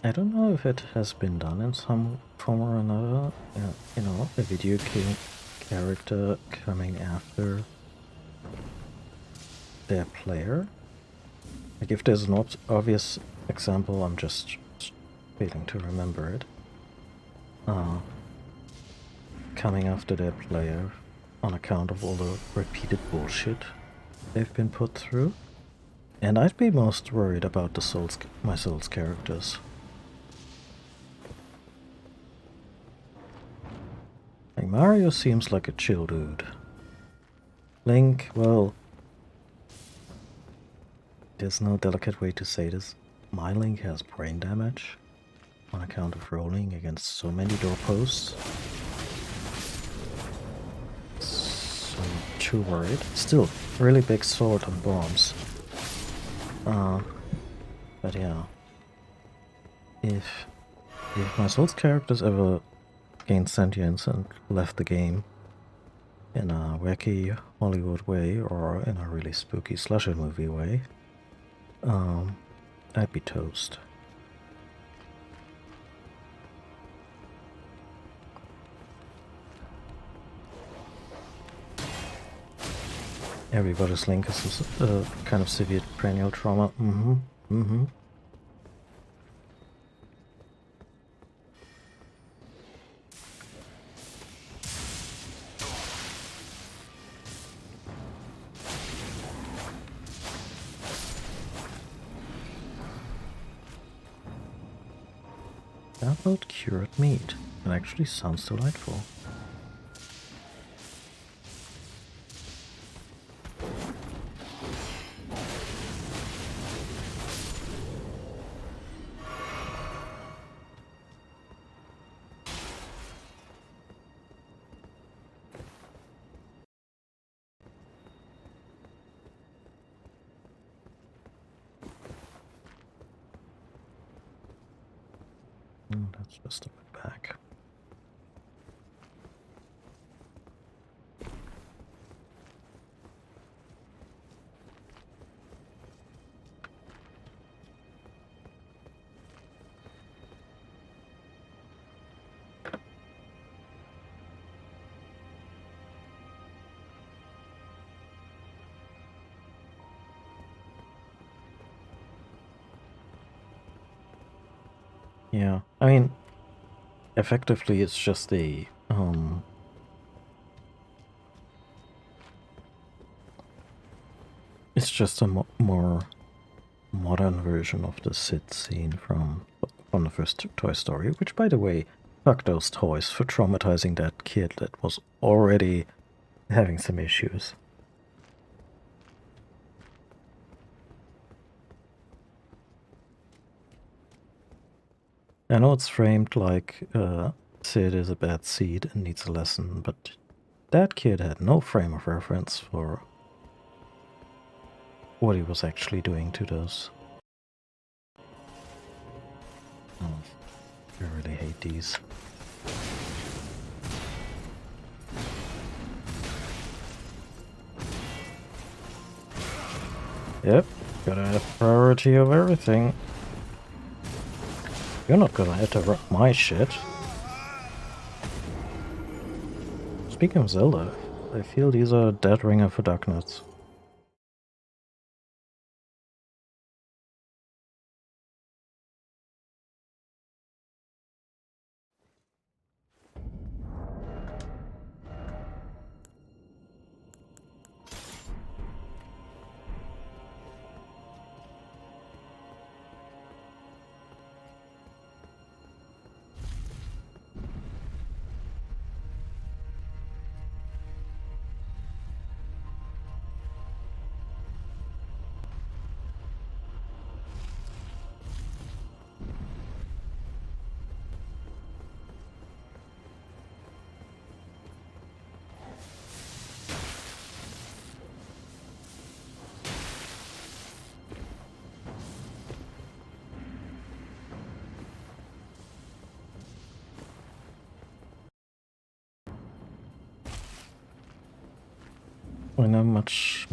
I don't know if it has been done in some form or another. You know, a video game character coming after their player. Like if there's an obvious example, I'm just failing to remember it. Coming after their player on account of all the repeated bullshit they've been put through. And I'd be most worried about my Souls characters. Like Mario seems like a chill dude. Link, well, there's no delicate way to say this. My Link has brain damage on account of rolling against so many doorposts. So I'm too worried. Still, really big sword and bombs. But yeah. If my Souls characters ever gained sentience and left the game in a wacky Hollywood way or in a really spooky slasher movie way, I'd be toast. Everybody's Link is a kind of severe cranial trauma. About cured meat. It actually sounds delightful. That's just a bit back. Yeah, I mean, effectively it's just a, it's just a more modern version of the Sid scene from the first Toy Story, which, by the way, fuck those toys for traumatizing that kid that was already having some issues. I know it's framed like Sid is a bad seed and needs a lesson, but that kid had no frame of reference for what he was actually doing to those. Oh, I really hate these. Yep, gotta have priority of everything. You're not gonna interrupt my shit. Speaking of Zelda, I feel these are dead ringer for Darknuts. I know much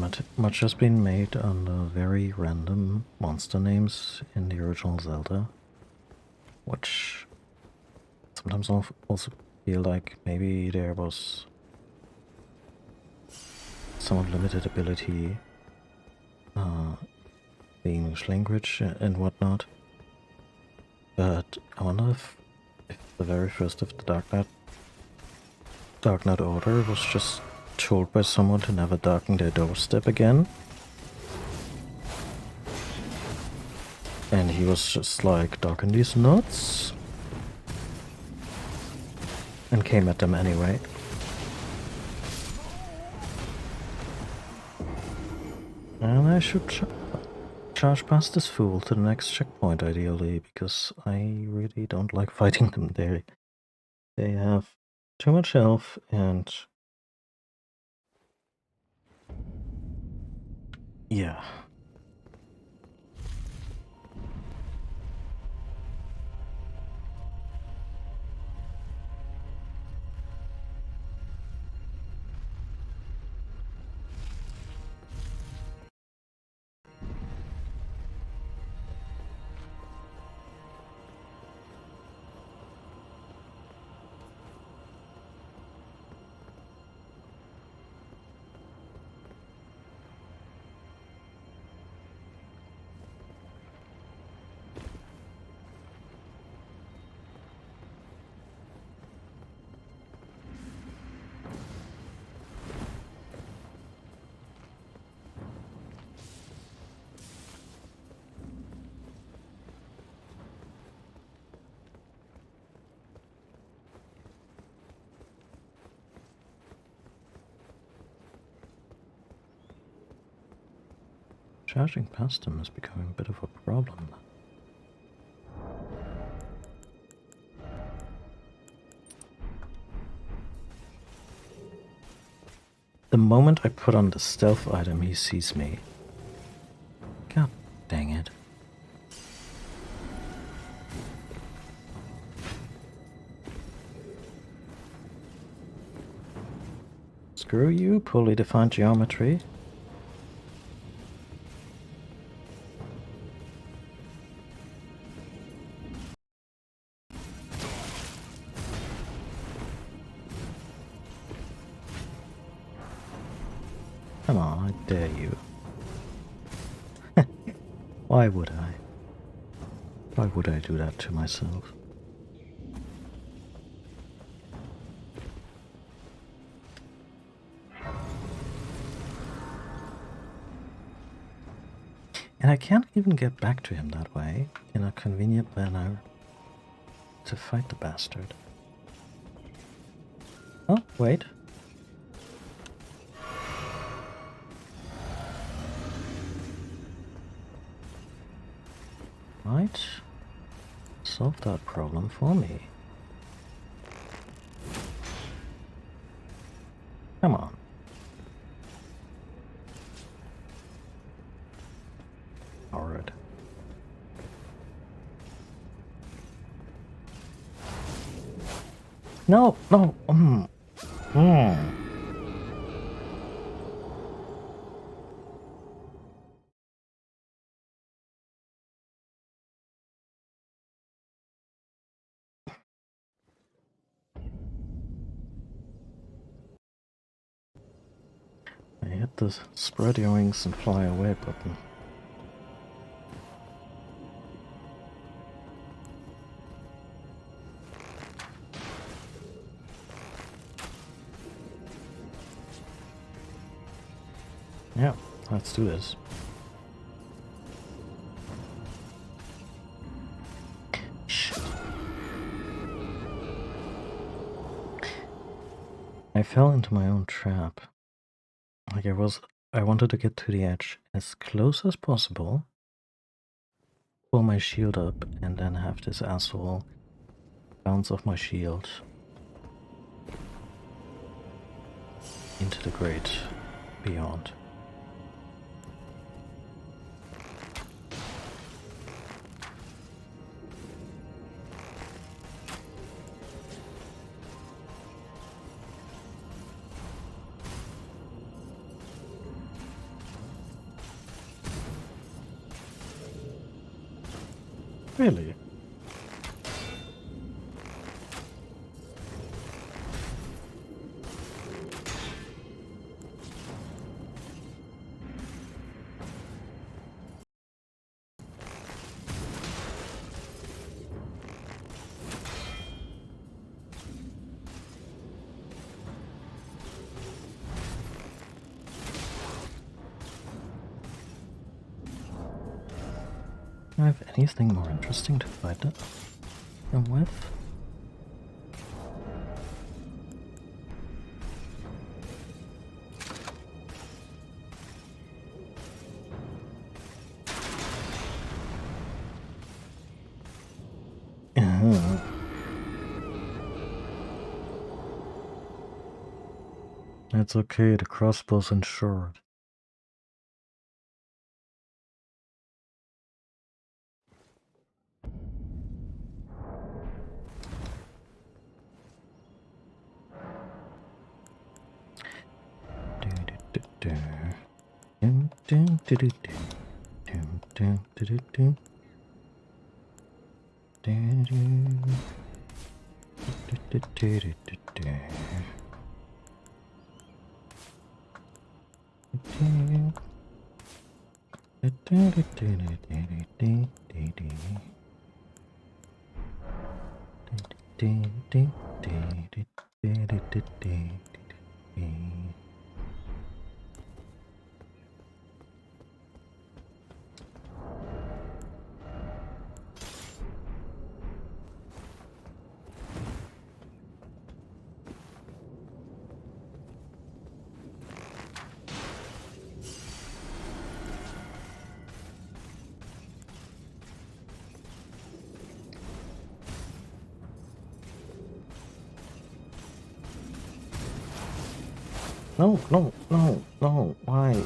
has been made on the very random monster names in the original Zelda. which sometimes I also feel like maybe there was somewhat limited ability the English language and whatnot. But I wonder if the very first of the Dark Knight Order was just told by someone to never darken their doorstep again. And he was just like, darken these nuts? And came at them anyway. And I should charge past this fool to the next checkpoint, ideally, because I really don't like fighting them. They have too much health, and yeah. Charging past him is becoming a bit of a problem. The moment I put on the stealth item, he sees me. God dang it. Screw you, poorly defined geometry. Come on, I dare you. Why would I? Why would I do that to myself? And I can't even get back to him that way, in a convenient manner, to fight the bastard. Oh, wait. Might solve that problem for me. Come on. Alright. No, no. I hit the spread your wings and fly away button. Yeah, let's do this. Shit. I fell into my own trap. Like I wanted to get to the edge as close as possible, pull my shield up, and then have this asshole bounce off my shield into the great beyond. Really? I have anything more interesting to fight them with? It's okay, the crossbow's insured. No, no, no, no, why?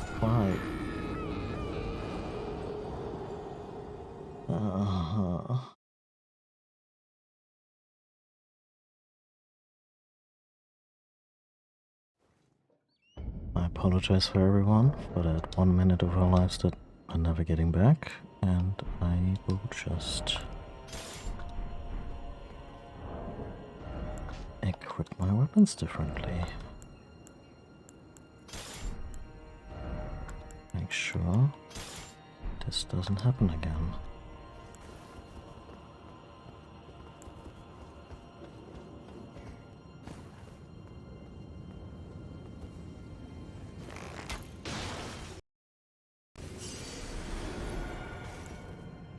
I apologize for everyone for that 1 minute of our lives that are never getting back, and I will just equip my weapons differently. Make sure this doesn't happen again.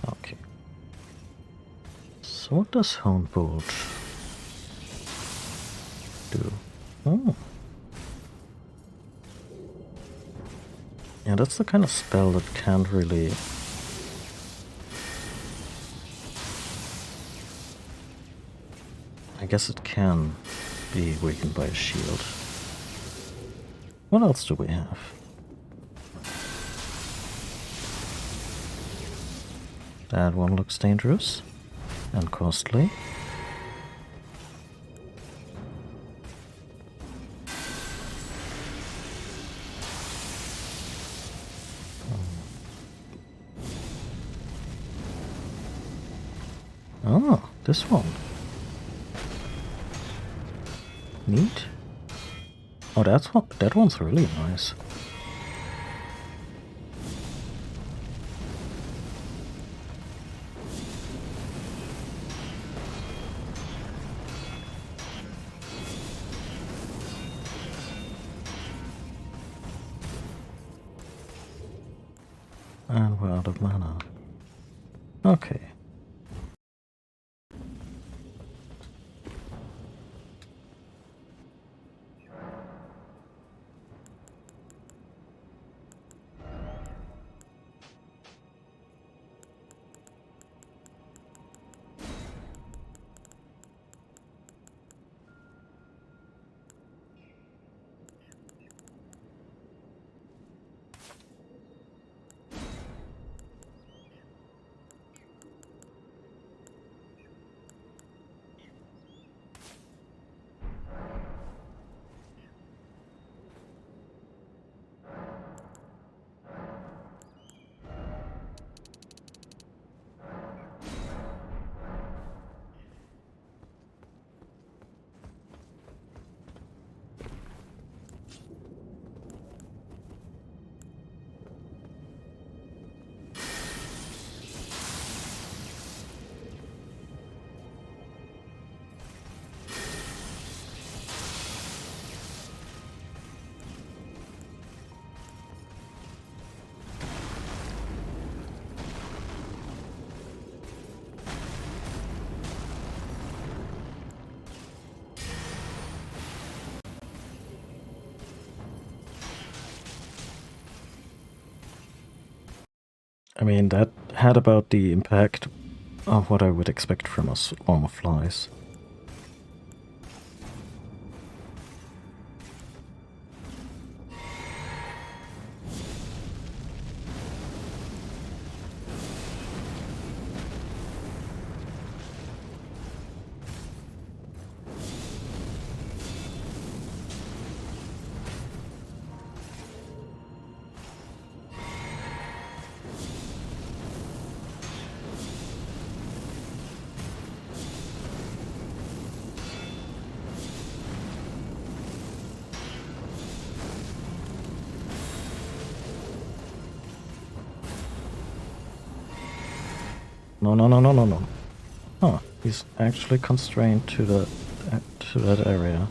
Okay. So what does Houndbolt do? Oh. Yeah, that's the kind of spell that can't really... I guess it can be weakened by a shield. What else do we have? That one looks dangerous and costly. Oh, this one. Neat. Oh, that one's really nice. And we're out of mana. Okay. mean, that had about the impact of what I would expect from a swarm of flies. No. Huh, he's actually constrained to that area.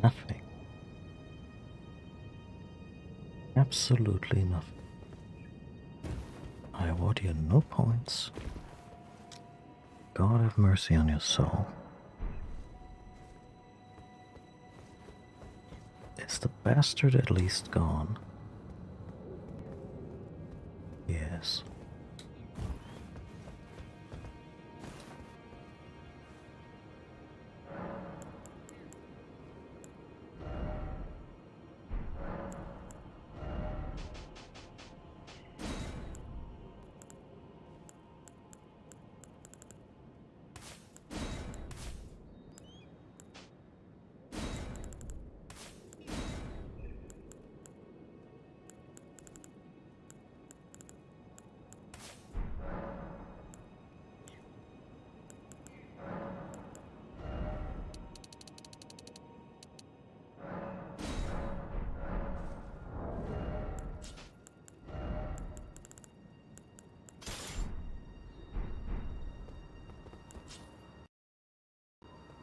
Nothing. Absolutely nothing. I award you no points. God have mercy on your soul. Is the bastard at least gone? Yes.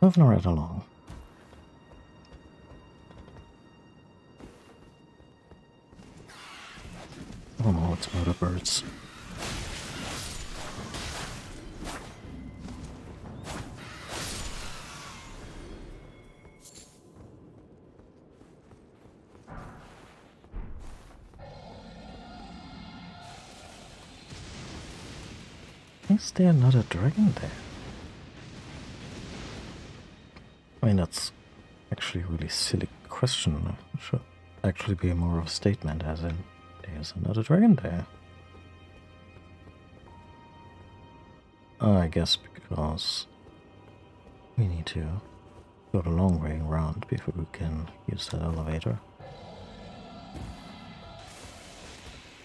Moving right along. Oh no, it's murder birds. Is there not a dragon there? I mean, that's actually a really silly question. It should actually be more of a statement, as in, there's another dragon there. I guess because we need to go the long way around before we can use that elevator.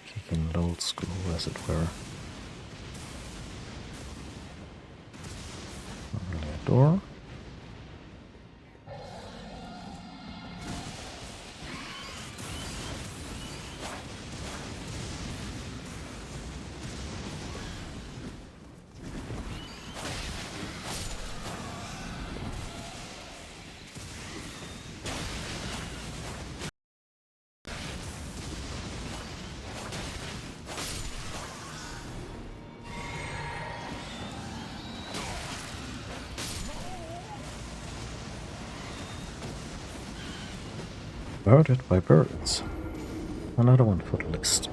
Kicking it old school, as it were. Not really a door. Murdered by birds. Another one for the list.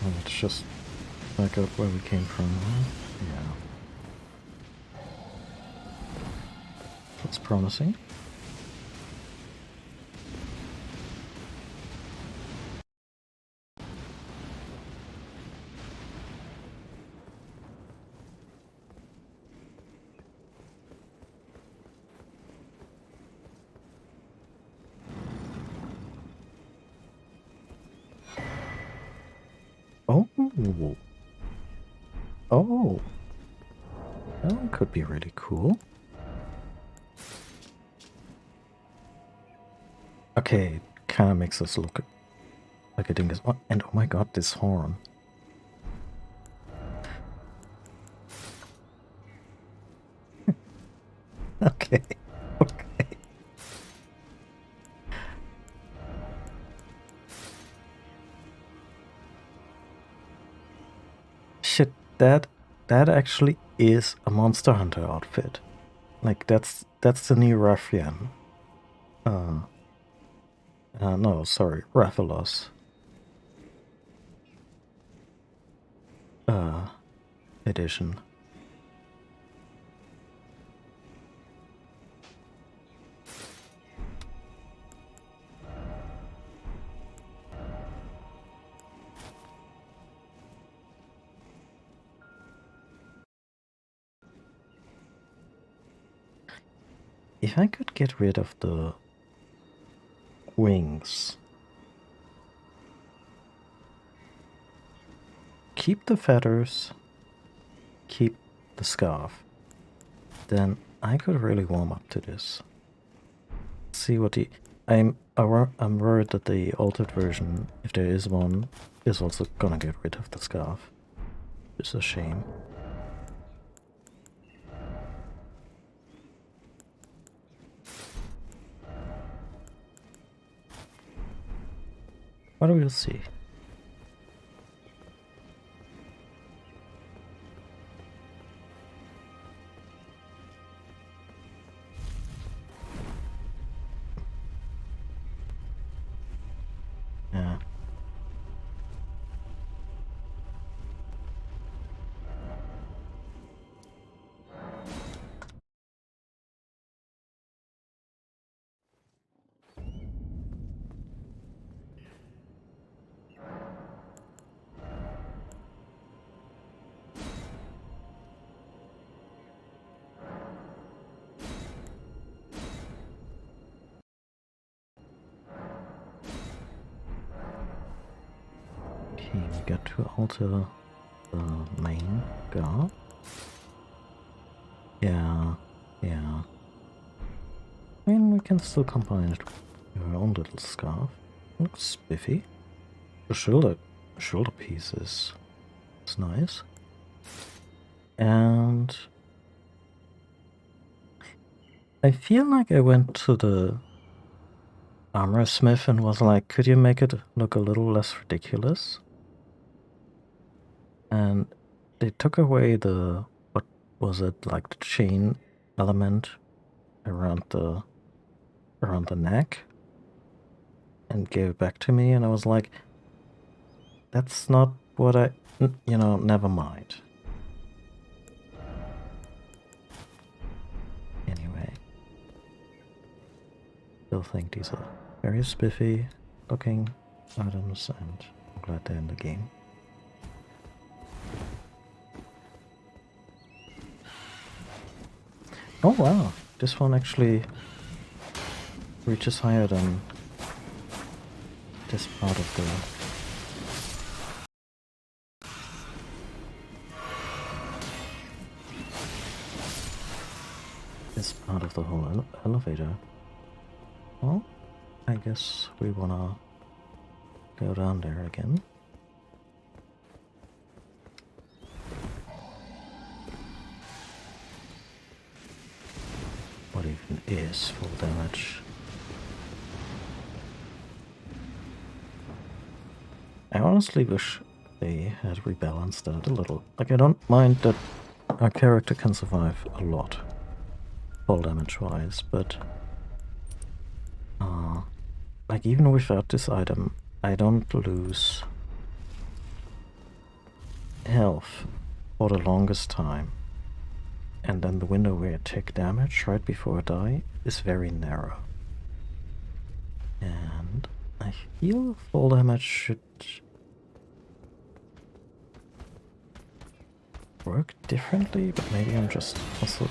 Let's just back up where we came from. Yeah. That's promising. Oh. Oh. That one could be really cool. Okay, kind of makes us look like a dingus. Oh, and oh my god, this horn. Okay. Okay. Shit, that actually is a Monster Hunter outfit. Like that's the new Ruffian. No, sorry, Rathalos. Edition. If I could get rid of the wings, keep the feathers, keep the scarf, then I could really warm up to this. See what the I'm worried that the altered version, if there is one, is also gonna get rid of the scarf. It's a shame. But we'll see. Yeah. Okay, we got to alter the main guard. Yeah, yeah. I mean, we can still combine it with your own little scarf. Looks spiffy. The shoulder piece is nice. And I feel like I went to the armor smith and was like, could you make it look a little less ridiculous? And they took away the, what was it, like the chain element around the neck and gave it back to me, and I was like, that's not what never mind. Anyway, still think these are very spiffy looking items, and I'm glad they're in the game. Oh wow, this one actually reaches higher than this part of the... this part of the whole elevator. Well, I guess we wanna go down there again. What even is full damage? I honestly wish they had rebalanced that a little. Like, I don't mind that our character can survive a lot, full damage wise, but like even without this item, I don't lose health for the longest time. And then the window where I take damage right before I die is very narrow. And I feel full damage should work differently, but maybe I'm just also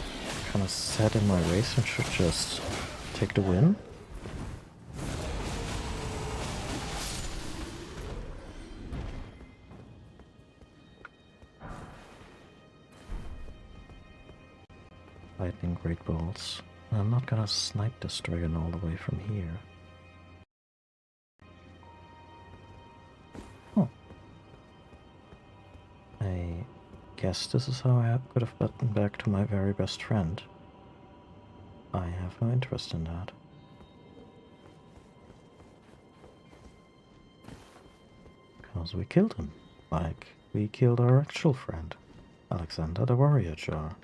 kind of set in my ways and should just take the win. Lightning great balls. I'm not gonna snipe this dragon all the way from here. Oh. I guess this is how I could have gotten back to my very best friend. I have no interest in that. Because we killed him. Like we killed our actual friend, Alexander the Warrior Jar.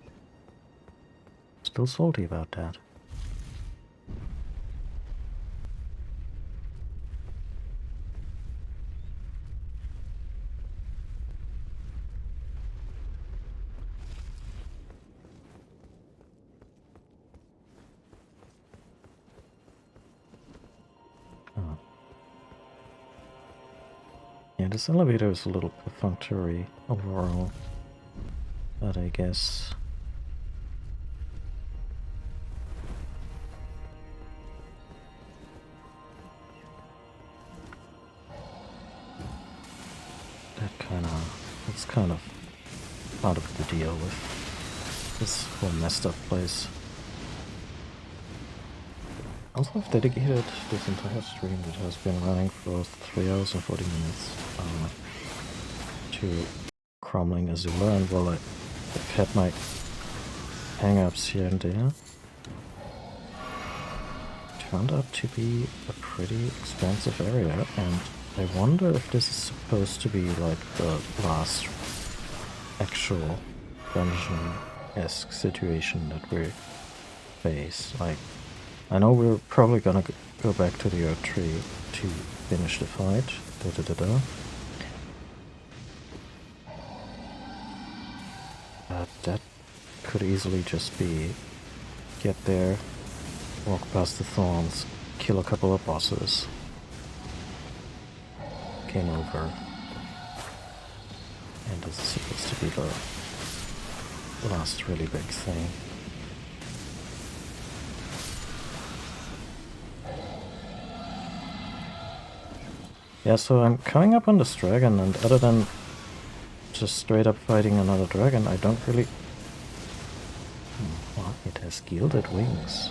Still salty about that. Oh. Yeah, this elevator is a little perfunctory overall, but I guess that's kind of part of the deal with this whole messed up place. Also, I've dedicated this entire stream that has been running for 3 hours and 40 minutes to Cromling Azula, and while I've had my hang-ups here and there, it turned out to be a pretty expansive area, and I wonder if this is supposed to be like the last actual dungeon-esque situation that we face. Like, I know we're probably gonna go back to the Earth Tree to finish the fight. But that could easily just be get there, walk past the thorns, kill a couple of bosses, game over. And this is supposed to be the last really big thing. Yeah, so I'm coming up on this dragon, and other than just straight up fighting another dragon, I don't really... Well, it has gilded wings.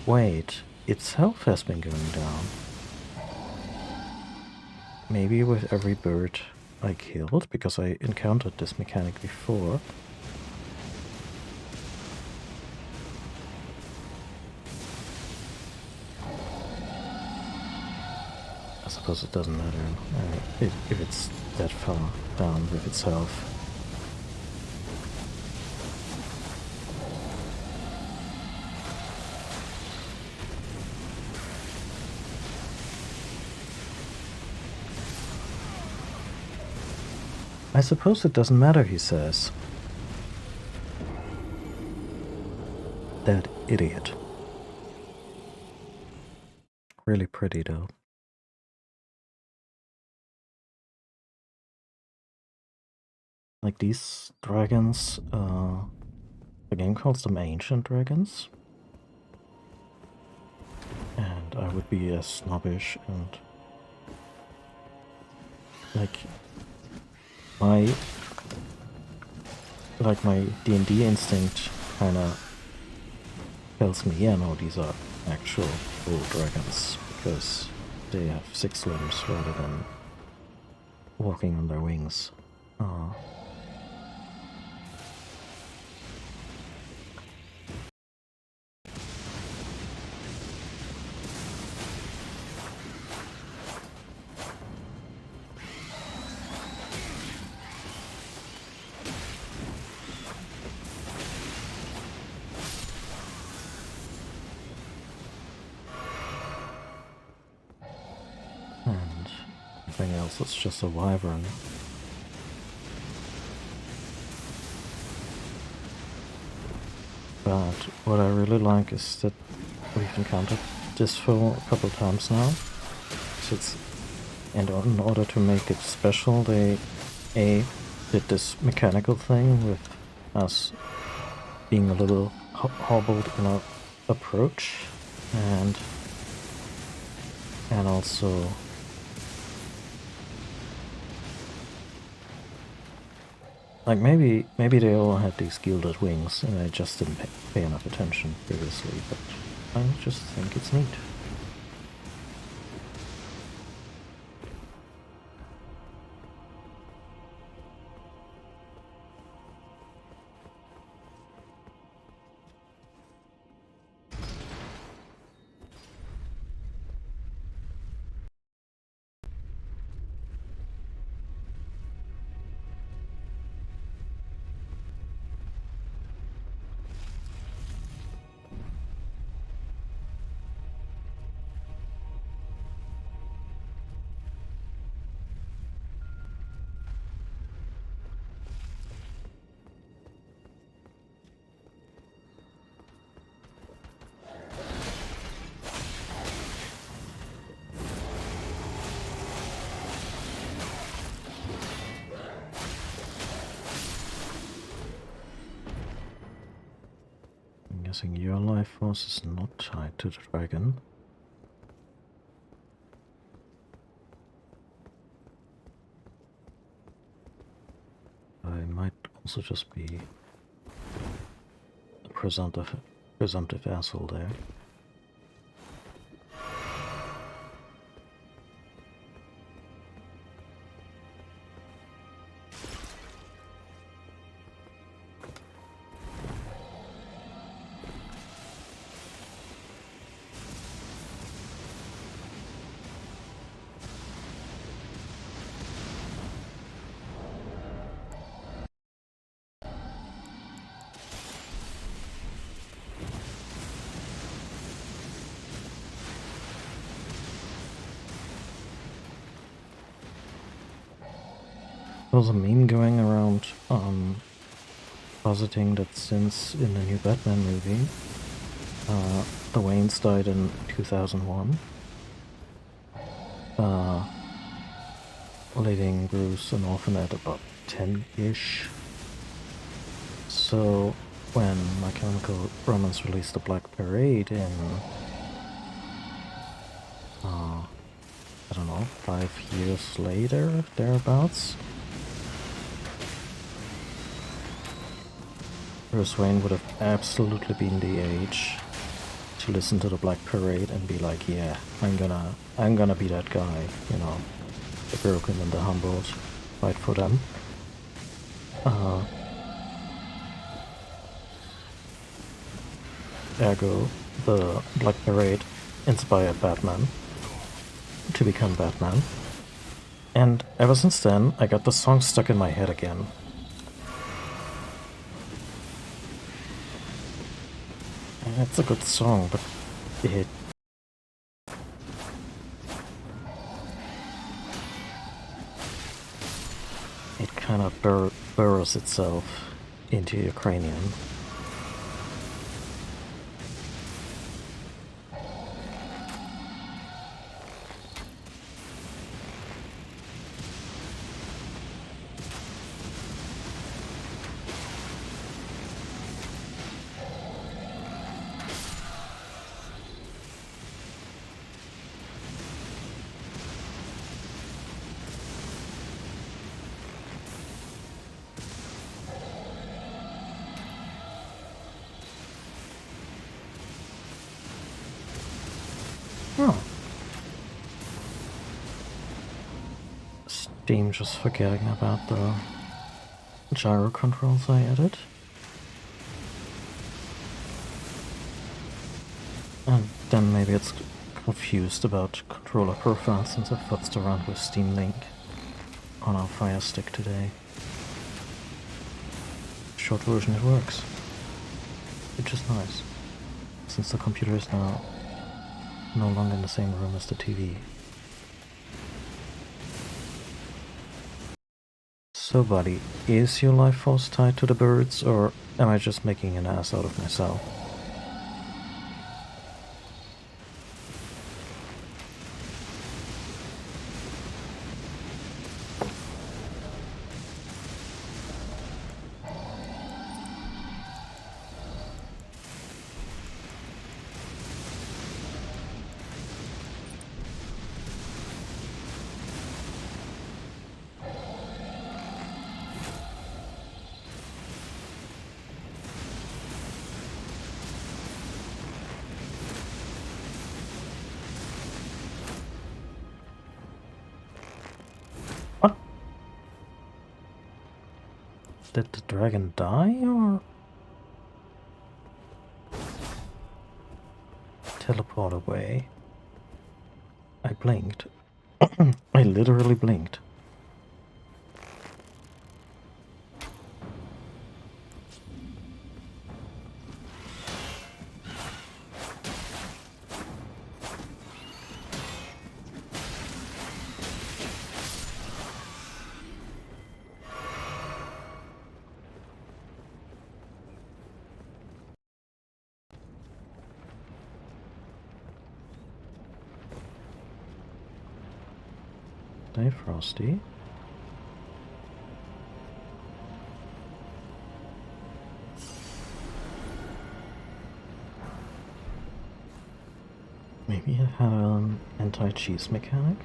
Wait, its health has been going down. Maybe with every bird I killed, because I encountered this mechanic before. I suppose it doesn't matter if it's that far down with its health. I suppose it doesn't matter, he says. That idiot. Really pretty, though. Like these dragons, the game calls them ancient dragons. And I would be as snobbish and... my D&D instinct kinda tells me, yeah, no, these are actual full dragons, because they have 6 limbs rather than walking on their wings. something else, it's just a wyvern. But what I really like is that we've encountered this foe a couple times now. So and in order to make it special, they did this mechanical thing with us being a little hobbled in our approach, and also like maybe they all had these gilded wings and I just didn't pay enough attention previously, but I just think it's neat. Guessing your life force is not tied to the dragon. I might also just be a presumptive asshole there. There was a meme going around positing that since in the new Batman movie, the Waynes died in 2001, leaving Bruce an orphan at about 10-ish. So when My Chemical Romance released the Black Parade in, I don't know, 5 years later, thereabouts, Bruce Wayne would have absolutely been the age to listen to the Black Parade and be like, yeah, I'm gonna be that guy, you know, the broken and the humbled, fight for them. Ergo, the Black Parade inspired Batman to become Batman. And ever since then, I got the song stuck in my head again. It's a good song, but it kind of burrows itself into your cranium. Oh. Steam just forgetting about the gyro controls I added. And then maybe it's confused about controller profiles since I futzed around with Steam Link on our Fire Stick today. Short version, it works. Which is nice, since the computer is now no longer in the same room as the TV. So, buddy, is your life force tied to the birds, or am I just making an ass out of myself? What? Did the dragon die, or teleport away? I blinked. I literally blinked. Stay frosty. Maybe it had an anti-cheese mechanic?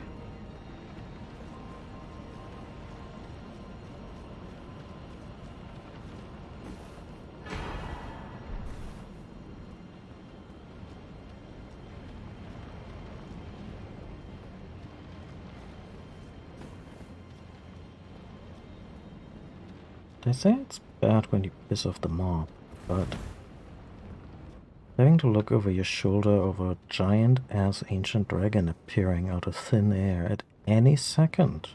They say it's bad when you piss off the mob, but having to look over your shoulder over a giant-ass ancient dragon appearing out of thin air at any second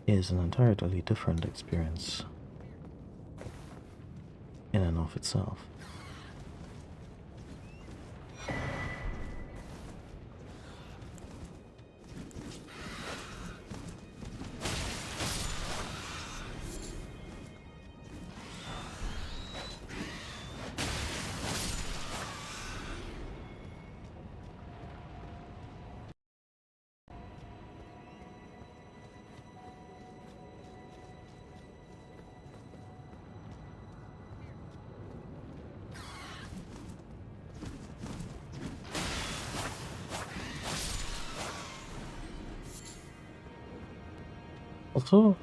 is an entirely different experience in and of itself. Also,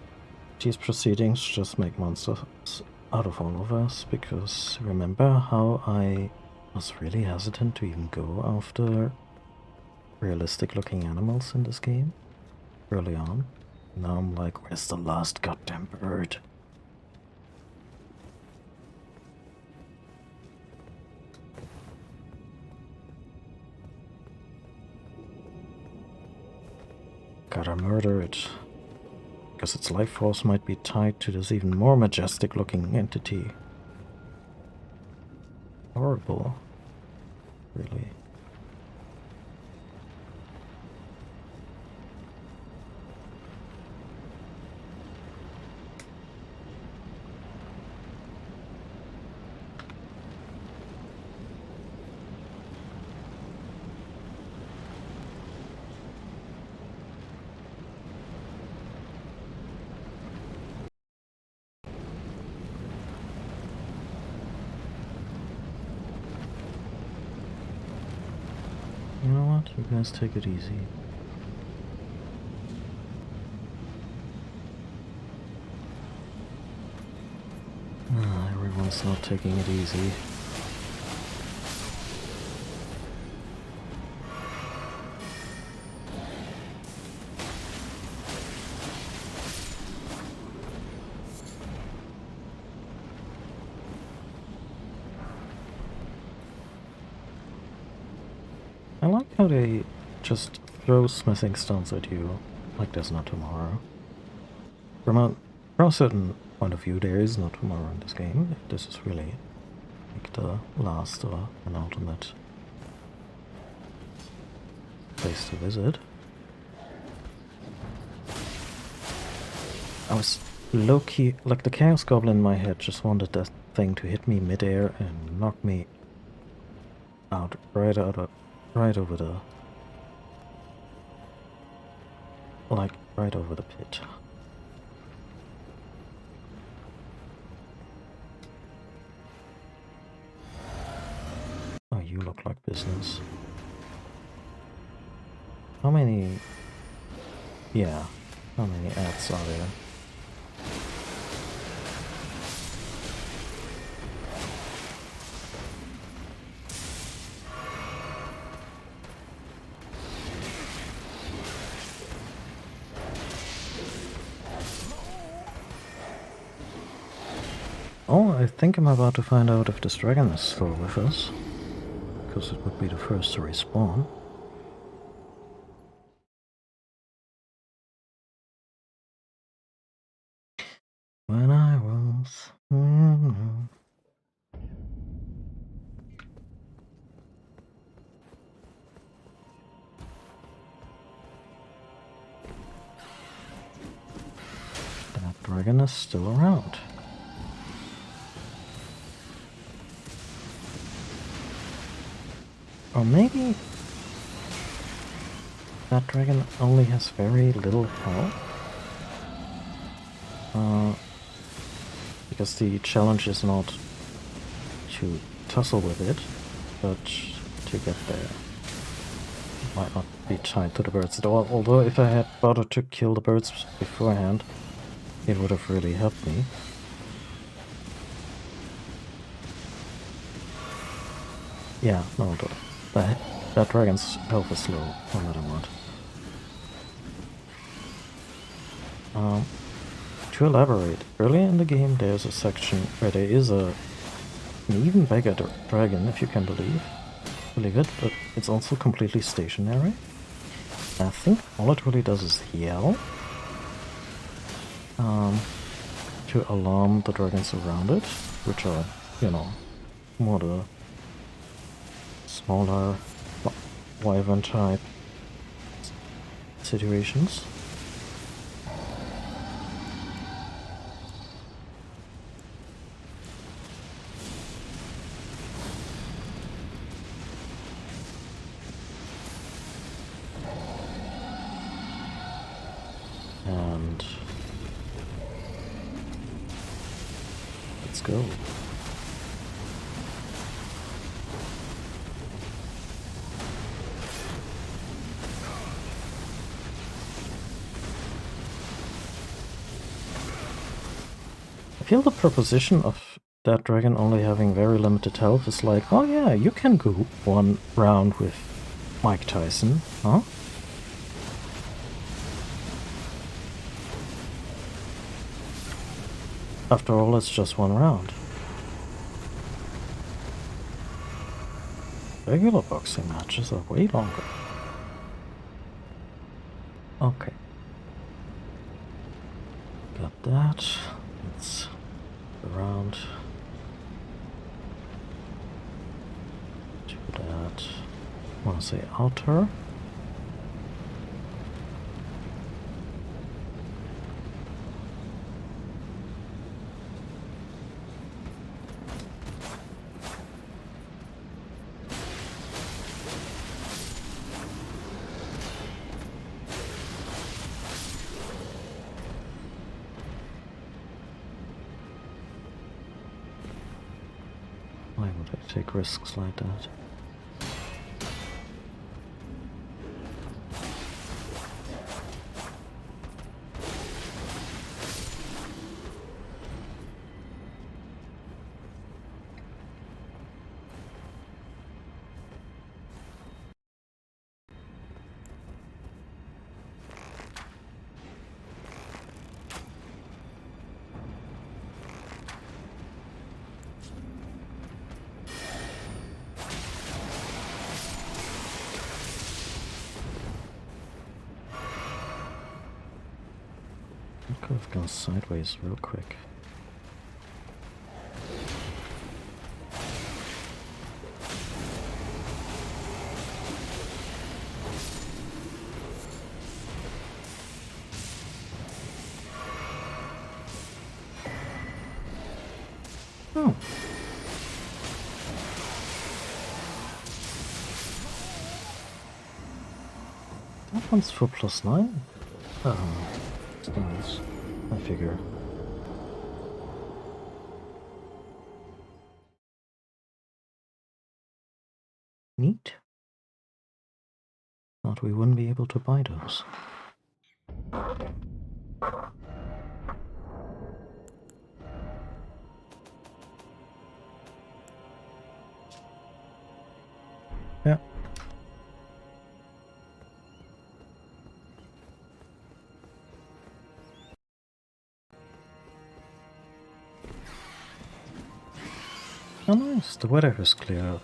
these proceedings just make monsters out of all of us, because remember how I was really hesitant to even go after realistic looking animals in this game early on? Now I'm like, where's the last goddamn bird? Gotta murder it. Because its life force might be tied to this even more majestic looking entity. Horrible. Really. You know what? You guys take it easy. Everyone's not taking it easy. I like how they just throw smithing stones at you like there's no tomorrow. From a certain point of view, there is no tomorrow in this game. This is really like the last or an ultimate place to visit. I was low-key, like the Chaos Goblin in my head just wanted that thing to hit me midair and knock me out, right over the, like, right over the pit. Oh, you look like business. How many... Yeah, how many ads are there? Oh, I think I'm about to find out if this dragon is still with us, because it would be the first to respawn. When I was... That dragon is still around. Or maybe that dragon only has very little health. Because the challenge is not to tussle with it, but to get there. Might not be tied to the birds at all, although if I had bothered to kill the birds beforehand, it would have really helped me. Yeah, no, that dragon's health is low, no matter what. To elaborate, earlier in the game there's a section where there is an even bigger dragon, if you can believe it, but it's also completely stationary. I think all it really does is yell to alarm the dragons around it, which are, you know, more the smaller wyvern type situations. And let's go. I feel the proposition of that dragon only having very limited health is like, oh yeah, you can go one round with Mike Tyson, huh? After all, it's just one round. Regular boxing matches are way longer. Okay. Got that. Let's go around to that. I want to say outer. Why would I take risks like that? Could have gone sideways real quick. That one's for +9. Skills, I figure. Neat. Thought we wouldn't be able to buy those. Yeah. Oh nice, the weather has cleared up.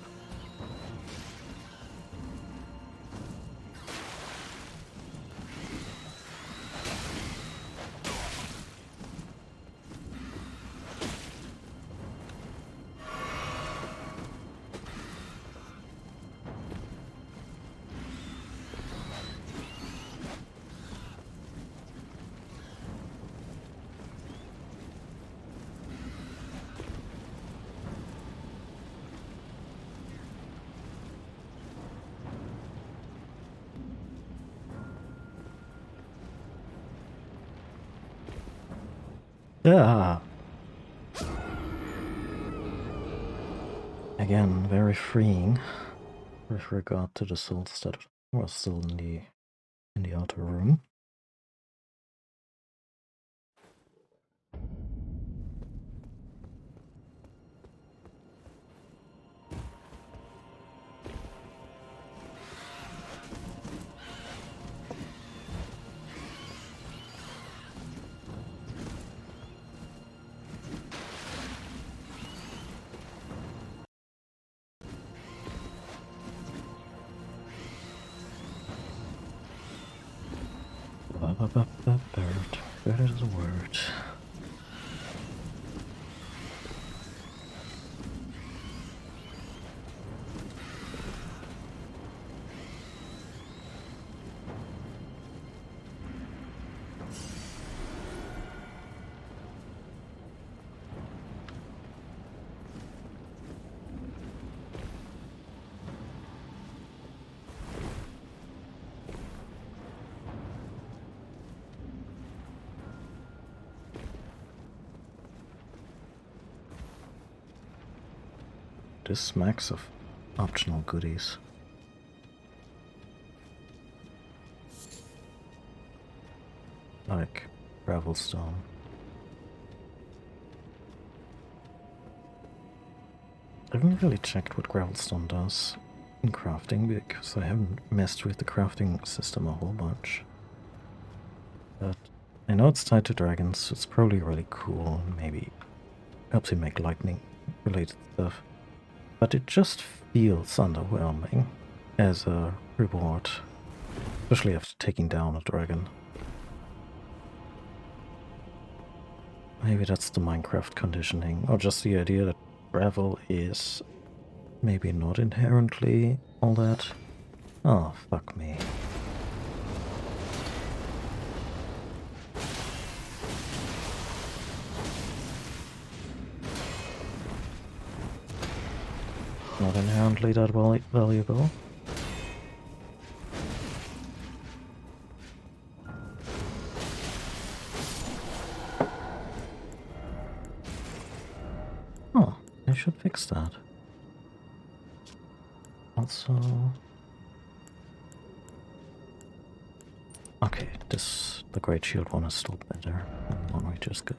Yeah. Again, very freeing with regard to the souls that were still in the outer room. Bird. Bird is a word. This smacks of optional goodies. Like gravelstone. I haven't really checked what gravelstone does in crafting because I haven't messed with the crafting system a whole bunch. But I know it's tied to dragons, so it's probably really cool and maybe helps you make lightning related stuff. But it just feels underwhelming as a reward, especially after taking down a dragon. Maybe that's the Minecraft conditioning, or just the idea that gravel is maybe not inherently all that. Oh, fuck me. Not inherently that valuable. Oh, I should fix that. Also... Okay, the Great Shield one is still better than the one we just got.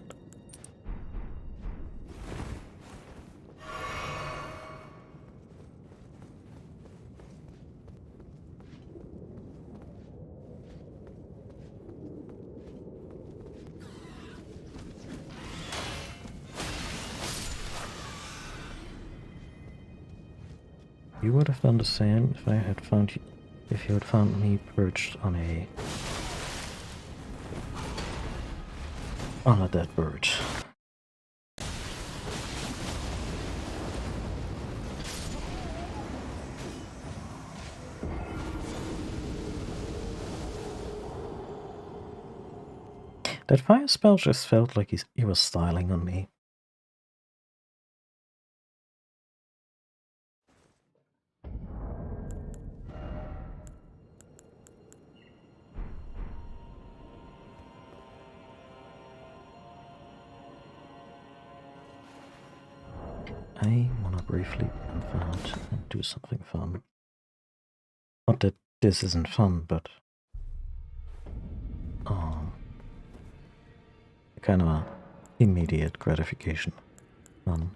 You would have done the same if if you had found me perched on a dead bird. That fire spell just felt like he was styling on me. I wanna briefly panther out and do something fun. Not that this isn't fun, but kind of immediate gratification fun.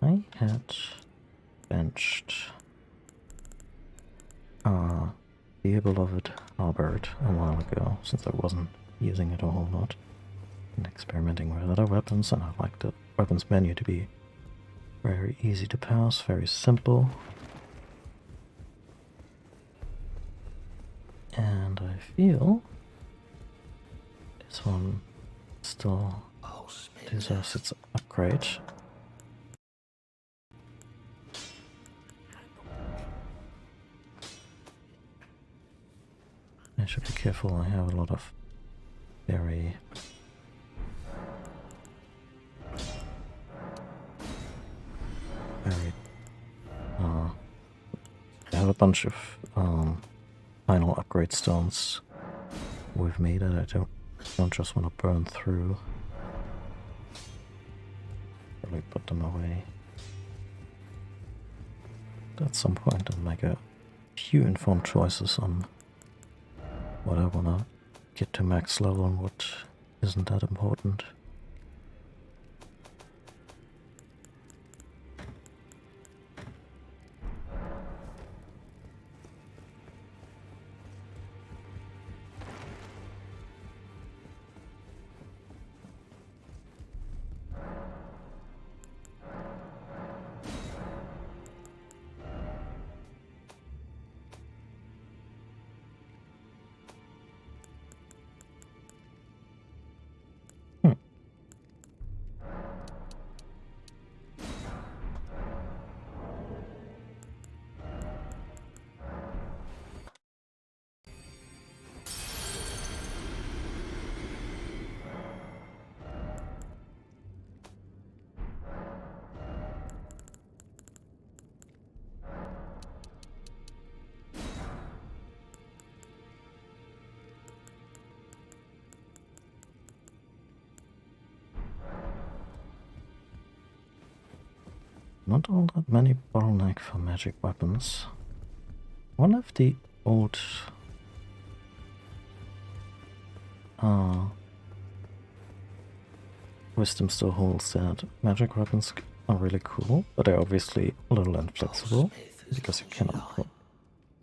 I had benched the beloved halberd a while ago, since I wasn't using it a whole lot and experimenting with other weapons, and I like the weapons menu to be very easy to pass, very simple. And I feel this one still deserves its upgrade. I should be careful, I have a lot of very I have a bunch of final upgrade stones with me that I don't just want to burn through. Probably put them away. At some point I'll make a few informed choices on what I want to get to max level and what isn't that important. Not all that many bottleneck for magic weapons. One of the old wisdom still holds that magic weapons are really cool, but they're obviously a little inflexible because you cannot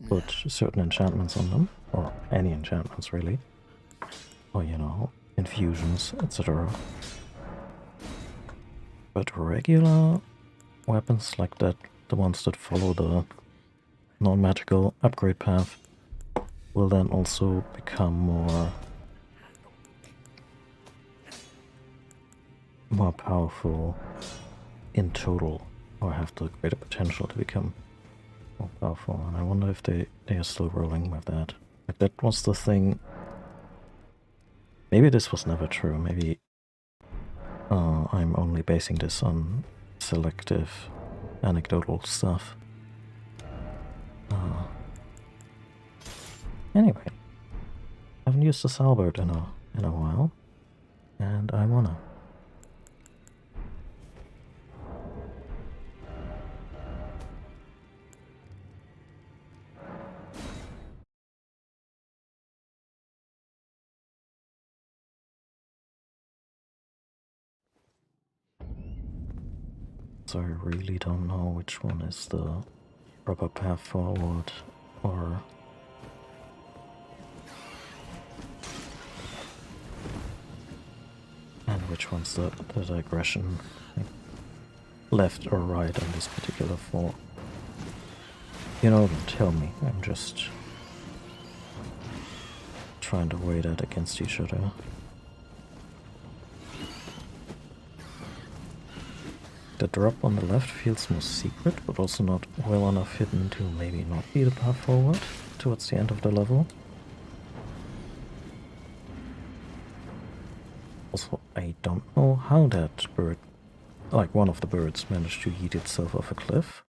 put certain enchantments on them, or any enchantments really, or you know, infusions, etc. But regular weapons like that, the ones that follow the non-magical upgrade path, will then also become more powerful in total, or have the greater potential to become more powerful. And I wonder if they are still rolling with that. Like, that was the thing. Maybe this was never true. Maybe I'm only basing this on selective anecdotal stuff. Anyway, I haven't used the halberd in a while, and I wanna. So I really don't know which one is the proper path forward, or and which one's the digression, like left or right on this particular fall. You know, don't tell me. I'm just trying to weigh that against each other. The drop on the left feels more secret, but also not well enough hidden to maybe not be the path forward towards the end of the level. Also, I don't know how that bird, like one of the birds, managed to yeet itself off a cliff.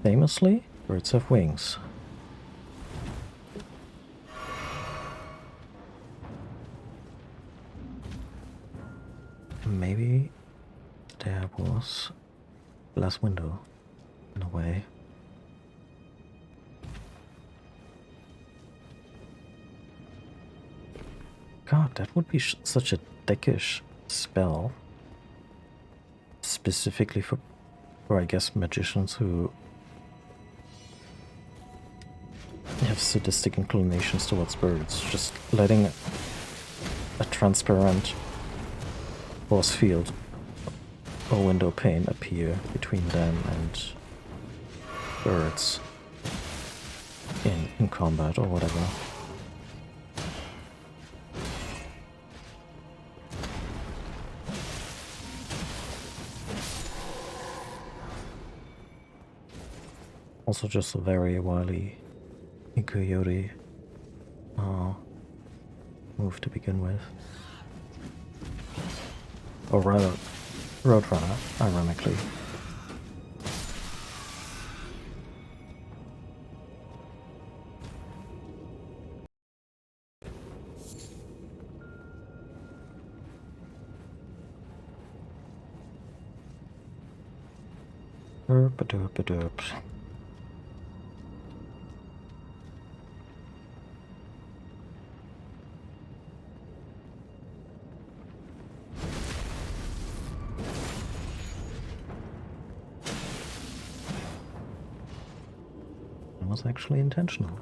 Famously, birds have wings. maybe there was a glass window in a way. God, that would be such a dickish spell. Specifically for I guess, magicians who have sadistic inclinations towards birds. Just letting a transparent force field or window pane appear between them and birds in combat or whatever. Also just a very wily coyote move to begin with. Or rather, Roadrunner, ironically. Derp-a-derp-a-derp. Was actually intentional.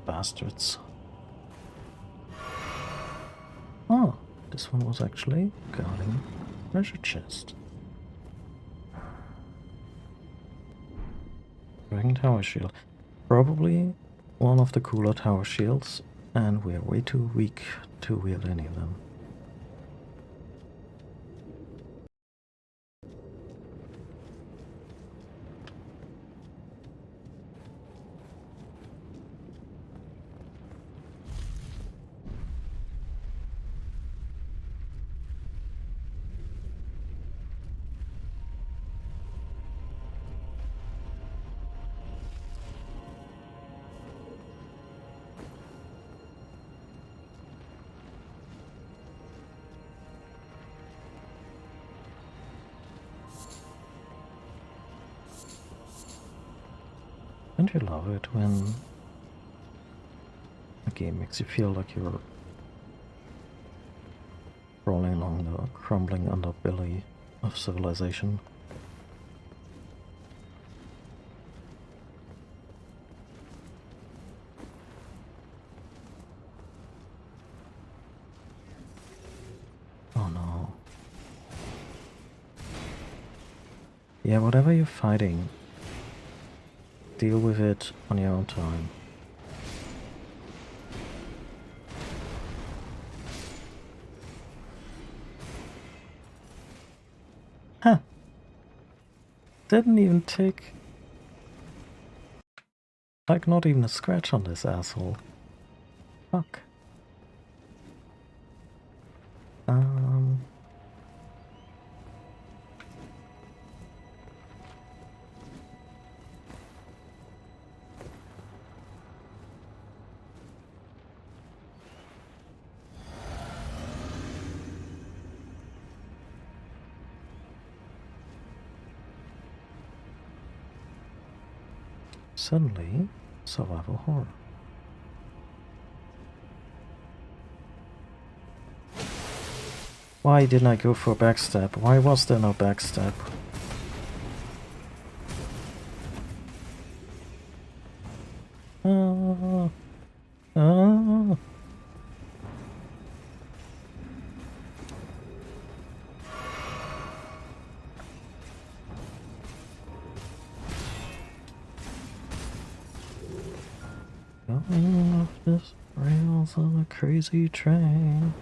Bastards. Oh, this one was actually guarding treasure chest. Dragon Tower Shield. Probably one of the cooler tower shields, and we're way too weak to wield any of them. Don't you love it when a game makes you feel like you're crawling along the crumbling underbelly of civilization? Oh no. Yeah, whatever you're fighting, deal with it on your own time. Huh. Didn't even take... like, not even a scratch on this asshole. Fuck. Suddenly, survival horror. Why didn't I go for a backstab? Why was there no backstab? Going off this rails on a crazy train.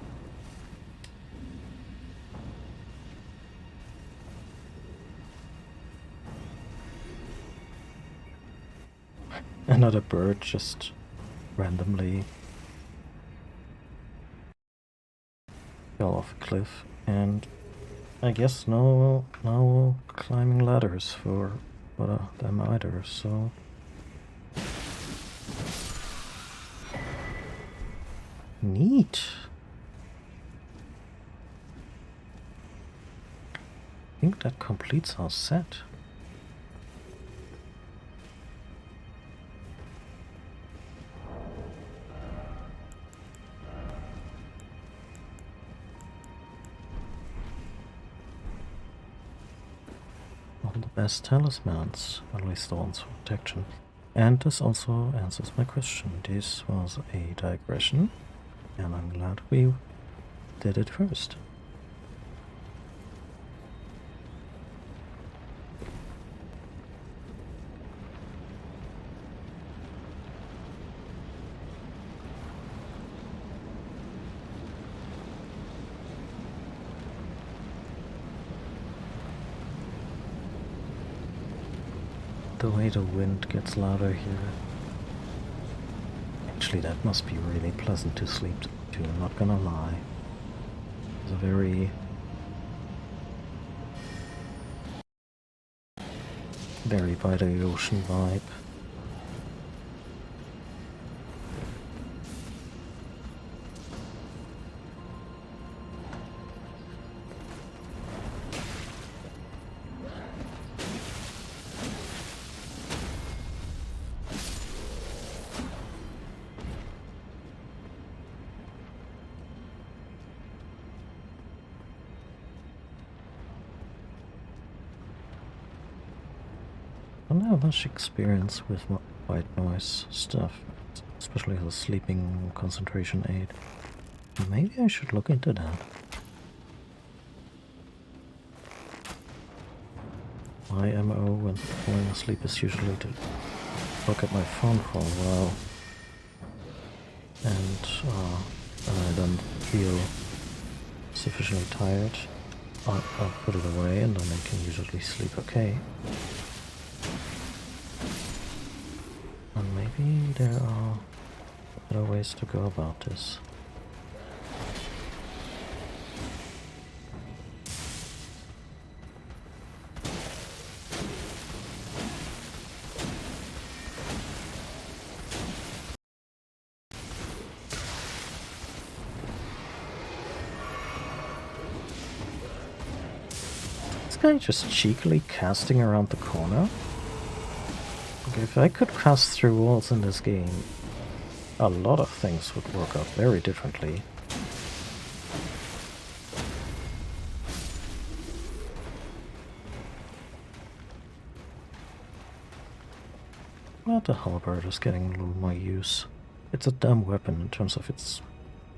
another bird just randomly fell off a cliff, and I guess no climbing ladders for them either, so... Neat! I think that completes our set. All the best talismans, at least the ones for protection. And this also answers my question. This was a digression, and I'm glad we did it first. The way the wind gets louder here. Actually, that must be really pleasant to sleep to, I'm not gonna lie. It's a very by the ocean vibe. I don't have much experience with white noise stuff, especially as a sleeping concentration aid. Maybe I should look into that. My MO when falling asleep is usually to look at my phone for a while, and when I don't feel sufficiently tired, I'll put it away, and then I can usually sleep okay. And maybe there are better ways to go about this. This guy just cheekily casting around the corner? Okay, if I could cast through walls in this game, a lot of things would work out very differently. But the halberd is getting a little more use. It's a dumb weapon in terms of its,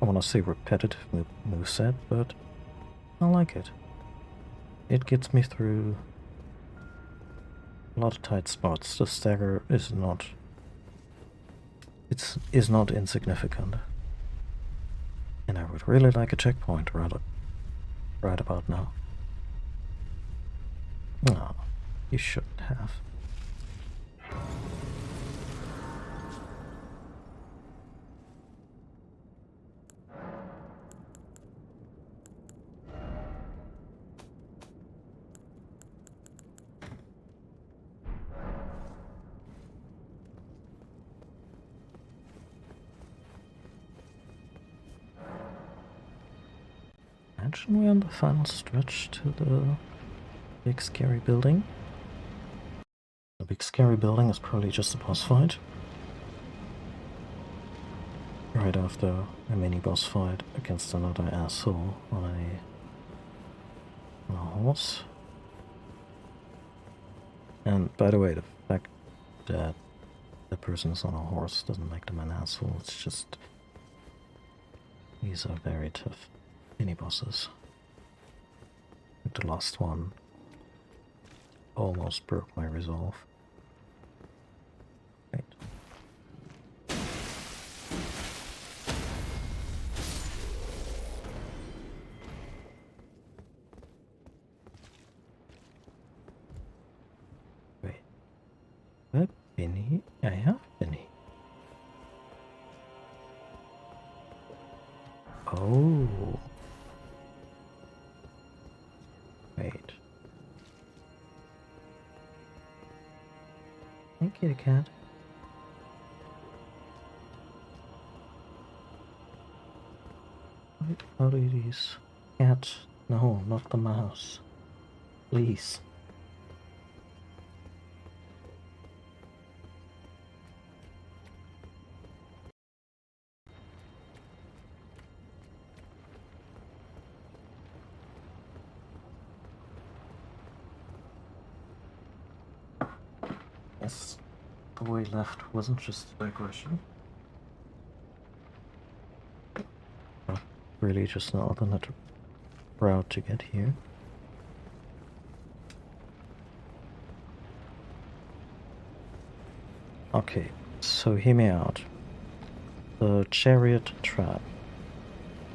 I want to say repetitive moveset, but I like it. It gets me through a lot of tight spots. The stagger is not... is not insignificant. And I would really like a checkpoint right about now. No, you shouldn't have. Imagine we're on the final stretch to the big scary building. The big scary building is probably just a boss fight. Right after a mini boss fight against another asshole on a horse. And by the way, the fact that the person is on a horse doesn't make them an asshole, it's just... these are very tough mini bosses. The last one almost broke my resolve. Wait. Wait. I've been here? I have been Hey, kitty cat. How do these cat? No, not the mouse. Please. Yes, the way left wasn't just a digression. Really just an alternate route to get here. Okay, so hear me out. The chariot trap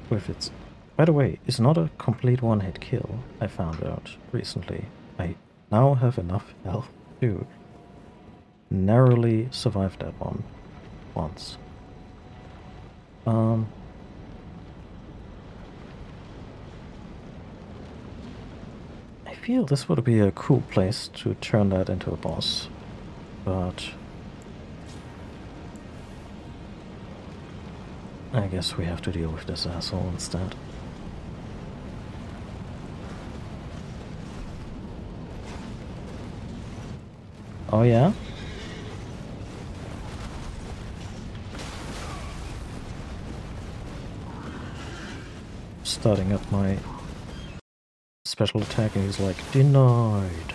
with its... By the way, is not a complete one-hit kill, I found out recently. I now have enough health to narrowly survive that one once. I feel this would be a cool place to turn that into a boss, but I guess we have to deal with this asshole instead. Oh yeah? Starting up my special attack and he's like, denied.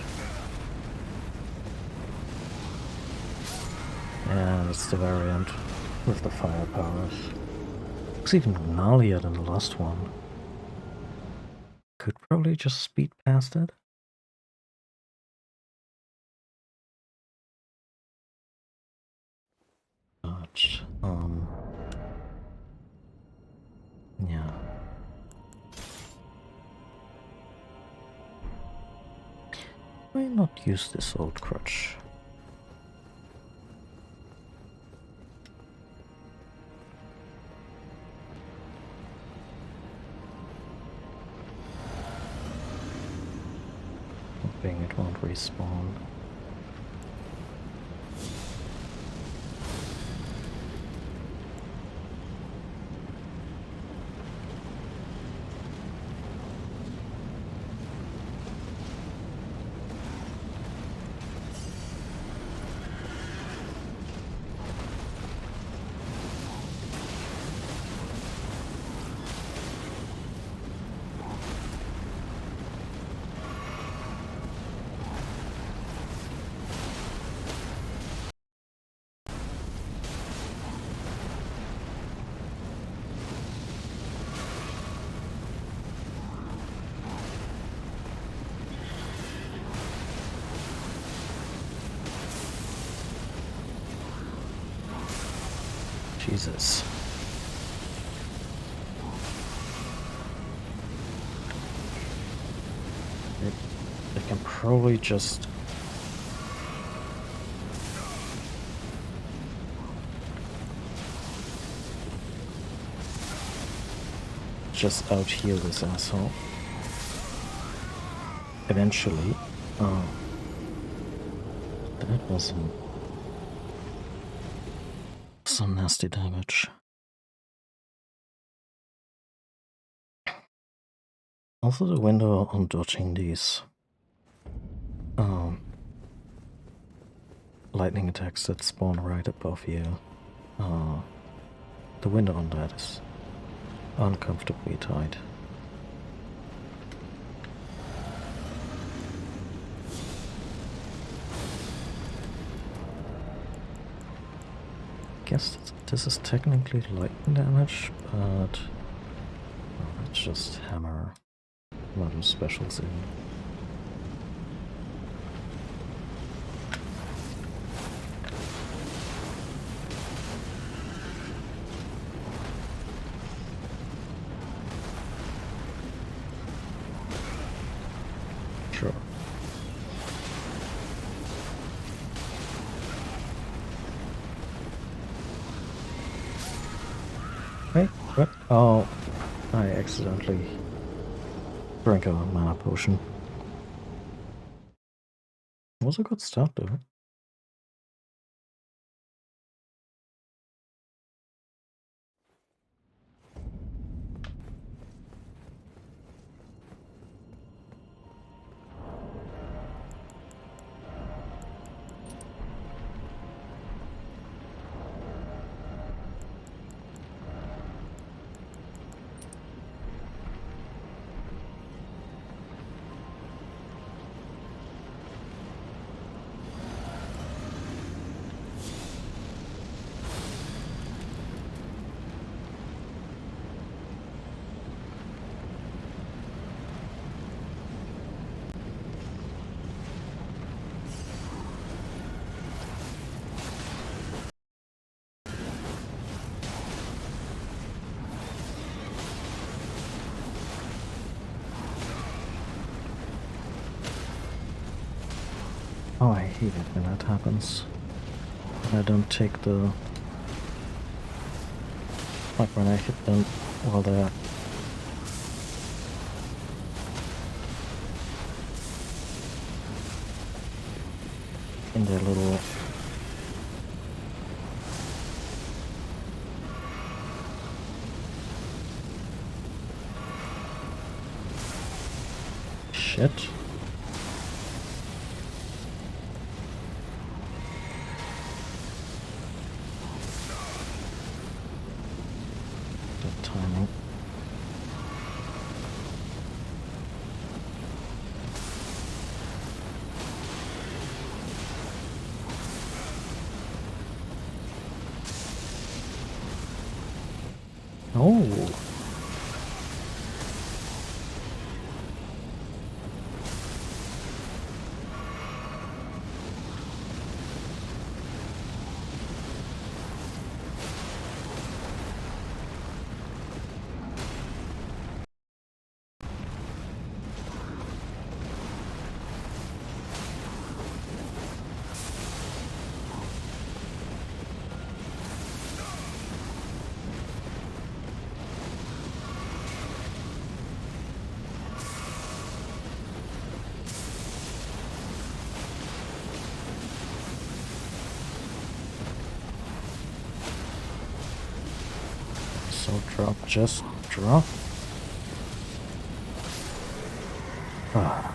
And it's the variant with the fire powers. Looks even gnarlier than the last one. Could probably just speed past it. But, yeah. Why not use this old crutch? Hoping it won't respawn. Jesus. They can probably just... out heal this asshole. Eventually. Oh. That was some nasty damage. Also the window on dodging these lightning attacks that spawn right above you. The window on that is uncomfortably tight. Guess this is technically lightning damage, but let's just hammer one of those specials in. Sure. Wait, what? Oh, I accidentally drank a mana potion. It was a good start though. Oh, I hate it when that happens. I don't take the... Like when I hit them while they're... in their little... Shit. Good timing. Oh! So drop, just drop. Ah.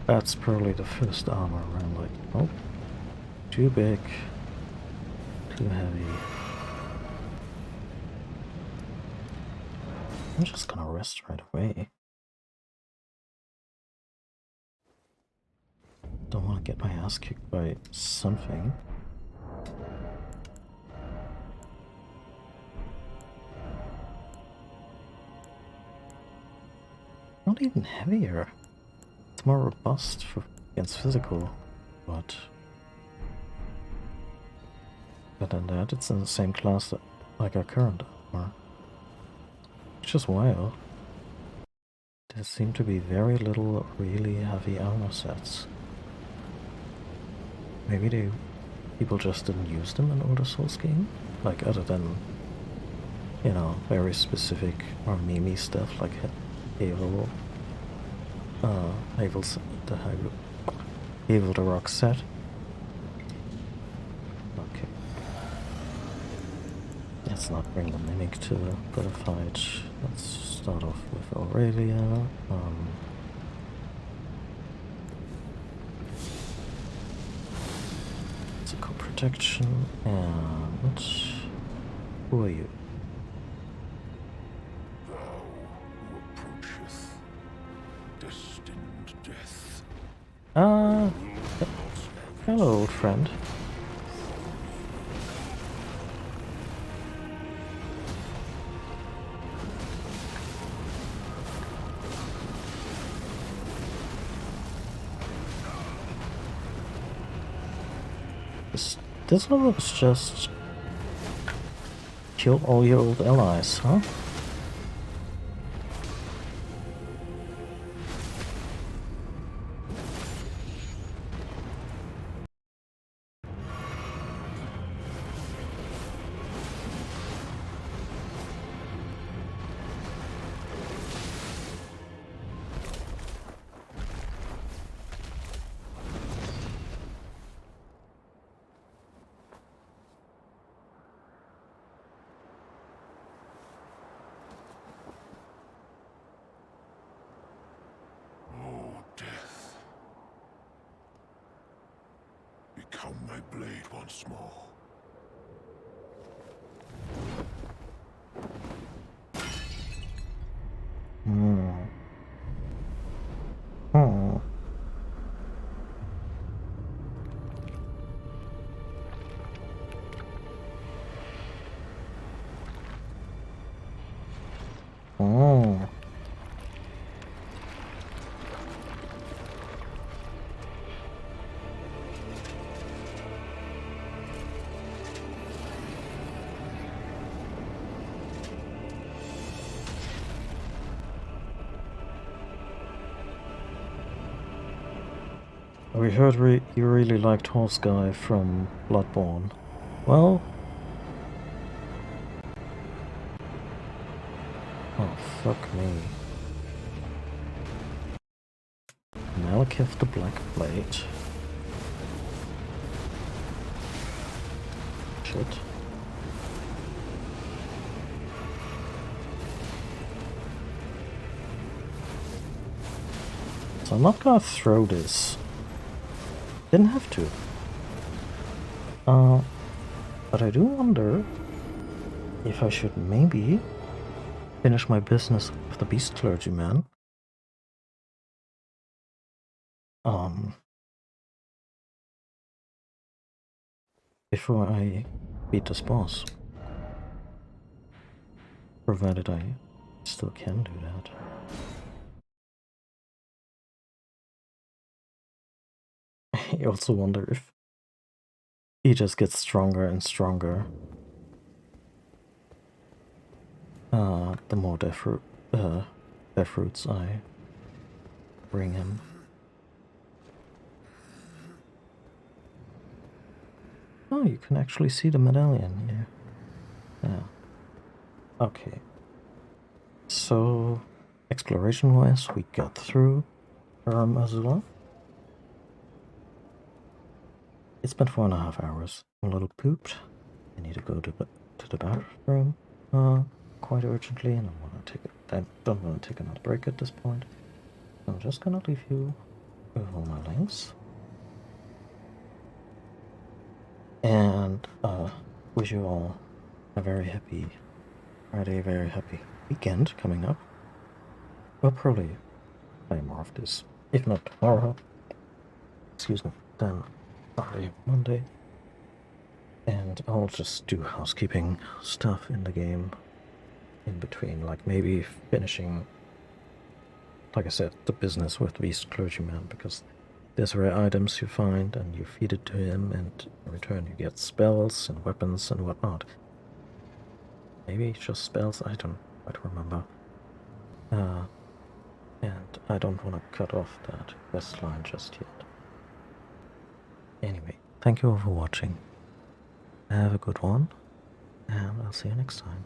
That's probably the first armor where I'm like, oh, too big, too heavy. I'm just gonna rest right away. Don't want to get my ass kicked by something. Not even heavier. It's more robust against physical, but other than that, it's in the same class like our current armor. Which is wild. There seem to be very little really heavy armor sets. Maybe people just didn't use them in older Souls game? Like other than, you know, very specific or memey stuff like Havel, Havel the Rock set. Okay. Let's not bring the Mimic to the fight. Let's start off with Aurelia. Physical protection, and who are you? Thou who approacheth destined death. Hello, old friend. This level is just kill all your old allies, huh? Become my blade once more. We heard you really liked Horse Guy from Bloodborne. Well... Oh, fuck me. Malekith the Black Blade. Shit. So I'm not gonna throw this. Didn't have to. But I do wonder if I should maybe finish my business with the Beast Clergyman. Before I beat this boss. Provided I still can do that. I also wonder if he just gets stronger and stronger. The more death fruits I bring him. Oh, you can actually see the medallion here. Yeah. Okay. So, exploration-wise, we got through Azula. It's been 4.5 hours. I'm a little pooped. I need to go to the bathroom quite urgently, and I don't want to take another break at this point. So I'm just gonna leave you with all my links. And wish you all a very happy Friday, very happy weekend coming up. We'll probably play more of this, if not tomorrow, excuse me, then Friday, Monday. And I'll just do housekeeping stuff in the game in between, like maybe finishing, like I said, the business with Beast Clergyman, because there's rare items you find and you feed it to him, and in return you get spells and weapons and whatnot. Maybe just spells, I don't quite remember. And I don't want to cut off that quest line just yet. Anyway, thank you all for watching. Have a good one, and I'll see you next time.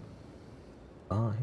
Bye.